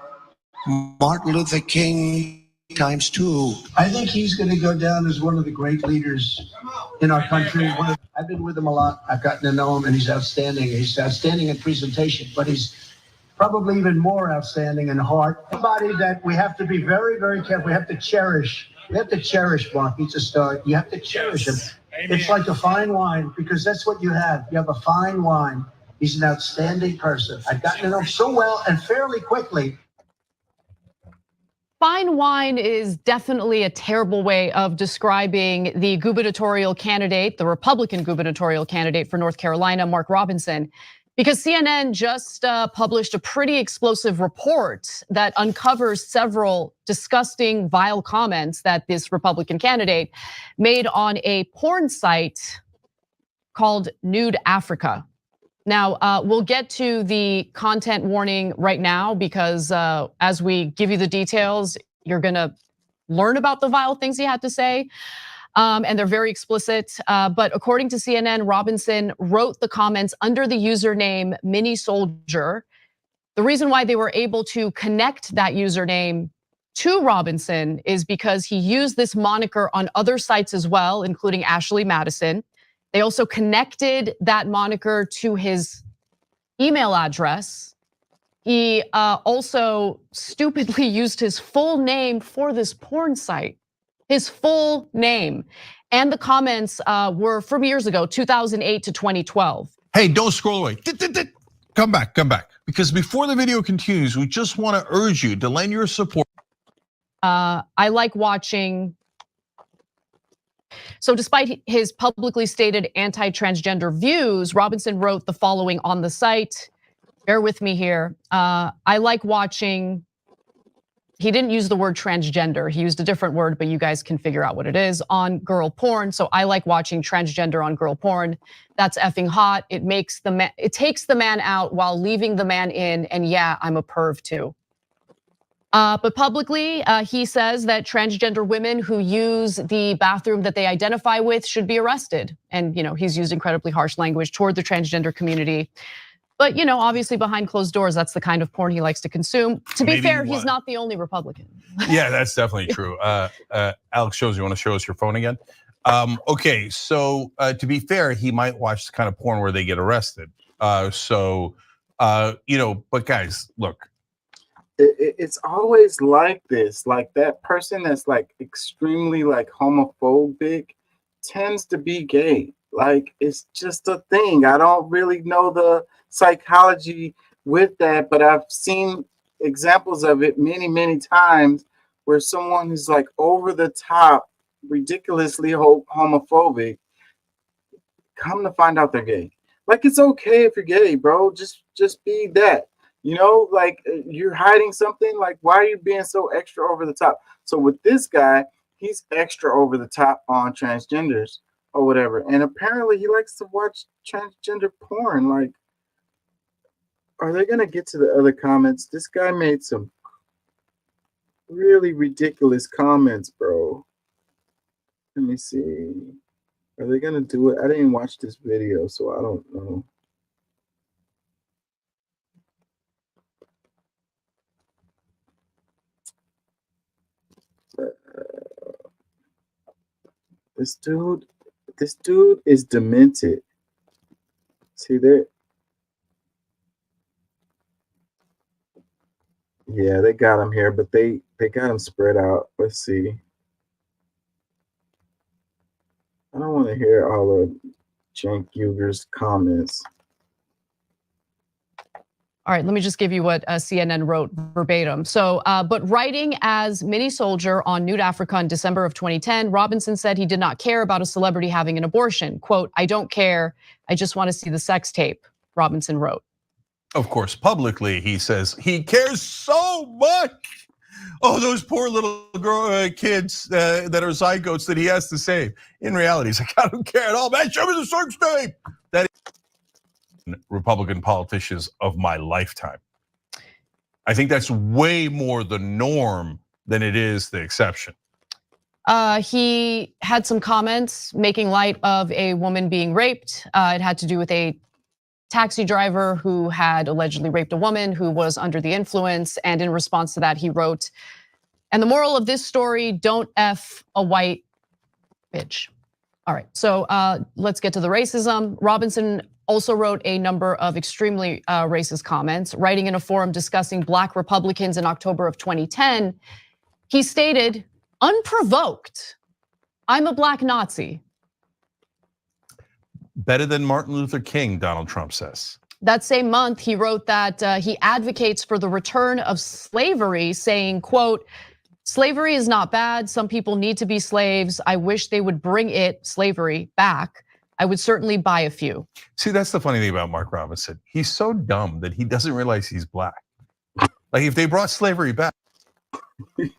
Martin Luther King times 2. I think he's going to go down as one of the great leaders in our country. I've been with him a lot. I've gotten to know him, and he's outstanding. He's outstanding in presentation, but he's probably even more outstanding in heart. Somebody that we have to be very, very careful. We have to cherish. We have to cherish Mark. He's a star. You have to cherish him. Amen. It's like a fine wine, because that's what you have. You have a fine wine. He's an outstanding person. I've gotten to know him so well and fairly quickly. Fine wine is definitely a terrible way of describing the gubernatorial candidate, the Republican gubernatorial candidate for North Carolina, Mark Robinson, because CNN just published a pretty explosive report that uncovers several disgusting, vile comments that this Republican candidate made on a porn site called Nude Africa. Now, we'll get to the content warning right now because as we give you the details, you're gonna learn about the vile things he had to say. And they're very explicit. But according to CNN, Robinson wrote the comments under the username Mini Soldier. The reason why they were able to connect that username to Robinson is because he used this moniker on other sites as well, including Ashley Madison. They also connected that moniker to his email address. He also stupidly used his full name for this porn site, his full name. And the comments were from years ago, 2008 to 2012. Hey, don't scroll away. Come back, Because before the video continues, we just want to urge you to lend your support. I like watching. So despite his publicly stated anti-transgender views, Robinson wrote the following on the site. Bear with me here. I like watching, he didn't use the word transgender. He used a different word, but you guys can figure out what it is, on girl porn. So I like watching transgender on girl porn. That's effing hot. It takes the man out while leaving the man in. And yeah, I'm a perv too. But publicly, he says that transgender women who use the bathroom that they identify with should be arrested. And he's used incredibly harsh language toward the transgender community. But obviously behind closed doors, that's the kind of porn he likes to consume. To be fair, he's not the only Republican. Yeah, that's definitely true. Alex shows, you want to show us your phone again? Okay, so to be fair, he might watch the kind of porn where they get arrested. But guys, look. It's always like this. Like that person that's like extremely like homophobic tends to be gay. Like it's just a thing. I don't really know the psychology with that, but I've seen examples of it many, many times where someone is like over the top, ridiculously homophobic, come to find out they're gay. Like it's okay if you're gay, bro. Just be that. Like you're hiding something. Like, why are you being so extra over the top? So with this guy, he's extra over the top on transgenders or whatever. And apparently he likes to watch transgender porn. Like, are they going to get to the other comments? This guy made some really ridiculous comments, bro. Let me see. Are they going to do it? I didn't watch this video, so I don't know. This dude is demented. See there? Yeah, they got him here, but they got him spread out. Let's see. I don't want to hear all of Cenk Uger's comments. All right, let me just give you what CNN wrote verbatim. So, but writing as mini soldier on Nude Africa in December of 2010, Robinson said he did not care about a celebrity having an abortion. Quote, I don't care, I just want to see the sex tape, Robinson wrote. Of course, publicly, he says he cares so much. Oh, those poor little kids that are zygotes that he has to save. In reality, he's like, I don't care at all, man, show me the sex tape. That is Republican politicians of my lifetime. I think that's way more the norm than it is the exception. He had some comments making light of a woman being raped. It had to do with a taxi driver who had allegedly raped a woman who was under the influence. And in response to that, he wrote, and the moral of this story, don't F a white bitch. All right, so let's get to the racism. Robinson also wrote a number of extremely racist comments, writing in a forum discussing Black Republicans in October of 2010. He stated, unprovoked, I'm a Black Nazi. Better than Martin Luther King, Donald Trump says. That same month, he wrote that he advocates for the return of slavery, saying, quote, slavery is not bad. Some people need to be slaves. I wish they would bring slavery, back. I would certainly buy a few. See, that's the funny thing about Mark Robinson. He's so dumb that he doesn't realize he's Black. Like if they brought slavery back. This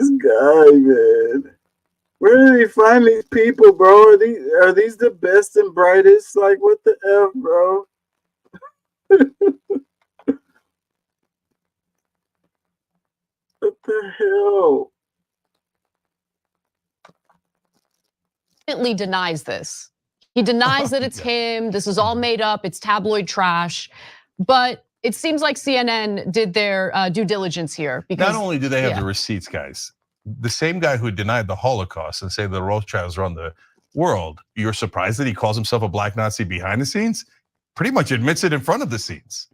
guy, man. Where did he find these people, bro? Are these the best and brightest? Like, what the F, bro? What the hell? Denies this. He denies that it's him. This is all made up. It's tabloid trash. But it seems like CNN did their due diligence here. Because not only do they have the receipts, guys, the same guy who denied the Holocaust and say the Rothschilds run the world, you're surprised that he calls himself a Black Nazi behind the scenes? Pretty much admits it in front of the scenes.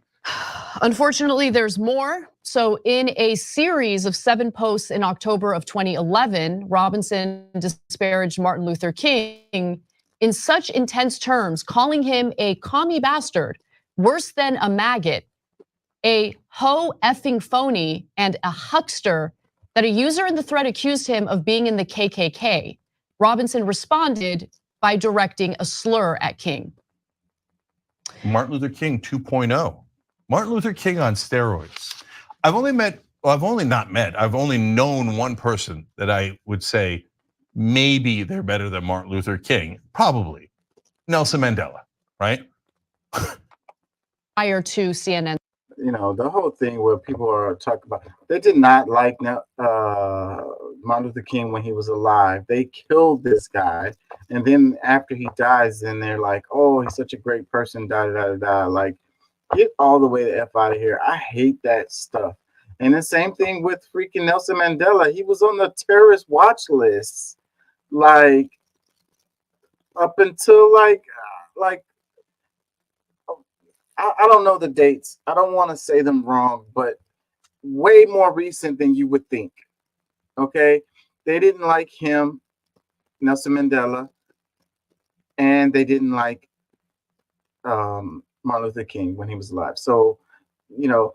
Unfortunately, there's more. So in a series of 7 posts in October of 2011, Robinson disparaged Martin Luther King in such intense terms, calling him a commie bastard, worse than a maggot, a ho effing phony, and a huckster, that a user in the thread accused him of being in the KKK. Robinson responded by directing a slur at King. Martin Luther King 2.0. Martin Luther King on steroids. I've only known one person that I would say maybe they're better than Martin Luther King. Probably Nelson Mandela, right? Prior to CNN. You know, the whole thing where people are talking about, they did not like Martin Luther King when he was alive. They killed this guy. And then after he dies, then they're like, oh, he's such a great person, da da da da. Like, get all the way the F out of here. I hate that stuff. And the same thing with freaking Nelson Mandela. He was on the terrorist watch list, like up until like I don't know the dates. I don't want to say them wrong, but way more recent than you would think. Okay, they didn't like him, Nelson Mandela, and they didn't like Martin Luther King when he was alive. So, you know,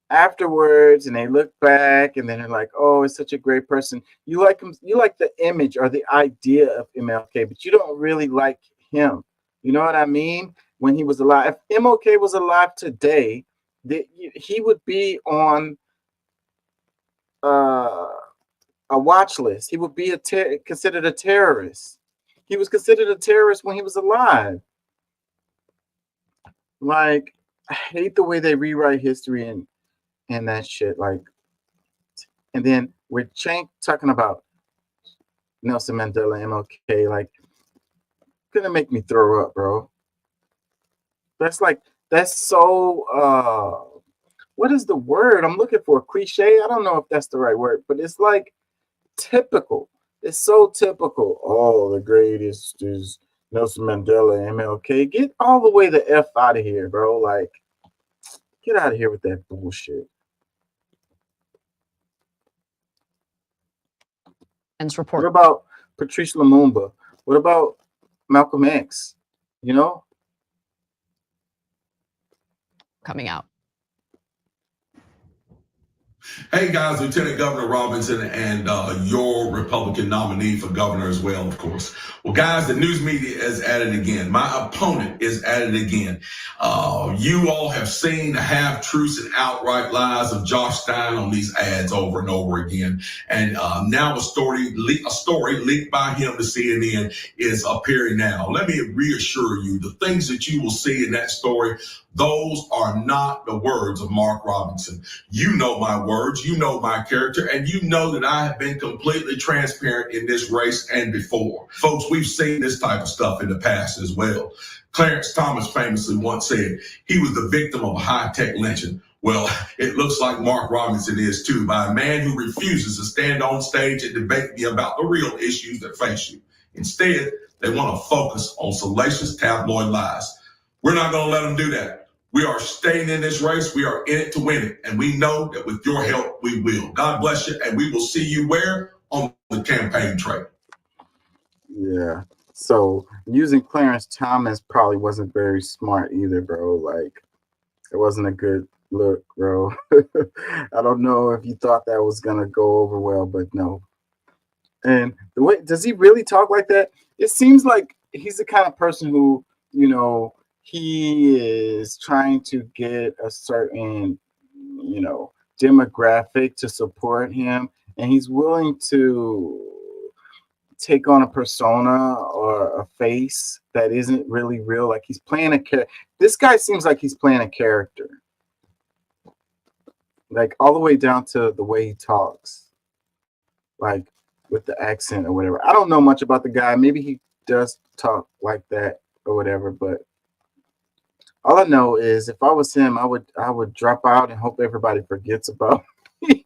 afterwards, and they look back, and then they're like, "Oh, it's such a great person." You like him. You like the image or the idea of MLK, but you don't really like him. You know what I mean? When he was alive, if MLK was alive today, he would be on a watch list. He would be considered a terrorist. He was considered a terrorist when he was alive. Like, I hate the way they rewrite history and that shit. Like, and then we're talking about Nelson Mandela, MLK. Like, gonna make me throw up, bro. That's so what is the word I'm looking for? Cliche? I don't know if that's the right word, but it's like typical. It's so typical. Oh, the greatest is Nelson Mandela, MLK. Get all the way the F out of here, bro. Like, get out of here with that bullshit. Report. What about Patrice Lumumba? What about Malcolm X? You know? Coming out. Hey guys, Lieutenant Governor Robinson and your Republican nominee for governor as well, of course. Well, guys, the news media is at it again. My opponent is at it again. You all have seen the half-truths and outright lies of Josh Stein on these ads over and over again. And now a story leaked by him to CNN is appearing now. Let me reassure you, the things that you will see in that story, those are not the words of Mark Robinson. You know my words, you know my character, and you know that I have been completely transparent in this race and before. Folks, we've seen this type of stuff in the past as well. Clarence Thomas famously once said he was the victim of a high-tech lynching. Well, it looks like Mark Robinson is too, by a man who refuses to stand on stage and debate me about the real issues that face you. Instead, they want to focus on salacious tabloid lies. We're not going to let them do that. We are staying in this race. We are in it to win it. And we know that with your help, we will. God bless you. And we will see you where? On the campaign trail. Yeah. So using Clarence Thomas probably wasn't very smart either, bro. Like, it wasn't a good look, bro. I don't know if you thought that was going to go over well, but no. And the way, does he really talk like that? It seems like he's the kind of person who, you know, he is trying to get a certain, you know, demographic to support him, and he's willing to take on a persona or a face that isn't really real. Like he's playing a character. This guy seems like he's playing a character, like all the way down to the way he talks, like with the accent or whatever. I don't know much about the guy. Maybe he does talk like that or whatever, but all I know is if I was him, I would drop out and hope everybody forgets about me.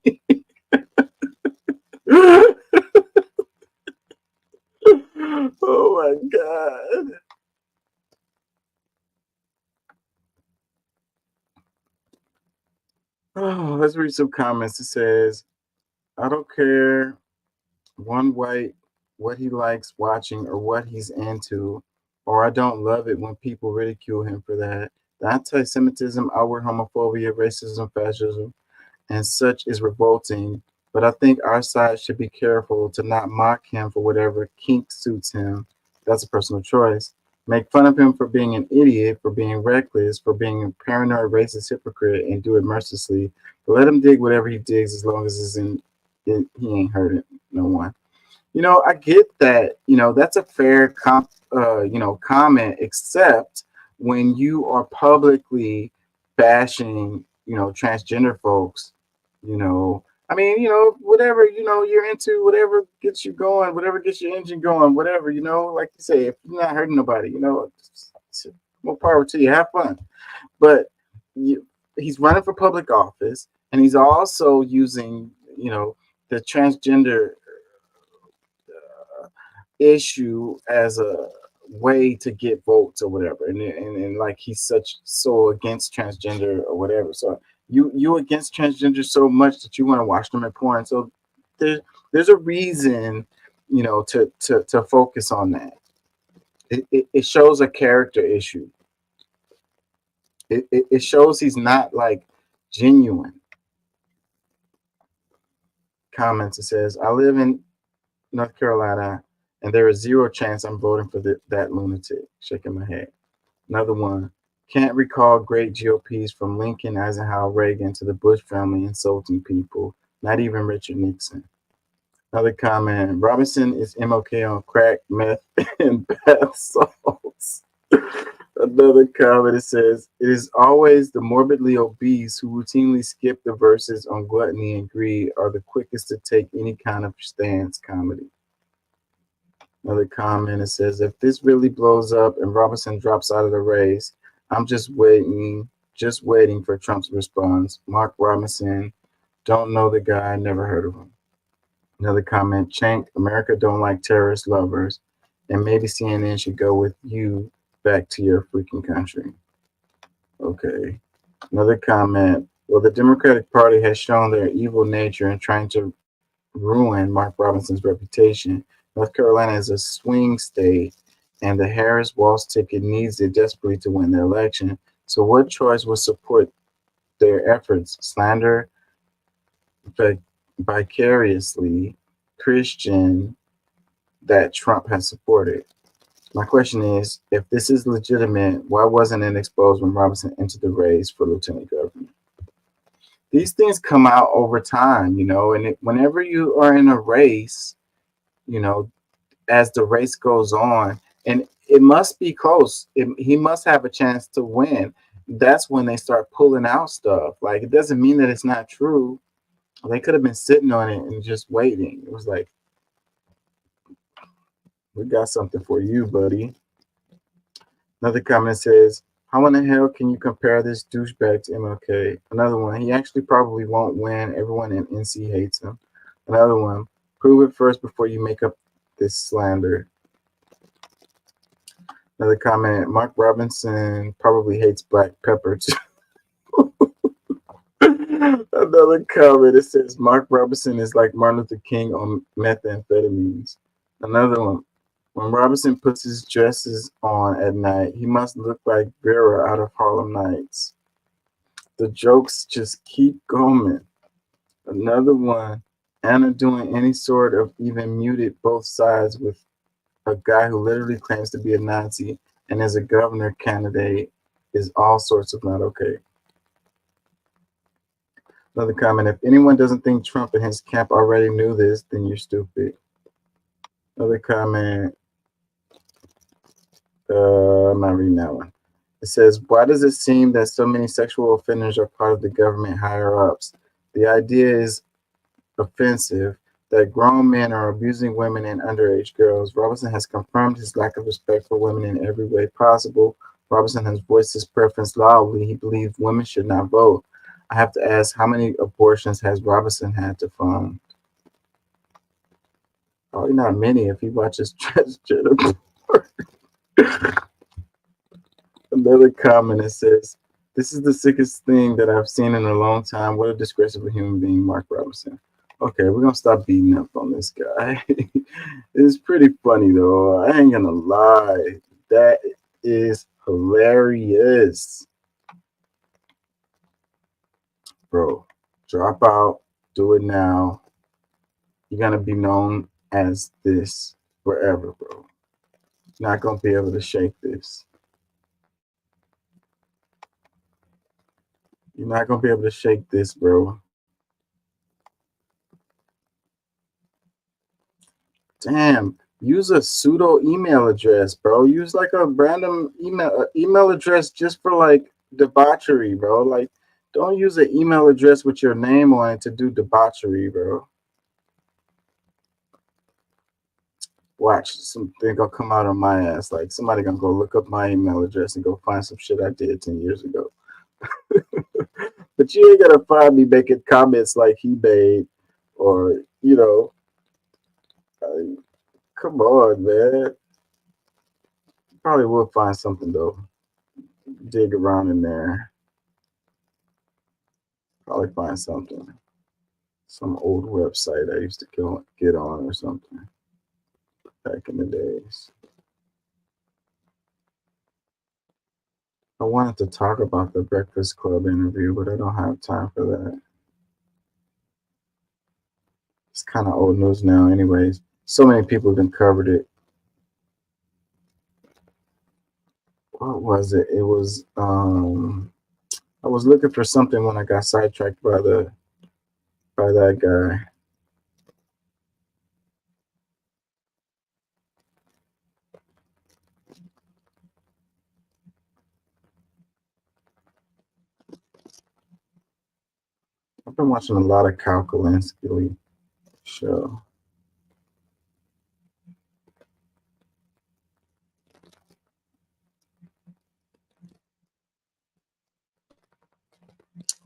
Oh my God. Oh, let's read some comments. It says, I don't care one white what he likes watching or what he's into, or I don't love it when people ridicule him for that. The anti-Semitism, outward homophobia, racism, fascism, and such is revolting, but I think our side should be careful to not mock him for whatever kink suits him. That's a personal choice. Make fun of him for being an idiot, for being reckless, for being a paranoid, racist hypocrite, and do it mercilessly. But let him dig whatever he digs as long as he ain't hurting no one. You know, I get that. You know, that's a fair comment, except when you are publicly bashing, you know, transgender folks. You know, I mean, you know, whatever, you know, you're into, whatever gets you going, whatever gets your engine going, whatever, you know, like you say, if you're not hurting nobody, you know, more power to you, have fun. But he's running for public office, and he's also using, you know, the transgender issue as a way to get votes or whatever, and like he's so against transgender or whatever. So you against transgender so much that you want to watch them in porn. So there's a reason, you know, to focus on that. It shows a character issue. It shows he's not like genuine. Comments, it says, I live in North Carolina, and there is zero chance I'm voting for that lunatic. Shaking my head. Another one. Can't recall great GOPs from Lincoln, Eisenhower, Reagan to the Bush family insulting people. Not even Richard Nixon. Another comment. Robinson is MOK on crack, meth, and bath salts. Another comment, it says, it is always the morbidly obese who routinely skip the verses on gluttony and greed are the quickest to take any kind of stance comedy. Another comment, it says, if this really blows up and Robinson drops out of the race, I'm just waiting for Trump's response. Mark Robinson, don't know the guy, never heard of him. Another comment, Chank, America don't like terrorist lovers, and maybe CNN should go with you back to your freaking country. Okay. Another comment, well, the Democratic Party has shown their evil nature in trying to ruin Mark Robinson's reputation. North Carolina is a swing state, and the Harris-Walz ticket needs it desperately to win the election. So what choice would support their efforts? Slander vicariously Christian that Trump has supported. My question is, if this is legitimate, why wasn't it exposed when Robinson entered the race for lieutenant governor? These things come out over time, and whenever you are in a race, you know, as the race goes on, and it must be close. He must have a chance to win. That's when they start pulling out stuff. Like, it doesn't mean that it's not true. They could have been sitting on it and just waiting. It was like, we got something for you, buddy. Another comment says, how in the hell can you compare this douchebag to MLK? Another one, he actually probably won't win. Everyone in NC hates him. Another one, prove it first before you make up this slander. Another comment, Mark Robinson probably hates black pepper too. Another comment, it says Mark Robinson is like Martin Luther King on methamphetamines. Another one, when Robinson puts his dresses on at night, he must look like Vera out of Harlem Nights. The jokes just keep going. Another one, Anna doing any sort of even muted both sides with a guy who literally claims to be a Nazi and is a governor candidate is all sorts of not okay. Another comment, if anyone doesn't think Trump and his camp already knew this, then you're stupid. Another comment, I'm not reading that one. It says, why does it seem that so many sexual offenders are part of the government higher ups? The idea is offensive that grown men are abusing women and underage girls. Robinson has confirmed his lack of respect for women in every way possible. Robinson has voiced his preference loudly. He believes women should not vote. I have to ask, how many abortions has Robinson had to fund? Probably not many if he watches transgender. Another comment that says, this is the sickest thing that I've seen in a long time. What a disgrace of a human being, Mark Robinson. Okay, we're going to stop beating up on this guy. It's pretty funny, though. I ain't going to lie. That is hilarious. Bro, drop out. Do it now. You're going to be known as this forever, bro. You're not going to be able to shake this. You're not going to be able to shake this, bro. Damn, use a pseudo email address, bro. Use like a random email address just for like debauchery, bro. Like, don't use an email address with your name on it to do debauchery, bro. Watch, something gonna come out on my ass. Like, somebody gonna go look up my email address and go find some shit I did 10 years ago. But you ain't gonna find me making comments like he made, or come on, man. Probably will find something though. Dig around in there. Probably find something. Some old website I used to get on or something back in the days. I wanted to talk about the Breakfast Club interview, but I don't have time for that. It's kind of old news now anyways. So many people have been covered it. What was it? It was I was looking for something when I got sidetracked by that guy. I've been watching a lot of Kyle Kalinske show.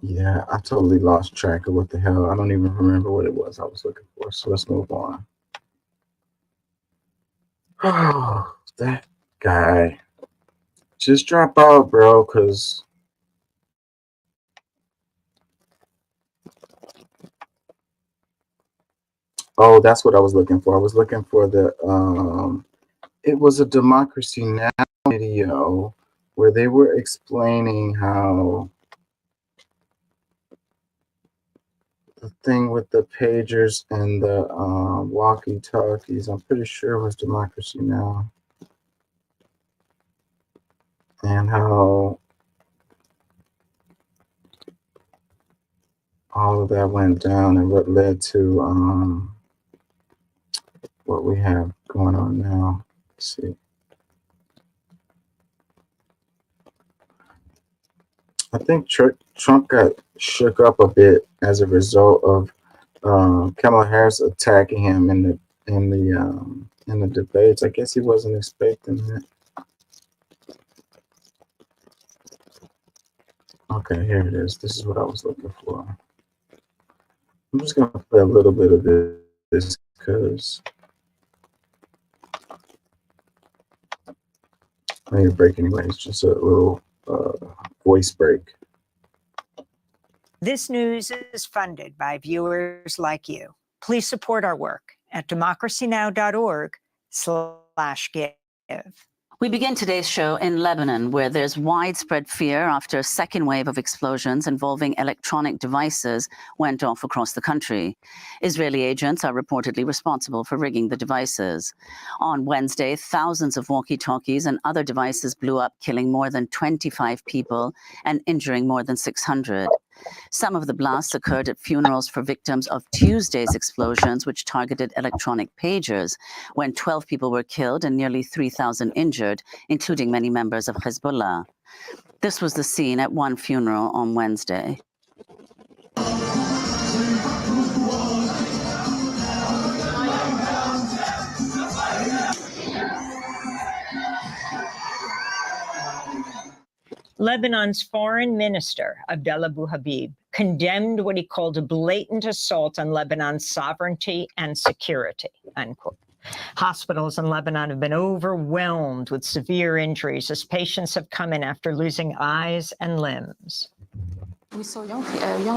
Yeah, I totally lost track of what the hell. I don't even remember what it was I was looking for. So let's move on. Oh, that guy. Just drop out, bro, because oh, that's what I was looking for. I was looking for the it was a Democracy Now! Video where they were explaining how the thing with the pagers and the walkie-talkies, I'm pretty sure it was Democracy Now! And how all of that went down and what led to what we have going on now. Let's see. I think Trump got shook up a bit as a result of Kamala Harris attacking him in the debates. I guess he wasn't expecting that. Okay, here it is. This is what I was looking for. I'm just gonna play a little bit of this because I need a break anyway. It's just a little voice break. This news is funded by viewers like you. Please support our work at democracynow.org/give. We begin today's show in Lebanon, where there's widespread fear after a second wave of explosions involving electronic devices went off across the country. Israeli agents are reportedly responsible for rigging the devices. On Wednesday, thousands of walkie-talkies and other devices blew up, killing more than 25 people and injuring more than 600. Some of the blasts occurred at funerals for victims of Tuesday's explosions, which targeted electronic pagers, when 12 people were killed and nearly 3,000 injured, including many members of Hezbollah. This was the scene at one funeral on Wednesday. Lebanon's foreign minister, Abdallah Abu Habib, condemned what he called a blatant assault on Lebanon's sovereignty and security, unquote. Hospitals in Lebanon have been overwhelmed with severe injuries as patients have come in after losing eyes and limbs. We saw young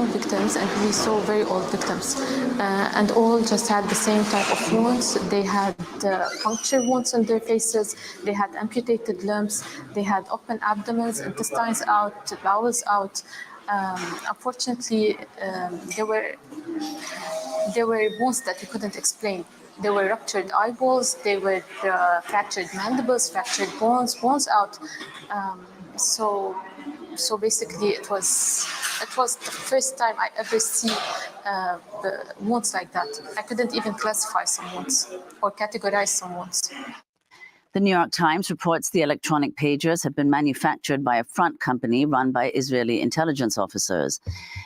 victims and we saw very old victims, and all just had the same type of wounds. They had puncture wounds on their faces, they had amputated limbs, they had open abdomens, intestines out, bowels out. Unfortunately, there were wounds that we couldn't explain. There were ruptured eyeballs, there were fractured mandibles, fractured bones out. So basically, it was the first time I ever see wounds like that. I couldn't even classify some wounds or categorize some wounds. The New York Times reports the electronic pagers have been manufactured by a front company run by Israeli intelligence officers.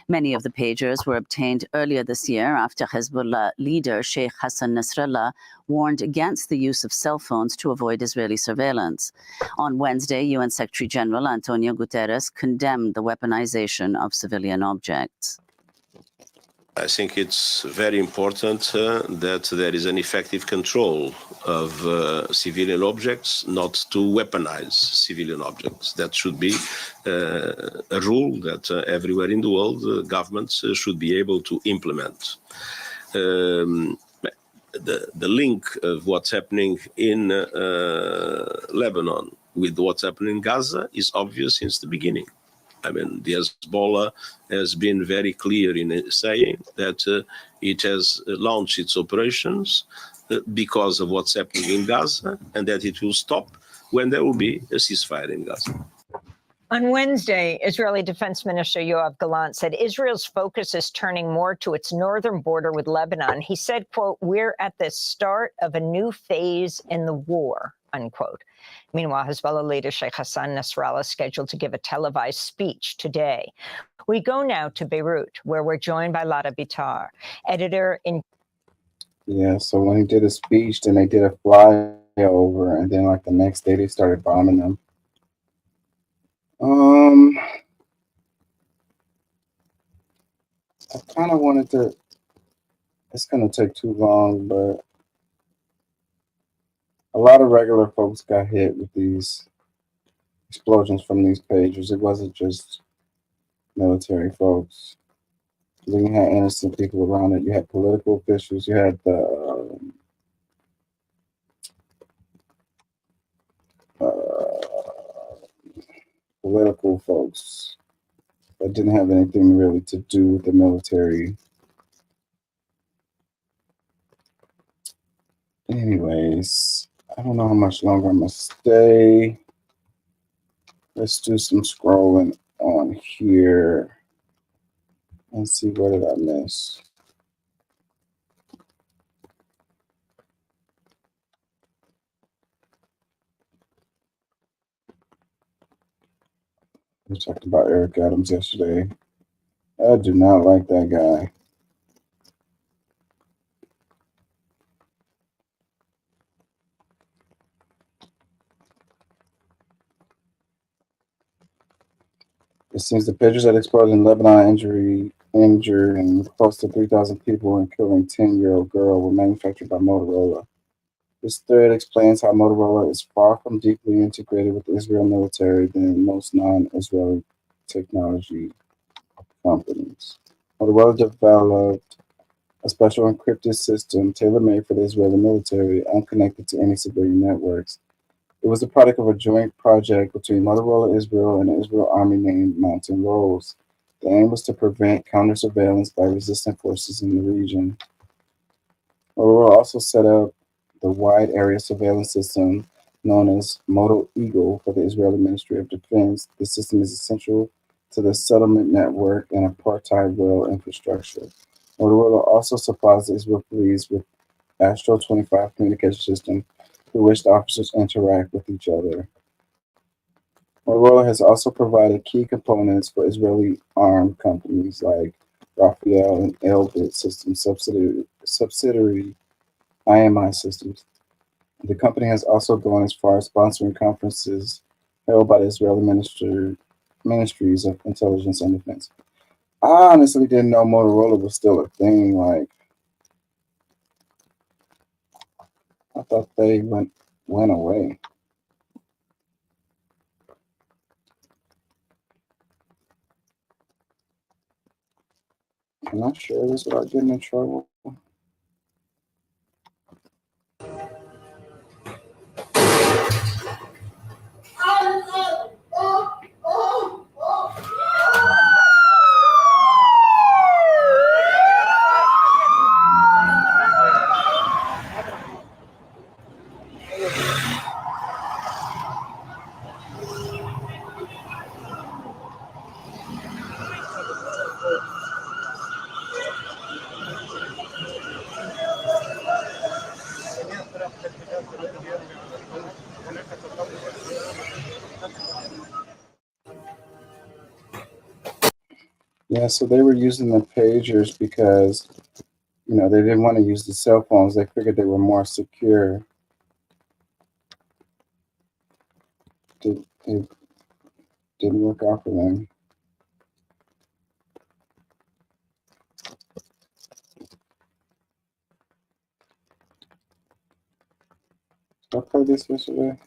Many of the pagers were obtained earlier this year after Hezbollah leader Sheikh Hassan Nasrallah warned against the use of cell phones to avoid Israeli surveillance. On Wednesday, UN Secretary General Antonio Guterres condemned the weaponization of civilian objects. I think it's very important that there is an effective control of civilian objects, not to weaponize civilian objects. That should be a rule that everywhere in the world governments should be able to implement. The link of what's happening in Lebanon with what's happening in Gaza is obvious since the beginning. I mean, the Hezbollah has been very clear in saying that it has launched its operations because of what's happening in Gaza, and that it will stop when there will be a ceasefire in Gaza. On Wednesday, Israeli Defense Minister Yoav Gallant said Israel's focus is turning more to its northern border with Lebanon. He said, quote, "We're at the start of a new phase in the war," unquote. Meanwhile, Hezbollah leader Sheikh Hassan Nasrallah is scheduled to give a televised speech today. We go now to Beirut, where we're joined by Lara Bitar, editor in... Yeah, so when he did a speech, then they did a flyover, and then like the next day they started bombing them. I kind of wanted to, it's going to take too long, but a lot of regular folks got hit with these explosions from these pagers. It wasn't just military folks. Then you had innocent people around it. You had political officials. You had the political folks that didn't have anything really to do with the military. Anyways, I don't know how much longer I'm gonna stay. Let's do some scrolling on here and see what did I miss. We talked about Eric Adams yesterday. I do not like that guy. It seems the pictures that exploded in Lebanon injuring close to 3,000 people and killing 10-year-old girl were manufactured by Motorola. This thread explains how Motorola is far from deeply integrated with the Israel military than most non-Israeli technology companies. Motorola developed a special encrypted system tailor-made for the Israeli military, unconnected to any civilian networks. It was the product of a joint project between Motorola Israel and the Israel Army named Mountain Rose. The aim was to prevent counter-surveillance by resistant forces in the region. Motorola also set up the wide area surveillance system known as Moto Eagle for the Israeli Ministry of Defense. The system is essential to the settlement network and apartheid rail infrastructure. Motorola also supplies the Israel police with Astro 25 communication system through which the officers interact with each other. Motorola has also provided key components for Israeli armed companies like Rafael and Elbit Systems subsidiary IMI Systems. The company has also gone as far as sponsoring conferences held by the Israeli Ministries of Intelligence and Defense. I honestly didn't know Motorola was still a thing. Like, I thought they went away. Can I share this without getting in trouble? Yeah, so they were using the pagers because, they didn't want to use the cell phones. They figured they were more secure. It didn't work out for them. Did I play this yesterday?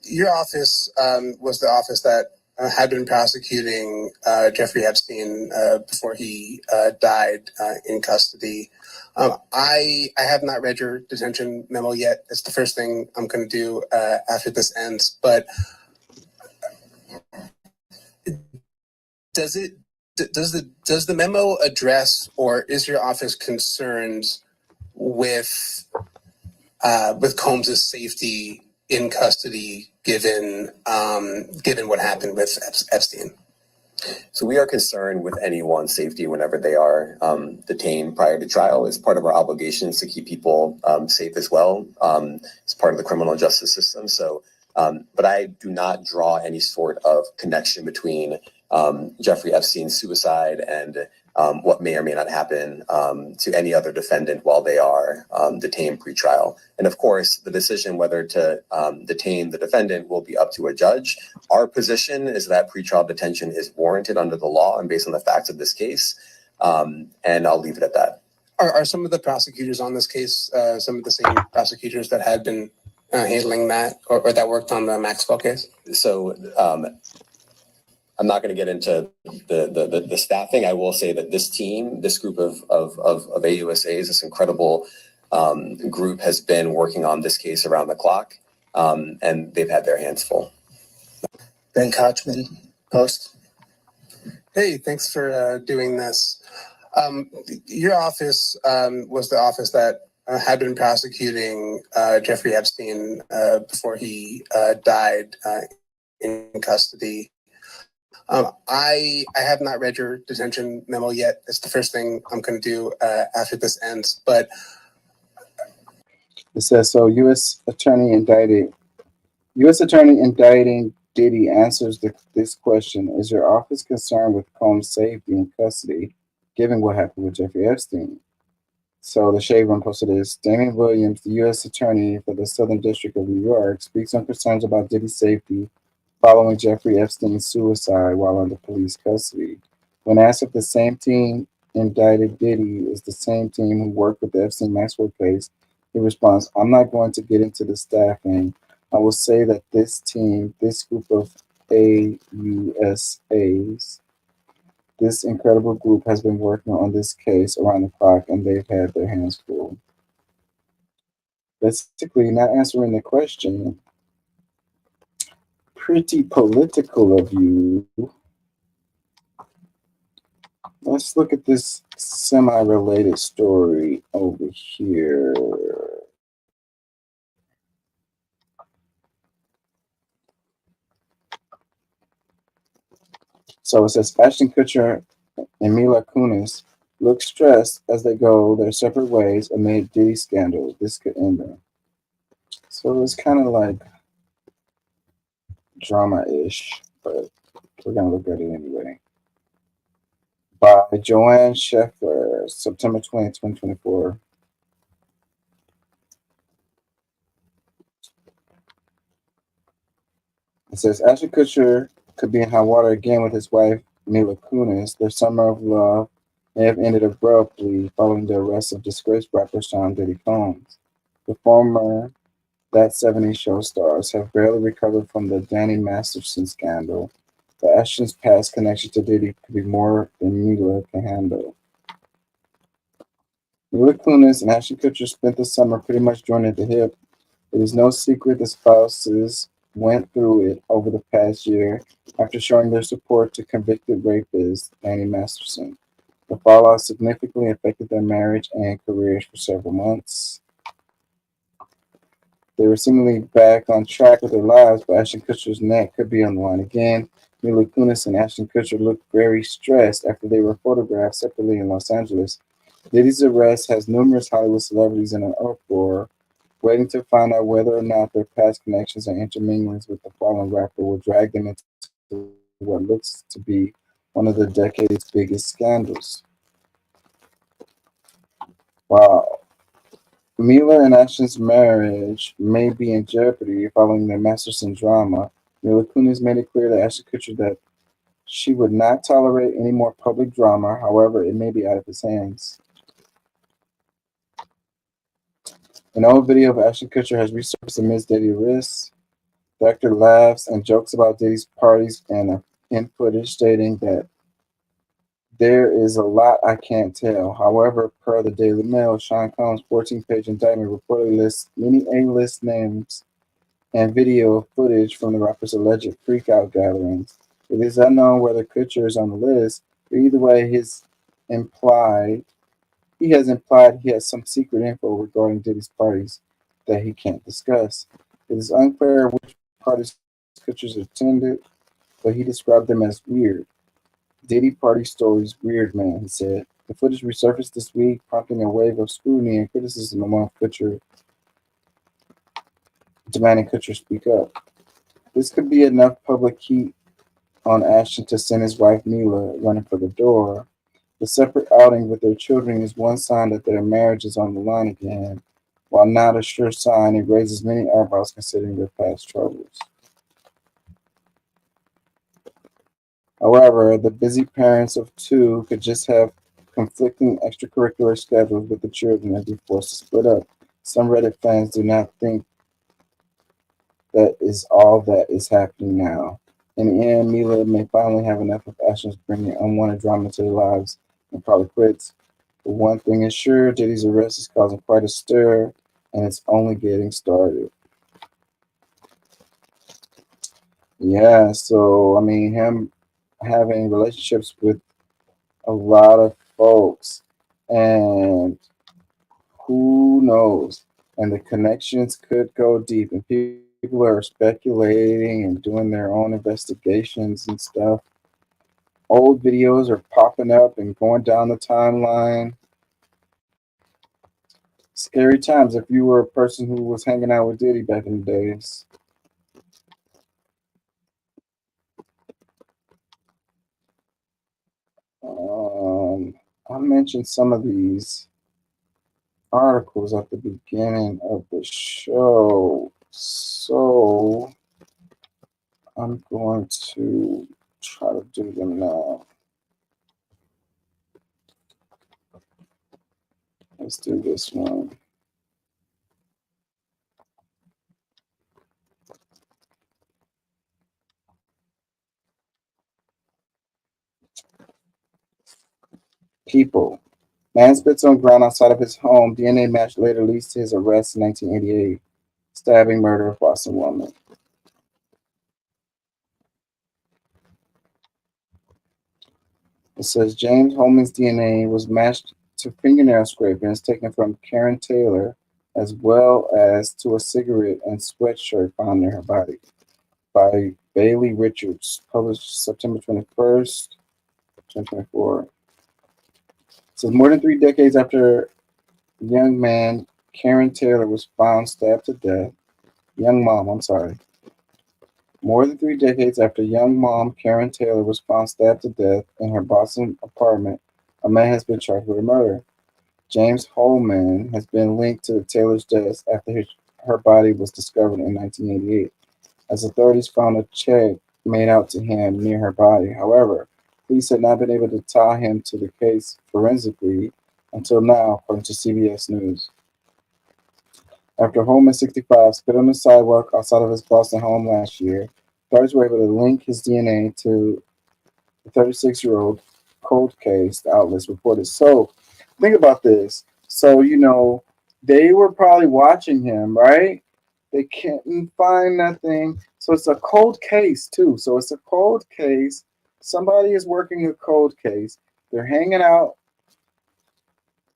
Your office was the office that had been prosecuting Jeffrey Epstein before he died in custody. I have not read your detention memo yet. It's the first thing I'm going to do after this ends. But does the memo address, or is your office concerned with Combs's safety in custody, given what happened with Epstein? So we are concerned with anyone's safety whenever they are detained prior to trial. It's part of our obligations to keep people safe as well. It's part of the criminal justice system. So, but I do not draw any sort of connection between Jeffrey Epstein's suicide and what may or may not happen to any other defendant while they are detained pre-trial. And of course, the decision whether to detain the defendant will be up to a judge. Our position is that pre-trial detention is warranted under the law and based on the facts of this case. And I'll leave it at that. Are some of the prosecutors on this case some of the same prosecutors that had been handling that or that worked on the Maxwell case? So I'm not going to get into the staffing. I will say that this team, this group of AUSAs, this incredible group has been working on this case around the clock, and they've had their hands full. Ben Kochman, Post. Hey, thanks for doing this. Your office was the office that had been prosecuting Jeffrey Epstein before he died in custody. I have not read your detention memo yet. It's the first thing I'm going to do after this ends. But It says so. U.S. Attorney indicting Diddy answers this question: is your office concerned with Combs' safety in custody, given what happened with Jeffrey Epstein? So the Shade Room posted this. Damian Williams, the U.S. Attorney for the Southern District of New York, speaks on concerns about Diddy's safety following Jeffrey Epstein's suicide while under police custody. When asked if the same team indicted Diddy is the same team who worked with the Epstein Maxwell case, he responds, I'm not going to get into the staffing. I will say that this team, this group of AUSAs, this incredible group has been working on this case around the clock and they've had their hands full. Basically, not answering the question. Pretty political of you. Let's look at this semi-related story over here. So it says Ashton Kutcher and Mila Kunis look stressed as they go their separate ways amid Diddy scandal. This could end them. So it's kind of like drama-ish, but we're gonna look at it anyway. By Joanne Sheffer, September 20, 2024. It says Ashton Kutcher could be in hot water again with his wife Mila Kunis. Their summer of love may have ended abruptly following the arrest of disgraced rapper Sean Diddy Combs. The former That 70s Show stars have barely recovered from the Danny Masterson scandal. The Ashton's past connection to Diddy could be more than Mila can handle. Mila Kunis and Ashton Kutcher spent the summer pretty much joined at the hip. It is no secret the spouses went through it over the past year after showing their support to convicted rapist Danny Masterson. The fallout significantly affected their marriage and careers for several months. They were seemingly back on track with their lives, but Ashton Kutcher's neck could be on the line again. Mila Kunis and Ashton Kutcher looked very stressed after they were photographed separately in Los Angeles. Diddy's arrest has numerous Hollywood celebrities in an uproar, waiting to find out whether or not their past connections and interminglings with the fallen rapper will drag them into what looks to be one of the decade's biggest scandals. Wow. Mila and Ashton's marriage may be in jeopardy following the Masterson drama. Mila Kunis made it clear to Ashton Kutcher that she would not tolerate any more public drama. However, it may be out of his hands. An old video of Ashton Kutcher has resurfaced amidst Diddy arrests. The actor laughs and jokes about Diddy's parties and in footage stating that there is a lot I can't tell. However, per the Daily Mail, Sean Combs' 14-page indictment reportedly lists many A-list names and video footage from the rapper's alleged freak-out gatherings. It is unknown whether Kutcher is on the list, but either way, he has implied he has some secret info regarding Diddy's parties that he can't discuss. It is unclear which parties Kutcher attended, but he described them as weird. Diddy party stories, weird man, he said. The footage resurfaced this week, prompting a wave of scrutiny and criticism among Kutcher, demanding Kutcher speak up. This could be enough public heat on Ashton to send his wife Mila running for the door. The separate outing with their children is one sign that their marriage is on the line again. While not a sure sign, it raises many eyebrows considering their past troubles. However, the busy parents of two could just have conflicting extracurricular schedules with the children and be forced to split up. Some Reddit fans do not think that is all that is happening now. In the end, Mila may finally have enough of Ashton's bringing unwanted drama to their lives and probably quits. But one thing is sure, Diddy's arrest is causing quite a stir, and it's only getting started. Yeah, so I mean, him having relationships with a lot of folks, and who knows? And the connections could go deep, and people are speculating and doing their own investigations and stuff. Old videos are popping up and going down the timeline. Scary times if you were a person who was hanging out with Diddy back in the days. I mentioned some of these articles at the beginning of the show, so I'm going to try to do them now. Let's do this one. People. Man spits on ground outside of his home. DNA match later leads to his arrest in 1988. Stabbing murder of Boston woman. It says James Holman's DNA was matched to fingernail scrapings taken from Karen Taylor, as well as to a cigarette and sweatshirt found near her body, by Bailey Richards, published September 21st, 2024. It says more than 3 decades after young man Karen Taylor was found stabbed to death, More than 3 decades after young mom Karen Taylor was found stabbed to death in her Boston apartment, a man has been charged with murder. James Holman has been linked to Taylor's death after her body was discovered in 1988, as authorities found a check made out to him near her body. However, police had not been able to tie him to the case forensically until now, according to CBS News. After Holman, 65, spit on the sidewalk outside of his Boston home last year, authorities were able to link his DNA to the 36-year-old cold case, the outlets reported. So, think about this. So, they were probably watching him, right? They couldn't find nothing. So, it's a cold case, too. So, it's a cold case. Somebody is working a cold case. They're hanging out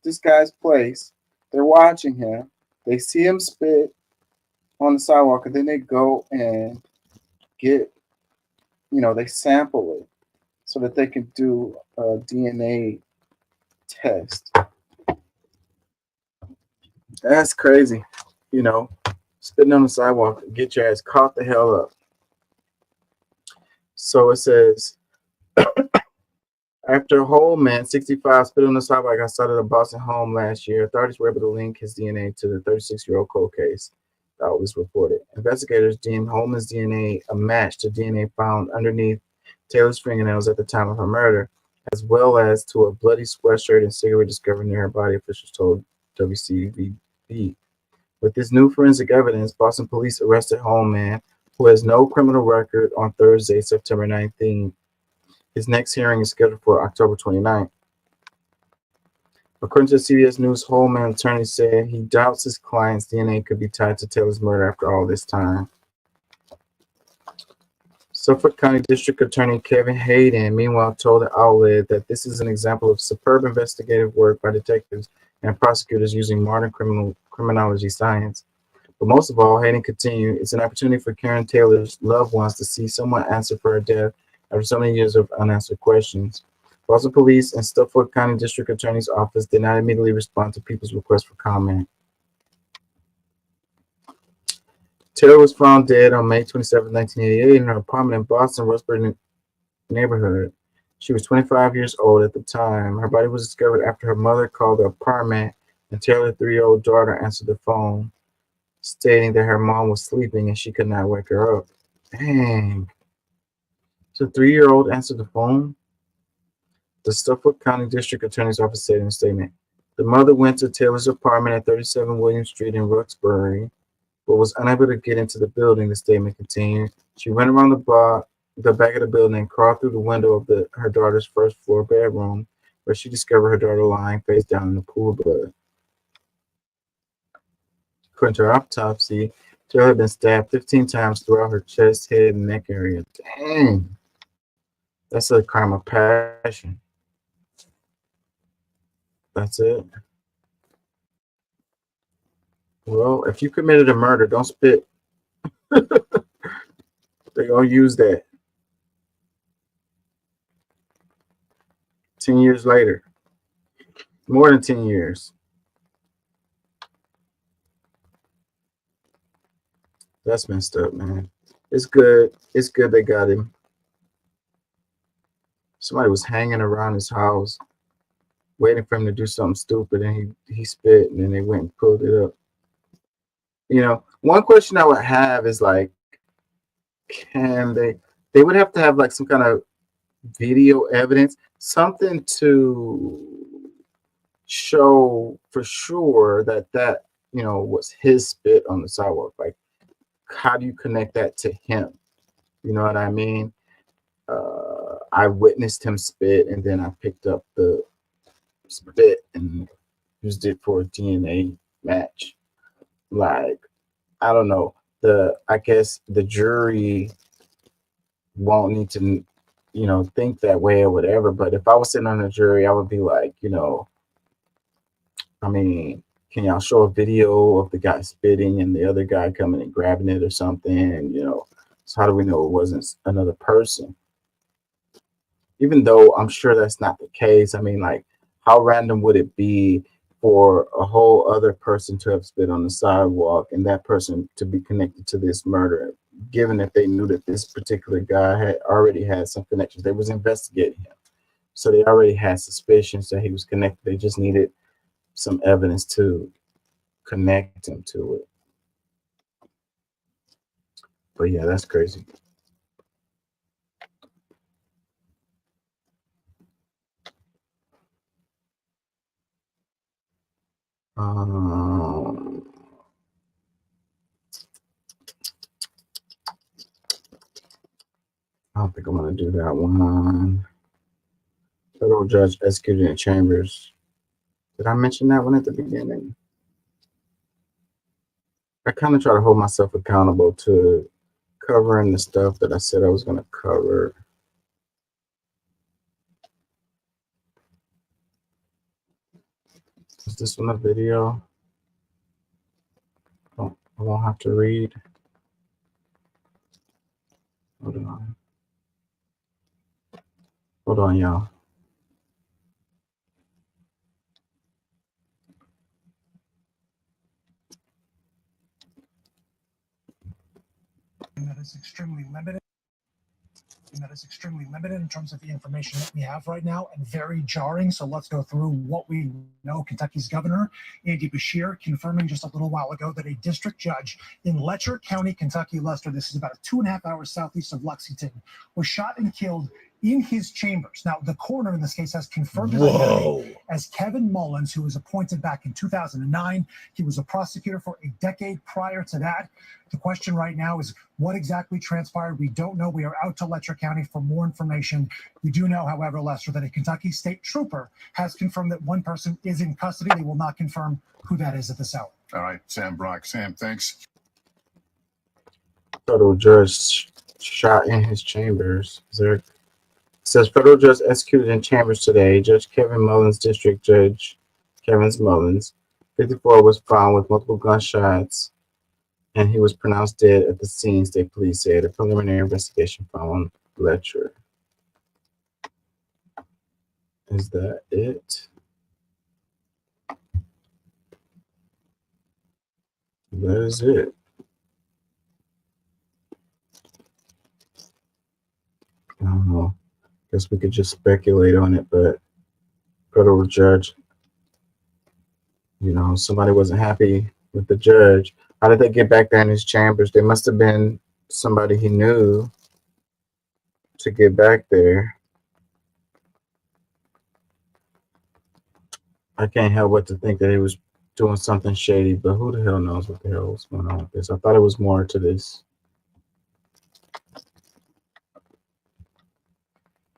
this guy's place. They're watching him. They see him spit on the sidewalk, and then they go and get, they sample it so that they can do a DNA test. That's crazy. Spitting on the sidewalk, get your ass caught the hell up. So it says, after Holman, 65, spit on the sidewalk outside of the Boston home last year, authorities were able to link his DNA to the 36-year-old cold case. That was reported. Investigators deemed Holman's DNA a match to DNA found underneath Taylor's fingernails at the time of her murder, as well as to a bloody sweatshirt and cigarette discovered near her body, officials told WCVB. With this new forensic evidence, Boston police arrested Holman, who has no criminal record, on Thursday, September 19th. His next hearing is scheduled for October 29th. According to CBS News, Holman attorney said he doubts his client's DNA could be tied to Taylor's murder after all this time. Suffolk County District Attorney Kevin Hayden, meanwhile, told the outlet that this is an example of superb investigative work by detectives and prosecutors using modern criminology science. But most of all, Hayden continued, it's an opportunity for Karen Taylor's loved ones to see someone answer for her death after so many years of unanswered questions. Boston Police and Suffolk County District Attorney's Office did not immediately respond to people's request for comment. Taylor was found dead on May 27, 1988 in her apartment in Boston, Roxbury neighborhood. She was 25 years old at the time. Her body was discovered after her mother called the apartment and Taylor's 3-year-old daughter answered the phone, stating that her mom was sleeping and she could not wake her up. Dang. So 3-year-old answered the phone? The Suffolk County District Attorney's Office said in a statement, the mother went to Taylor's apartment at 37 William Street in Roxbury, but was unable to get into the building, the statement continued. She went around the back of the building and crawled through the window of her daughter's first floor bedroom, where she discovered her daughter lying face down in a pool of blood. According to her autopsy, Jill had been stabbed 15 times throughout her chest, head, and neck area. Dang. That's a crime of passion. That's it. Well, if you committed a murder, don't spit. They're going to use that. 10 years later. More than 10 years. That's messed up, man. It's good. It's good they got him. Somebody was hanging around his house, waiting for him to do something stupid, and he spit, and then they went and pulled it up. You know, one question I would have is like, can they would have to have like some kind of video evidence, something to show for sure that was his spit on the sidewalk. Like, how do you connect that to him? You know what I mean? I witnessed him spit, and then I picked up the spit and used it for a DNA match. Like, I don't know. I guess the jury won't need to, think that way or whatever. But if I was sitting on the jury, I would be like, I mean, can y'all show a video of the guy spitting and the other guy coming and grabbing it or something? So how do we know it wasn't another person? Even though I'm sure that's not the case. I mean, like, how random would it be for a whole other person to have spit on the sidewalk and that person to be connected to this murder, given that they knew that this particular guy had already had some connections? They was investigating him. So they already had suspicions that he was connected. They just needed some evidence to connect him to it. But yeah, that's crazy. I don't think I'm going to do that one. Federal judge executed in chambers. Did I mention that one at the beginning? I kind of try to hold myself accountable to covering the stuff that I said I was going to cover. Is this one a video? Oh, I won't have to read. Hold on. Hold on, y'all. That is extremely limited. In terms of the information that we have right now, and very jarring. So let's go through what we know. Kentucky's governor, Andy Beshear, confirming just a little while ago that a district judge in Letcher County, Kentucky, Lester, this is about 2.5 hours southeast of Lexington, was shot and killed in his chambers. Now, the coroner in this case has confirmed his identity as Kevin Mullins, who was appointed back in 2009. He was a prosecutor for a decade prior to that. The question right now is what exactly transpired. We don't know. We are out to Letcher County for more information. We do know, however, Lester, that a Kentucky state trooper has confirmed that one person is in custody. They will not confirm who that is at this hour. All right, Sam Brock. Sam, thanks. Federal judge shot in his chambers. It says federal judge executed in chambers today. Judge Kevin Mullins, District Judge Kevin Mullins, 54, was found with multiple gunshots, and he was pronounced dead at the scene, state police said. A preliminary investigation found Letcher. Is that it? That is it. I don't know. Guess we could just speculate on it, but federal judge, somebody wasn't happy with the judge. How did they get back there in his chambers? They must have been somebody he knew to get back there. I can't help but to think that he was doing something shady, but who the hell knows what the hell was going on with this? I thought it was more to this.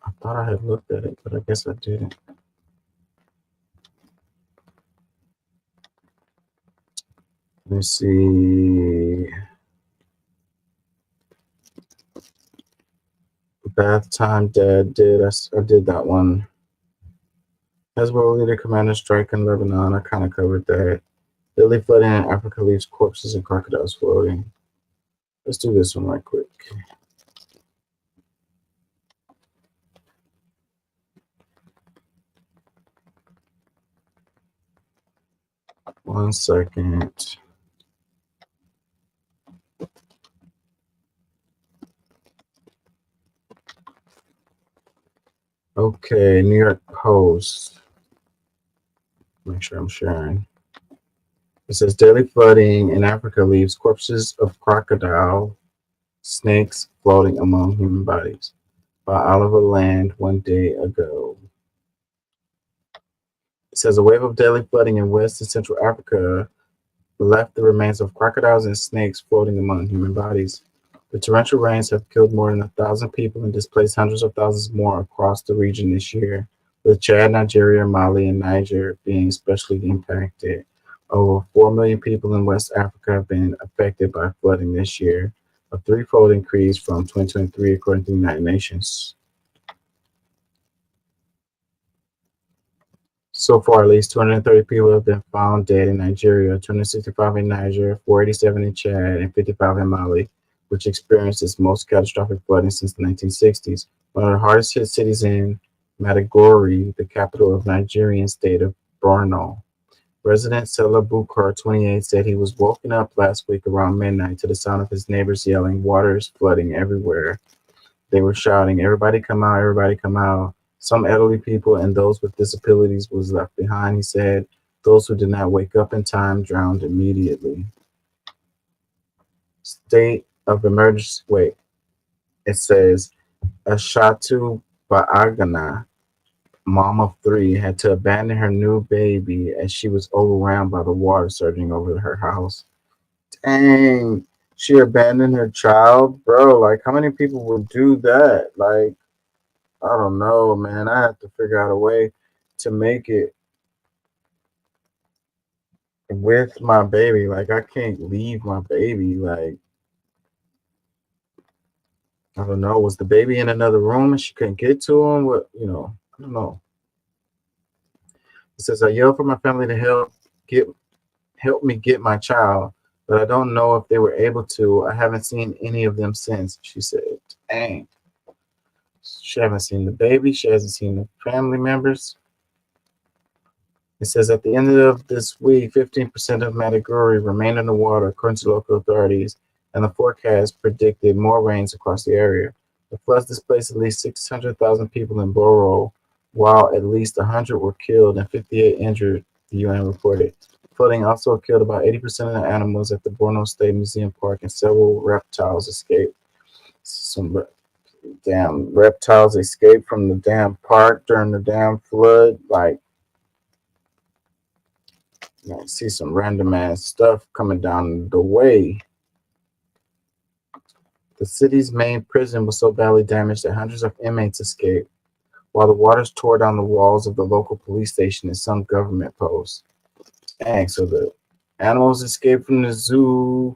I thought I had looked at it, but I guess I didn't. me see. Bath time dead. I did that one. Hezbollah leader commander strike in Lebanon. I kind of covered that. Deadly flooding in Africa leaves corpses and crocodiles floating. Let's do this one right quick. One second. Okay, New York Post. Make sure I'm sharing. It says daily flooding in Africa leaves corpses of crocodile snakes floating among human bodies. By Oliver Land 1 day ago. It says a wave of daily flooding in West and Central Africa left the remains of crocodiles and snakes floating among human bodies. The torrential rains have killed more than 1,000 people and displaced hundreds of thousands more across the region this year, with Chad, Nigeria, Mali, and Niger being especially impacted. Over 4 million people in West Africa have been affected by flooding this year, a threefold increase from 2023, according to the United Nations. So far, at least 230 people have been found dead in Nigeria, 265 in Niger, 487 in Chad, and 55 in Mali, which experienced its most catastrophic flooding since the 1960s. One of the hardest hit cities in Maiduguri, the capital of Nigerian state of Borno. Resident Sela Bukar, 28, said he was woken up last week around midnight to the sound of his neighbors yelling, "Water is flooding everywhere." They were shouting, "Everybody come out, everybody come out." Some elderly people and those with disabilities was left behind, he said. Those who did not wake up in time drowned immediately. State of emergency. Wait, it says Ashatu Baagana, mom of 3, had to abandon her new baby as she was overwhelmed by the water surging over her house. Dang, she abandoned her child, bro. Like, how many people would do that? Like, I don't know, man. I have to figure out a way to make it with my baby. Like, I can't leave my baby. Like, I don't know. Was the baby in another room and she couldn't get to him? What, I don't know. It says, I yelled for my family to help me get my child, but I don't know if they were able to. I haven't seen any of them since, she said. Dang. She hasn't seen the baby. She hasn't seen the family members. It says at the end of this week, 15% of Maiduguri remain underwater, according to local authorities, and the forecast predicted more rains across the area. The floods displaced at least 600,000 people in Boro, while at least 100 were killed and 58 injured, the UN reported. Flooding also killed about 80% of the animals at the Borno State Museum Park, and several reptiles escaped. Some damn reptiles escaped from the damn park during the damn flood. Like, I see some random ass stuff coming down the way. The city's main prison was so badly damaged that hundreds of inmates escaped, while the waters tore down the walls of the local police station and some government posts. Dang, so the animals escaped from the zoo,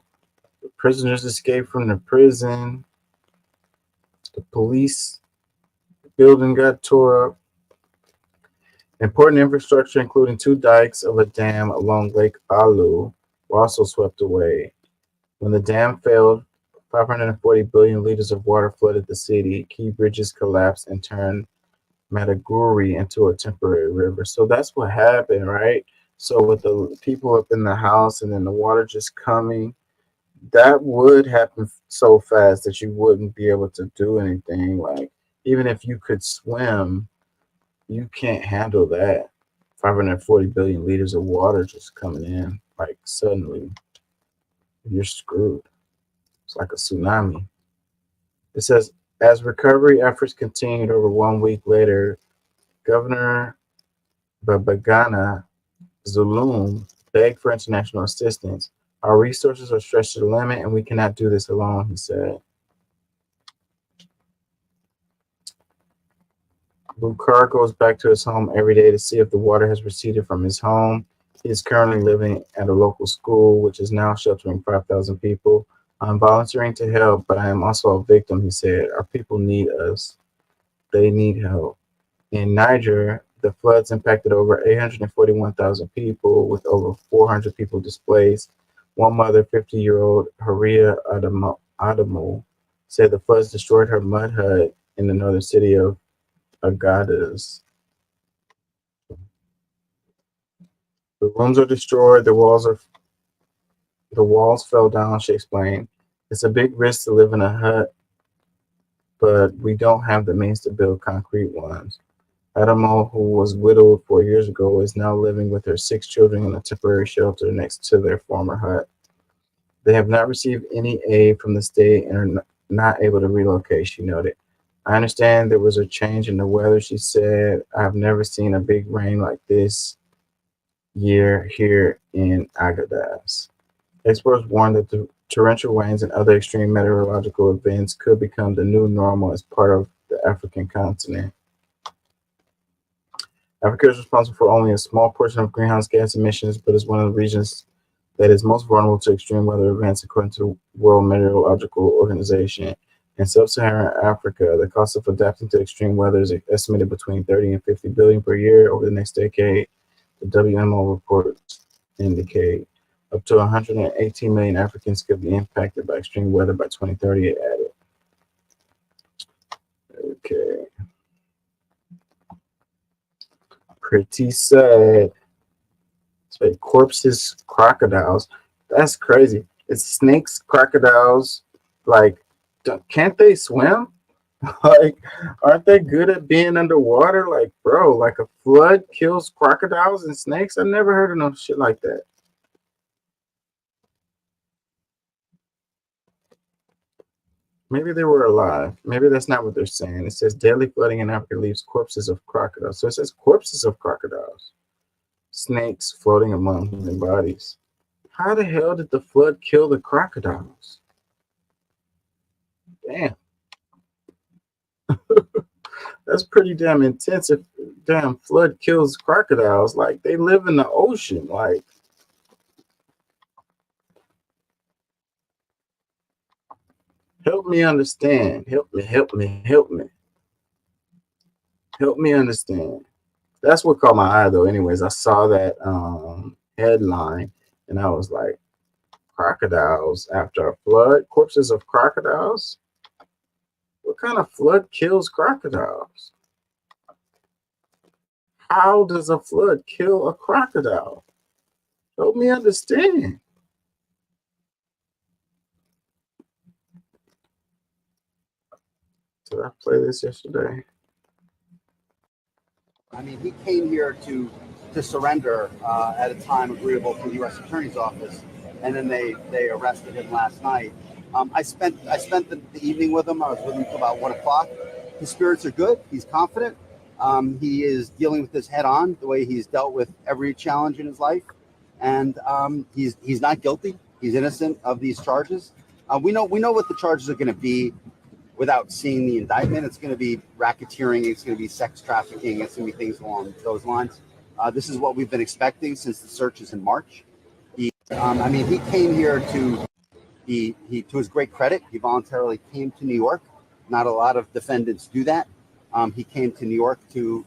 the prisoners escaped from the prison, the police building got tore up. Important infrastructure, including 2 dikes of a dam along Lake Alu, were also swept away. When the dam failed, 540 billion liters of water flooded the city. Key bridges collapsed and turned Maiduguri into a temporary river. So that's what happened, right? So with the people up in the house and then the water just coming, that would happen so fast that you wouldn't be able to do anything. Like, even if you could swim, you can't handle that. 540 billion liters of water just coming in, like, suddenly. You're screwed. It's like a tsunami. It says, as recovery efforts continued over 1 week later, Governor Babagana Zulum begged for international assistance. Our resources are stretched to the limit and we cannot do this alone, he said. Bukar goes back to his home every day to see if the water has receded from his home. He is currently living at a local school, which is now sheltering 5,000 people. I'm volunteering to help, but I am also a victim, he said. Our people need us. They need help. In Niger, the floods impacted over 841,000 people, with over 400 people displaced. One mother, 50-year-old Haria Adamu, said the floods destroyed her mud hut in the northern city of Agadez. The rooms are destroyed. The walls fell down, she explained. It's a big risk to live in a hut, but we don't have the means to build concrete ones. Adamo, who was widowed 4 years ago, is now living with her 6 children in a temporary shelter next to their former hut. They have not received any aid from the state and are not able to relocate, she noted. I understand there was a change in the weather, she said. I have never seen a big rain like this year here in Agadez. Experts warn that the torrential rains and other extreme meteorological events could become the new normal as part of the African continent. Africa is responsible for only a small portion of greenhouse gas emissions, but is one of the regions that is most vulnerable to extreme weather events, according to the World Meteorological Organization. In sub-Saharan Africa, the cost of adapting to extreme weather is estimated between 30 and 50 billion per year over the next decade. The WMO reports indicate up to 118 million Africans could be impacted by extreme weather by 2030, it added. Okay. Pretty sad. So corpses, crocodiles. That's crazy. It's snakes, crocodiles. Like, can't they swim? Like, aren't they good at being underwater? Like, bro, like a flood kills crocodiles and snakes? I never heard of no shit like that. Maybe they were alive. Maybe that's not what they're saying. It says deadly flooding in Africa leaves corpses of crocodiles. So it says corpses of crocodiles. Snakes floating among human bodies. How the hell did the flood kill the crocodiles? Damn. That's pretty damn intense. If damn flood kills crocodiles, like they live in the ocean, like help me understand. Help me understand. That's what caught my eye though. Anyways, I saw that headline and I was like, crocodiles after a flood, corpses of crocodiles? What kind of flood kills crocodiles? How does a flood kill a crocodile? Help me understand. Did I play this yesterday? I mean, he came here to surrender at a time agreeable from the U.S. Attorney's Office, and then they arrested him last night. I spent the evening with him. I was with him until about 1 o'clock. His spirits are good. He's confident. He is dealing with this head on, the way he's dealt with every challenge in his life, and he's not guilty. He's innocent of these charges. We know what the charges are going to be. Without seeing the indictment, it's going to be racketeering, it's going to be sex trafficking, it's going to be things along those lines. This is what we've been expecting since the searches in March. He came here to his great credit, he voluntarily came to New York. Not a lot of defendants do that. He came to New York to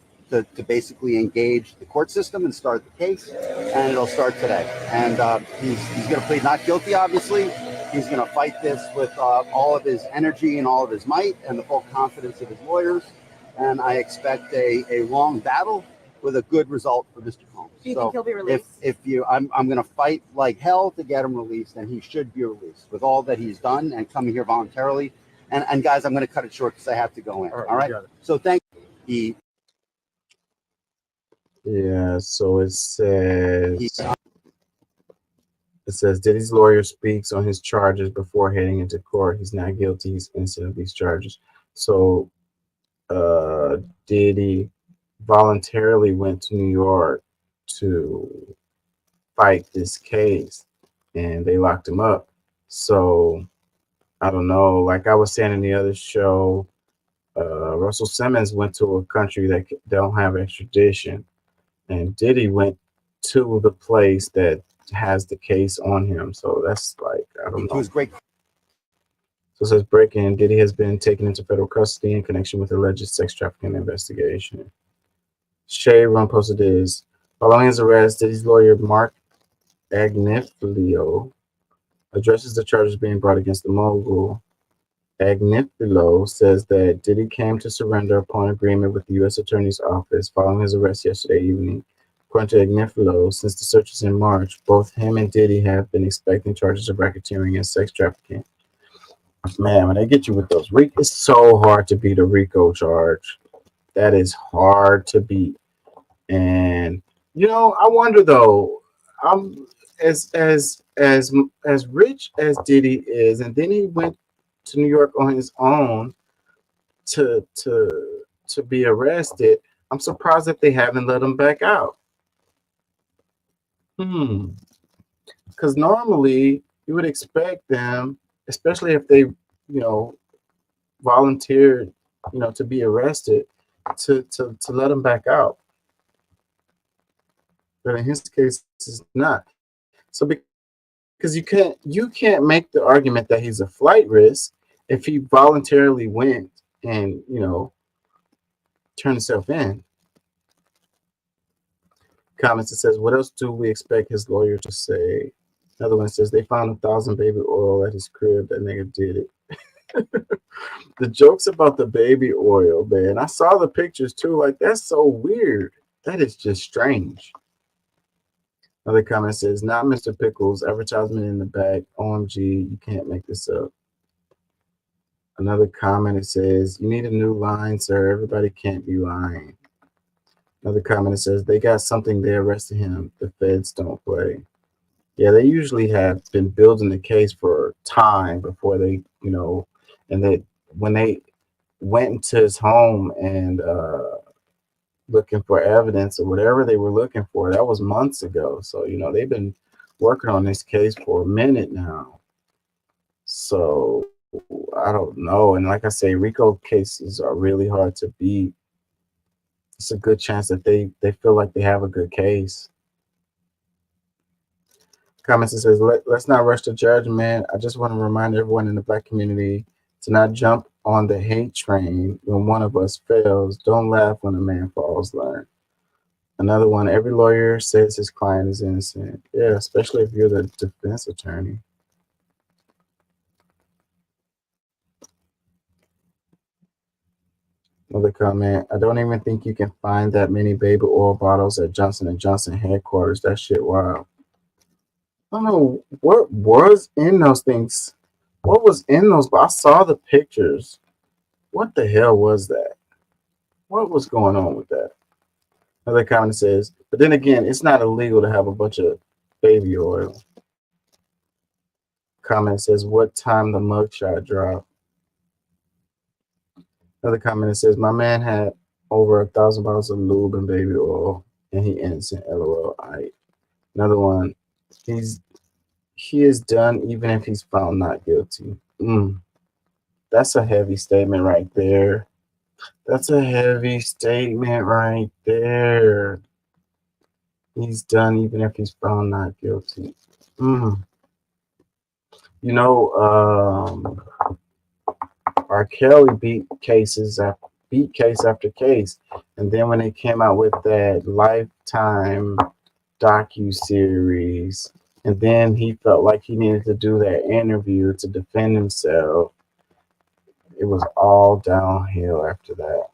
basically engage the court system and start the case, and it'll start today. And he's going to plead not guilty, obviously. He's going to fight this with all of his energy and all of his might and the full confidence of his lawyers. And I expect a long battle with a good result for Mr. Combs. Do you think he'll be released? I'm going to fight like hell to get him released, and he should be released with all that he's done and coming here voluntarily. And guys, I'm going to cut it short because I have to go in. All right. So thank you. Yeah, so it says Diddy's lawyer speaks on his charges before heading into court. He's not guilty. He's innocent of these charges. So Diddy voluntarily went to New York to fight this case, and they locked him up. So I don't know. Like I was saying in the other show, Russell Simmons went to a country that don't have extradition, and Diddy went to the place that has the case on him. So that's like, I don't It know. was great. So it says break-in, Diddy has been taken into federal custody in connection with alleged sex trafficking investigation. Shay Run posted this. Following his arrest, Diddy's lawyer Mark Agnifilo addresses the charges being brought against the mogul. Agnifilo says that Diddy came to surrender upon agreement with the U.S. Attorney's Office following his arrest yesterday evening. According to Agnifilo, since the searches in March, both him and Diddy have been expecting charges of racketeering and sex trafficking. Man, when they get you with those, it's so hard to beat a RICO charge. That is hard to beat. And I wonder though, I'm as rich as Diddy is, and then he went to New York on his own to be arrested. I'm surprised that they haven't let him back out. Because normally you would expect them, especially if they, volunteered, to be arrested, to let him back out. But in his case, it's not. So because you can't make the argument that he's a flight risk if he voluntarily went and turned himself in. Comments, it says, what else do we expect his lawyer to say? Another one says, they found 1,000 baby oil at his crib. That nigga did it. The jokes about the baby oil, man. I saw the pictures too. Like, that's so weird. That is just strange. Another comment says, not Mr. Pickles, advertisement in the back. OMG, you can't make this up. Another comment, it says, you need a new line, sir. Everybody can't be lying. Another comment, it says, they got something, they arrested him. The feds don't play. Yeah, they usually have been building the case for time before they, and when they went into his home and looking for evidence or whatever they were looking for, that was months ago. So, they've been working on this case for a minute now. So I don't know. And like I say, RICO cases are really hard to beat. It's a good chance that they feel like they have a good case. Comments, it says, let's not rush to judgment. I just want to remind everyone in the Black community to not jump on the hate train when one of us fails. Don't laugh when a man falls, learn. Another one, every lawyer says his client is innocent. Yeah, especially if you're the defense attorney. Another comment, I don't even think you can find that many baby oil bottles at Johnson & Johnson headquarters. That shit wild. I don't know what was in those things. What was in those? I saw the pictures. What the hell was that? What was going on with that? Another comment says, but then again, it's not illegal to have a bunch of baby oil. Comment says, what time the mugshot dropped. Another comment says, my man had over 1,000 bottles of lube and baby oil, and he innocent. LOL. Right. Another one, he is done even if he's found not guilty. That's a heavy statement right there. That's a heavy statement right there. He's done even if he's found not guilty. R. Kelly beat case after case, and then when they came out with that Lifetime docu-series, and then he felt like he needed to do that interview to defend himself, it was all downhill after that.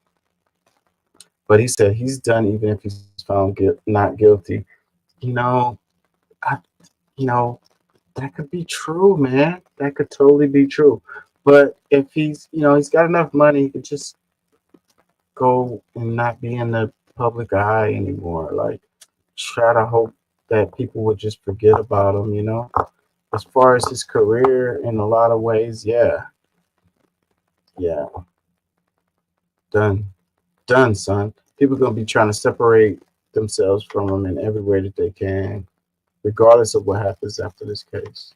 But he said he's done even if he's found not guilty. That could be true, man. That could totally be true. But if he's got enough money, he could just go and not be in the public eye anymore. Like, try to hope that people would just forget about him, As far as his career, in a lot of ways, yeah. Done, son. People are going to be trying to separate themselves from him in every way that they can, regardless of what happens after this case.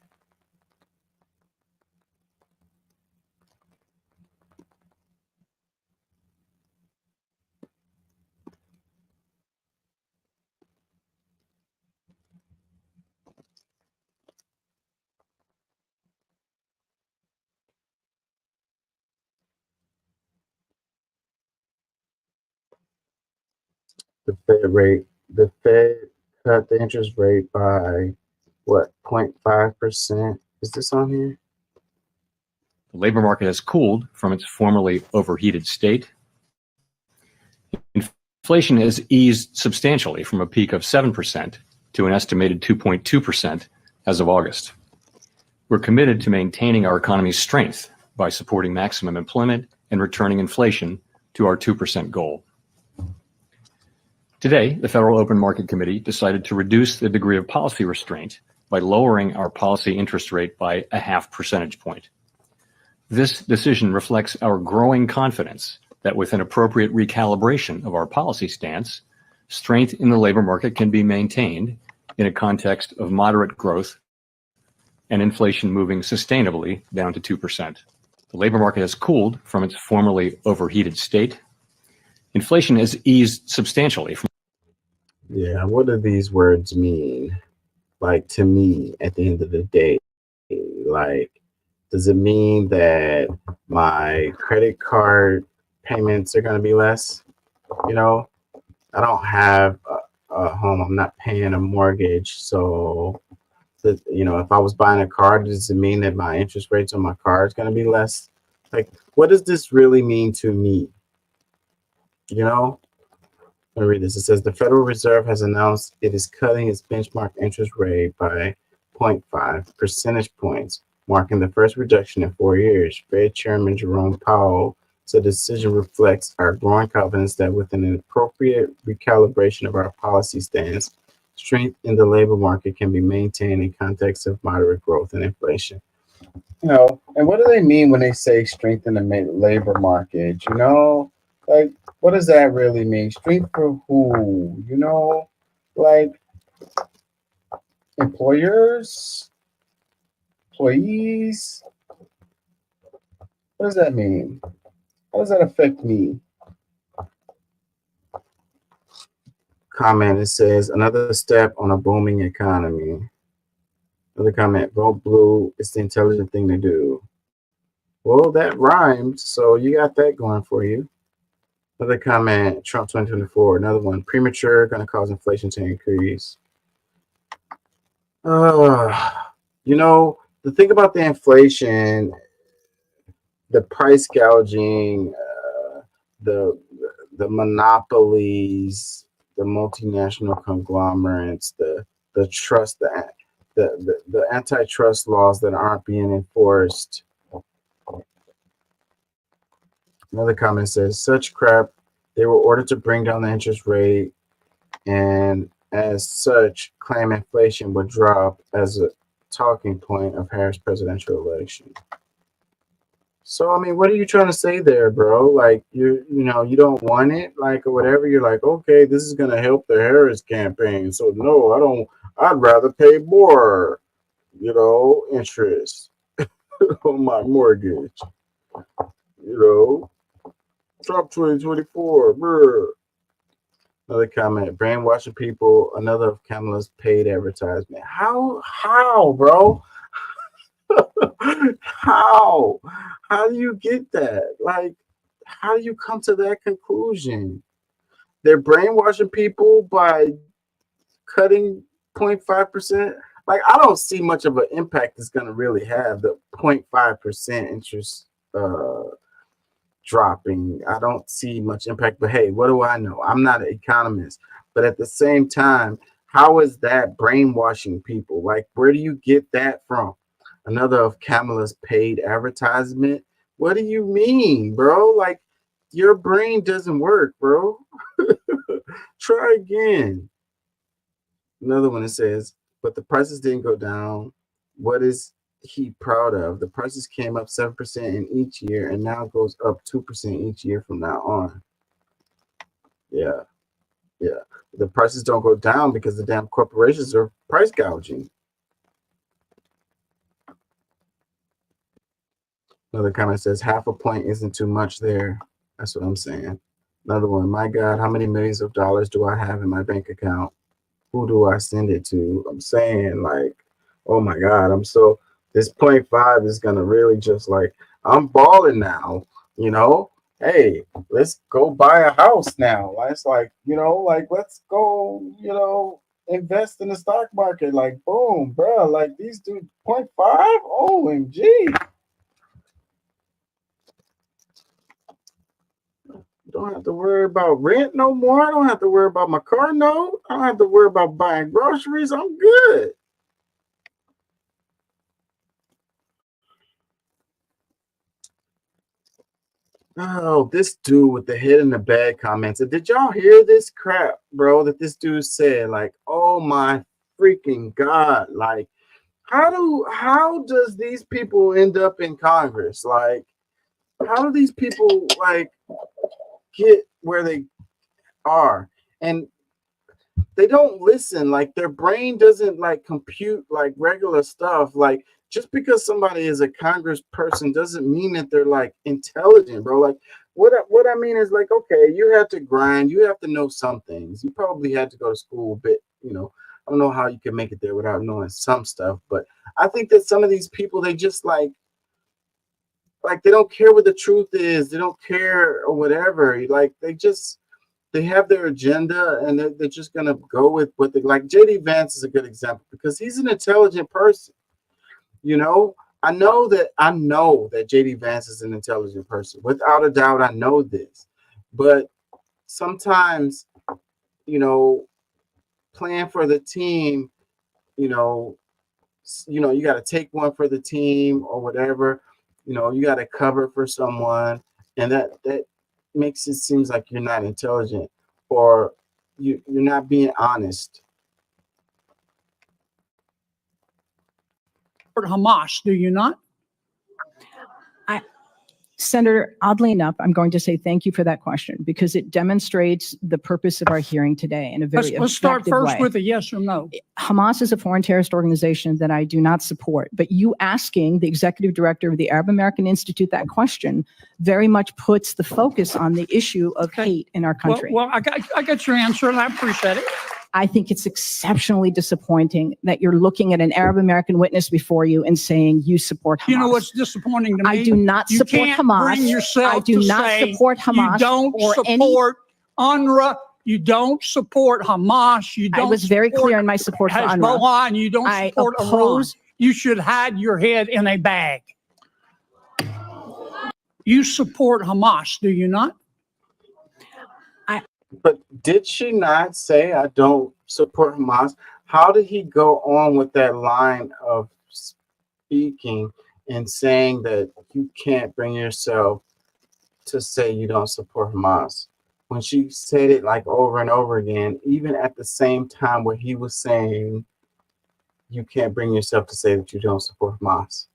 The Fed cut the interest rate by what, 0.5%? Is this on here? The labor market has cooled from its formerly overheated state. Inflation has eased substantially from a peak of 7% to an estimated 2.2% as of August. We're committed to maintaining our economy's strength by supporting maximum employment and returning inflation to our 2% goal. Today, the Federal Open Market Committee decided to reduce the degree of policy restraint by lowering our policy interest rate by a 0.5 percentage point. This decision reflects our growing confidence that with an appropriate recalibration of our policy stance, strength in the labor market can be maintained in a context of moderate growth and inflation moving sustainably down to 2%. The labor market has cooled from its formerly overheated state. Inflation has eased substantially from. Yeah, what do these words mean? Like, to me, at the end of the day, like, does it mean that my credit card payments are going to be less? You know, I don't have a home. I'm not paying a mortgage. So, you know, if I was buying a car, does it mean that my interest rates on my car is going to be less? Like, what does this really mean to me? You know? Let me read this. It says the Federal Reserve has announced it is cutting its benchmark interest rate by 0.5 percentage points, marking the first reduction in 4 years. Fed Chairman Jerome Powell said the decision reflects our growing confidence that with an appropriate recalibration of our policy stance, strength in the labor market can be maintained in context of moderate growth and inflation. You know, and what do they mean when they say strength in the labor market? You know, like, what does that really mean? Strength for who? You know, like employers, employees. What does that mean? How does that affect me? Comment, it says another step on a booming economy. Another comment, vote blue, it's the intelligent thing to do. Well, that rhymed, so you got that going for you. Another comment, Trump 2024. Another one, premature, going to cause inflation to increase. You know, the thing about the inflation, the price gouging, the monopolies, the multinational conglomerates, the trust, the antitrust laws that aren't being enforced. Another comment says, such crap, they were ordered to bring down the interest rate and as such claim inflation would drop as a talking point of Harris' presidential election. So, I mean, what are you trying to say there, bro? Like, you know, you don't want it, like, or whatever. You're like, okay, this is going to help the Harris campaign. So, no, I'd rather pay more, you know, interest on my mortgage. You know, Trump 2024, brr. Another comment, brainwashing people, another of Kamala's paid advertisement. How, bro? How do you get that? Like, how do you come to that conclusion? They're brainwashing people by cutting 0.5%. Like, I don't see much of an impact it's going to really have, the 0.5% interest dropping. I don't see much impact, but hey, what do I know? I'm not an economist, but at the same time, how is that brainwashing people? Like, where do you get that from? Another of Kamala's paid advertisement. What do you mean, bro? Like, your brain doesn't work, bro. Try again. Another one that says, but the prices didn't go down. What is he proud of? The prices came up 7% in each year and now goes up 2% each year from now on. Yeah. The prices don't go down because the damn corporations are price gouging. Another comment says, half a point isn't too much there. That's what I'm saying. Another one, my God, how many millions of dollars do I have in my bank account? Who do I send it to? I'm saying, like, oh my God, this 0.5 is going to really just like, I'm balling now, you know? hey, let's go buy a house now. It's like, like let's go, invest in the stock market. Like, boom, bro. Like these do 0.5. OMG. Don't have to worry about rent no more. I don't have to worry about my car note. I don't have to worry about buying groceries. I'm good. Oh, this dude with the head in the bag comments. Did y'all hear this crap, bro? That this dude said, like, oh my freaking God. Like, how does these people end up in Congress? Like, how do these people like get where they are? And they don't listen. Like their brain doesn't like compute like regular stuff. Like just because somebody is a Congress person doesn't mean that they're like intelligent, bro. Like what I mean is like, okay, you have to grind, you have to know some things. You probably had to go to school a bit, I don't know how you can make it there without knowing some stuff, but I think that some of these people they just like they don't care what the truth is, they don't care or whatever. Like they have their agenda and they're just gonna go with what they like. JD Vance is a good example because he's an intelligent person. I know that JD Vance is an intelligent person. Without a doubt, I know this. But sometimes, playing for the team, you got to take one for the team or whatever. You got to cover for someone, and that makes it seems like you're not intelligent or you're not being honest. Hamas, do you not? Senator, oddly enough, I'm going to say thank you for that question because it demonstrates the purpose of our hearing today in a very Let's start effective first way. with a yes or no. Hamas is a foreign terrorist organization that I do not support, but you asking the executive director of the Arab American Institute that question very much puts the focus on the issue of hate in our country. Well, I got your answer and I appreciate it. I think it's exceptionally disappointing that you're looking at an Arab American witness before you and saying you support Hamas. You know what's disappointing to me? I do not You support can't Hamas. bring yourself I do to not say support Hamas. You don't or support UNRWA. You don't support Hamas. You don't. I was very clear in my support for UNRWA. Hezbollah, and you don't I support oppose- Iran. You should hide your head in a bag. You support Hamas, do you not? But did she not say I don't support Hamas? How did he go on with that line of speaking and saying that you can't bring yourself to say you don't support Hamas? When she said it like over and over again, even at the same time where he was saying you can't bring yourself to say that you don't support Hamas.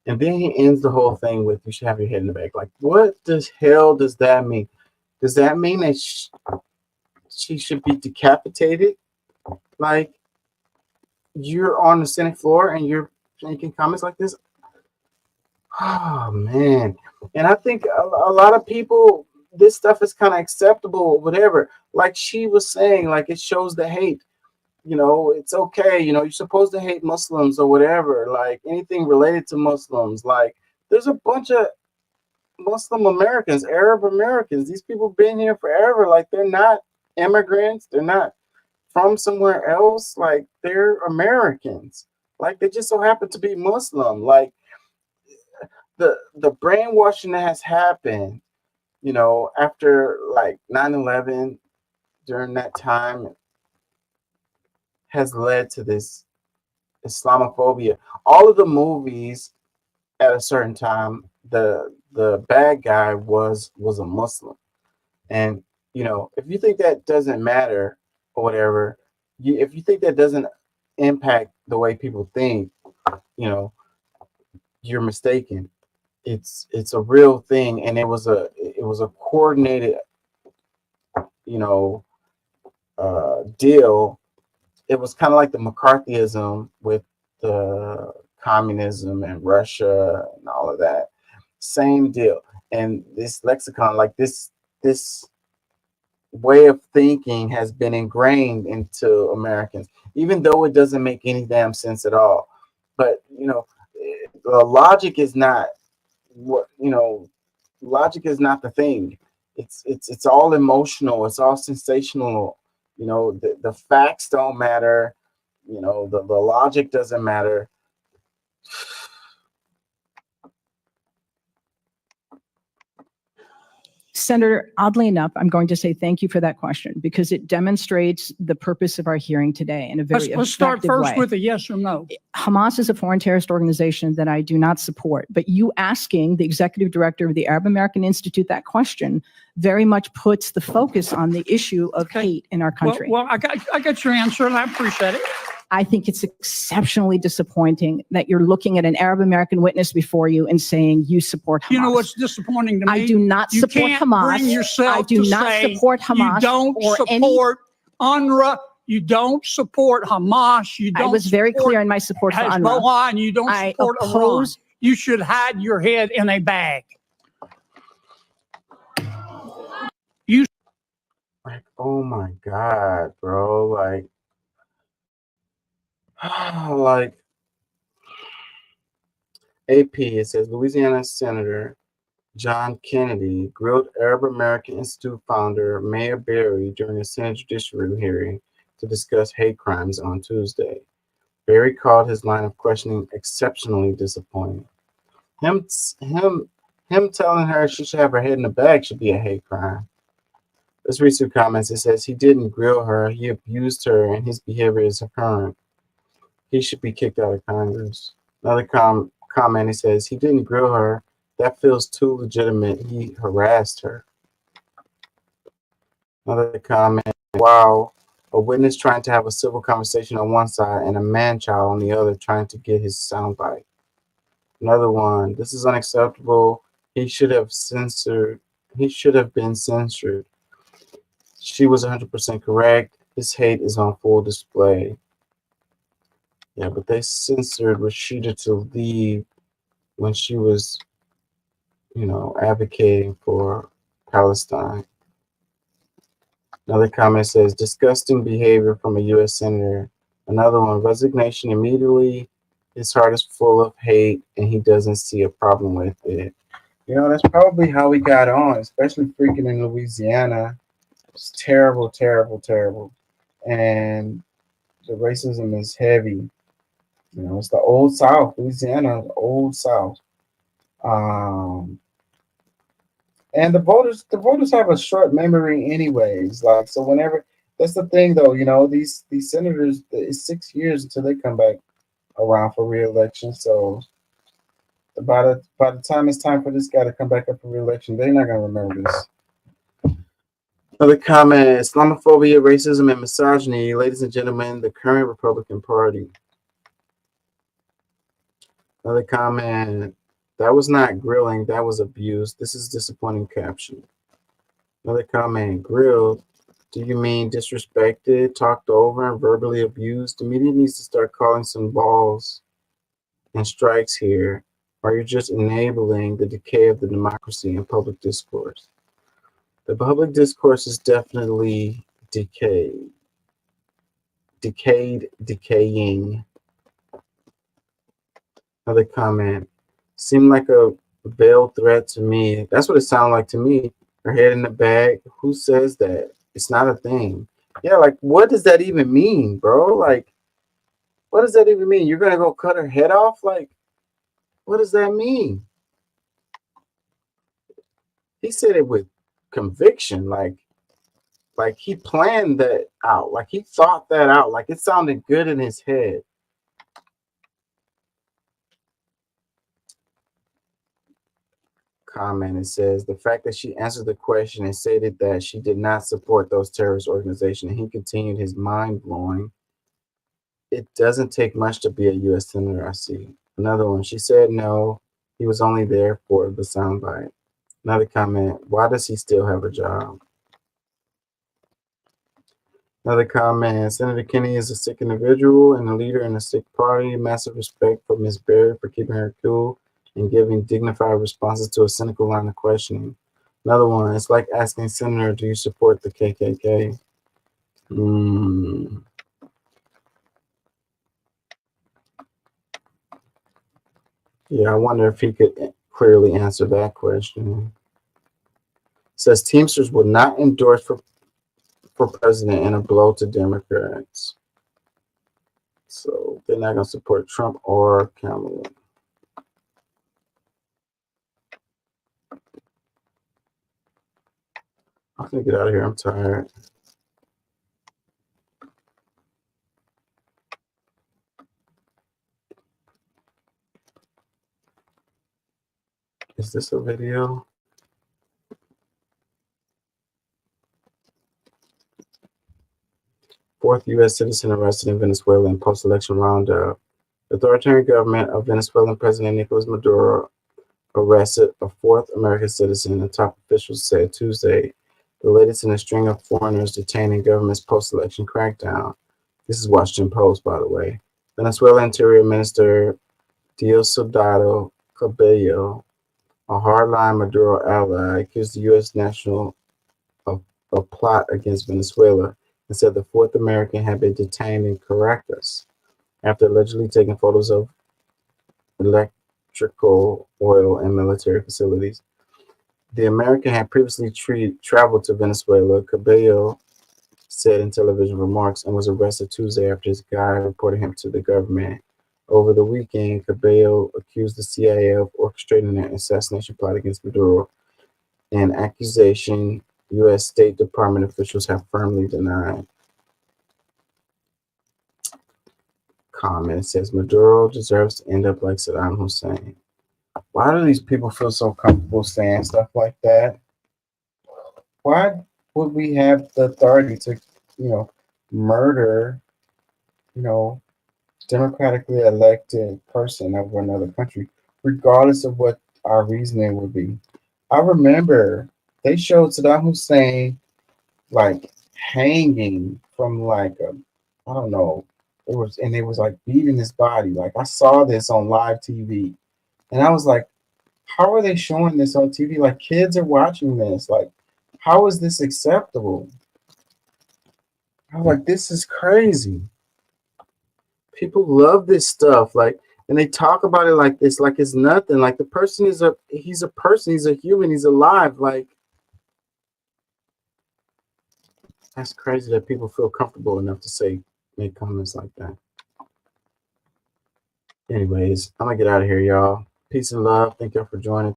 And then he ends the whole thing with you should have your head in the bag. Like, what the hell does that mean? Does that mean that she should be decapitated? Like, you're on the Senate floor and you're making comments like this? Oh, man. And I think a lot of people, this stuff is kind of acceptable or whatever. Like she was saying, like it shows the hate. It's okay. You're supposed to hate Muslims or whatever. Like anything related to Muslims. Like there's a bunch of Muslim Americans, Arab Americans. These people been here forever. Like they're not immigrants. They're not from somewhere else. Like they're Americans. Like they just so happen to be Muslim. Like the brainwashing that has happened, after like 9/11, during that time has led to this Islamophobia. All of the movies at a certain time, the bad guy was a Muslim. And if you think that doesn't matter or whatever, if you think that doesn't impact the way people think, you're mistaken. It's a real thing, and it was a coordinated, deal. It was kind of like the McCarthyism with the communism and Russia and all of that. Same deal. And this lexicon, like this way of thinking has been ingrained into Americans, even though it doesn't make any damn sense at all. But the logic is not what logic is not the thing. It's all emotional. It's all sensational. You know, the facts don't matter. You know, the logic doesn't matter. Senator, oddly enough, I'm going to say thank you for that question because it demonstrates the purpose of our hearing today in a very Let's start effective first way. with a yes or no. Hamas is a foreign terrorist organization that I do not support, but you asking the executive director of the Arab American Institute that question very much puts the focus on the issue of hate in our country. Well, I got your answer, and I appreciate it. I think it's exceptionally disappointing that you're looking at an Arab American witness before you and saying you support Hamas. You know what's disappointing to me? I do not You support can't Hamas. bring yourself I do to not say support Hamas You don't or support UNRWA. You don't support Hamas. You don't. I was very support clear in my support for UNRWA. Hezbollah, and you don't I support Iran. oppose- You should hide your head in a bag. Like, oh my God, bro. Like, like AP, it says Louisiana Senator John Kennedy grilled Arab American Institute founder Mayor Berry during a Senate Judiciary hearing to discuss hate crimes on Tuesday. Berry called his line of questioning exceptionally disappointing. Him telling her she should have her head in a bag should be a hate crime. Let's read some comments. It says he didn't grill her, he abused her, and his behavior is abhorrent. He should be kicked out of Congress. Another comment, he says he didn't grill her. That feels too legitimate. He harassed her. Another comment, wow, a witness trying to have a civil conversation on one side and a man-child on the other trying to get his soundbite. Another one, this is unacceptable. He should have been censored. She was 100% correct. His hate is on full display. Yeah, but they censored Rashida Tlaib when she was, advocating for Palestine. Another comment says, disgusting behavior from a U.S. senator. Another one, resignation immediately. His heart is full of hate, and he doesn't see a problem with it. That's probably how we got on, especially freaking in Louisiana. It's terrible, terrible, terrible. And the racism is heavy. It's the old South, Louisiana, the old South. And the voters have a short memory anyways. Like, so whenever, that's the thing though, these senators, it's 6 years until they come back around for re-election. So by the time it's time for this guy to come back up for re-election, they're not gonna remember this. Another comment, Islamophobia, racism, and misogyny. Ladies and gentlemen, the current Republican Party. Another comment, that was not grilling, that was abuse. This is disappointing caption. Another comment, grilled, do you mean disrespected, talked over, and verbally abused? The media needs to start calling some balls and strikes here, or you're just enabling the decay of the democracy and public discourse. The public discourse is definitely decaying. Another comment, seemed like a veiled threat to me. That's what it sounded like to me. Her head in the bag. Who says that? It's not a thing. Yeah, like, what does that even mean, bro? Like, what does that even mean? You're gonna go cut her head off? Like, what does that mean? He said it with conviction, like he planned that out, like he thought that out, like it sounded good in his head. Comment, it says the fact that she answered the question and stated that she did not support those terrorist organizations, and he continued his mind-blowing. It doesn't take much to be a U.S. senator, I see. Another one, she said no, he was only there for the soundbite. Another comment, why does he still have a job? Another comment, Senator Kennedy is a sick individual and a leader in a sick party. Massive respect for Ms. Berry for keeping her cool and giving dignified responses to a cynical line of questioning. Another one, it's like asking Senator, do you support the KKK? Yeah, I wonder if he could clearly answer that question. says Teamsters will not endorse for president in a blow to Democrats. So they're not going to support Trump or Kamala. I'm going to get out of here. I'm tired. Is this a video? Fourth U.S. citizen arrested in Venezuela in post-election roundup. The authoritarian government of Venezuelan President Nicolas Maduro arrested a fourth American citizen, the top officials said Tuesday, the latest in a string of foreigners detained in government's post-election crackdown. This is Washington Post, by the way. Venezuela Interior Minister Diosdado Cabello, a hardline Maduro ally, accused the U.S. national of a plot against Venezuela and said the fourth American had been detained in Caracas after allegedly taking photos of electrical, oil, and military facilities. The American had previously traveled to Venezuela, Cabello said in television remarks, and was arrested Tuesday after his guide reported him to the government. Over the weekend, Cabello accused the CIA of orchestrating an assassination plot against Maduro, an accusation U.S. State Department officials have firmly denied. Comment says Maduro deserves to end up like Saddam Hussein. Why do these people feel so comfortable saying stuff like that? Why would we have the authority to, murder, democratically elected person over another country, regardless of what our reasoning would be? I remember they showed Saddam Hussein like hanging from like a, I don't know, it was like beating his body. Like I saw this on live TV, and I was like, how are they showing this on TV? Like kids are watching this. Like, how is this acceptable? I was like, this is crazy. People love this stuff, like, and they talk about it like this, like it's nothing. Like the person he's a person, he's a human, he's alive. Like, that's crazy that people feel comfortable enough to make comments like that. Anyways, I'm gonna get out of here, y'all. Peace and love. Thank y'all for joining.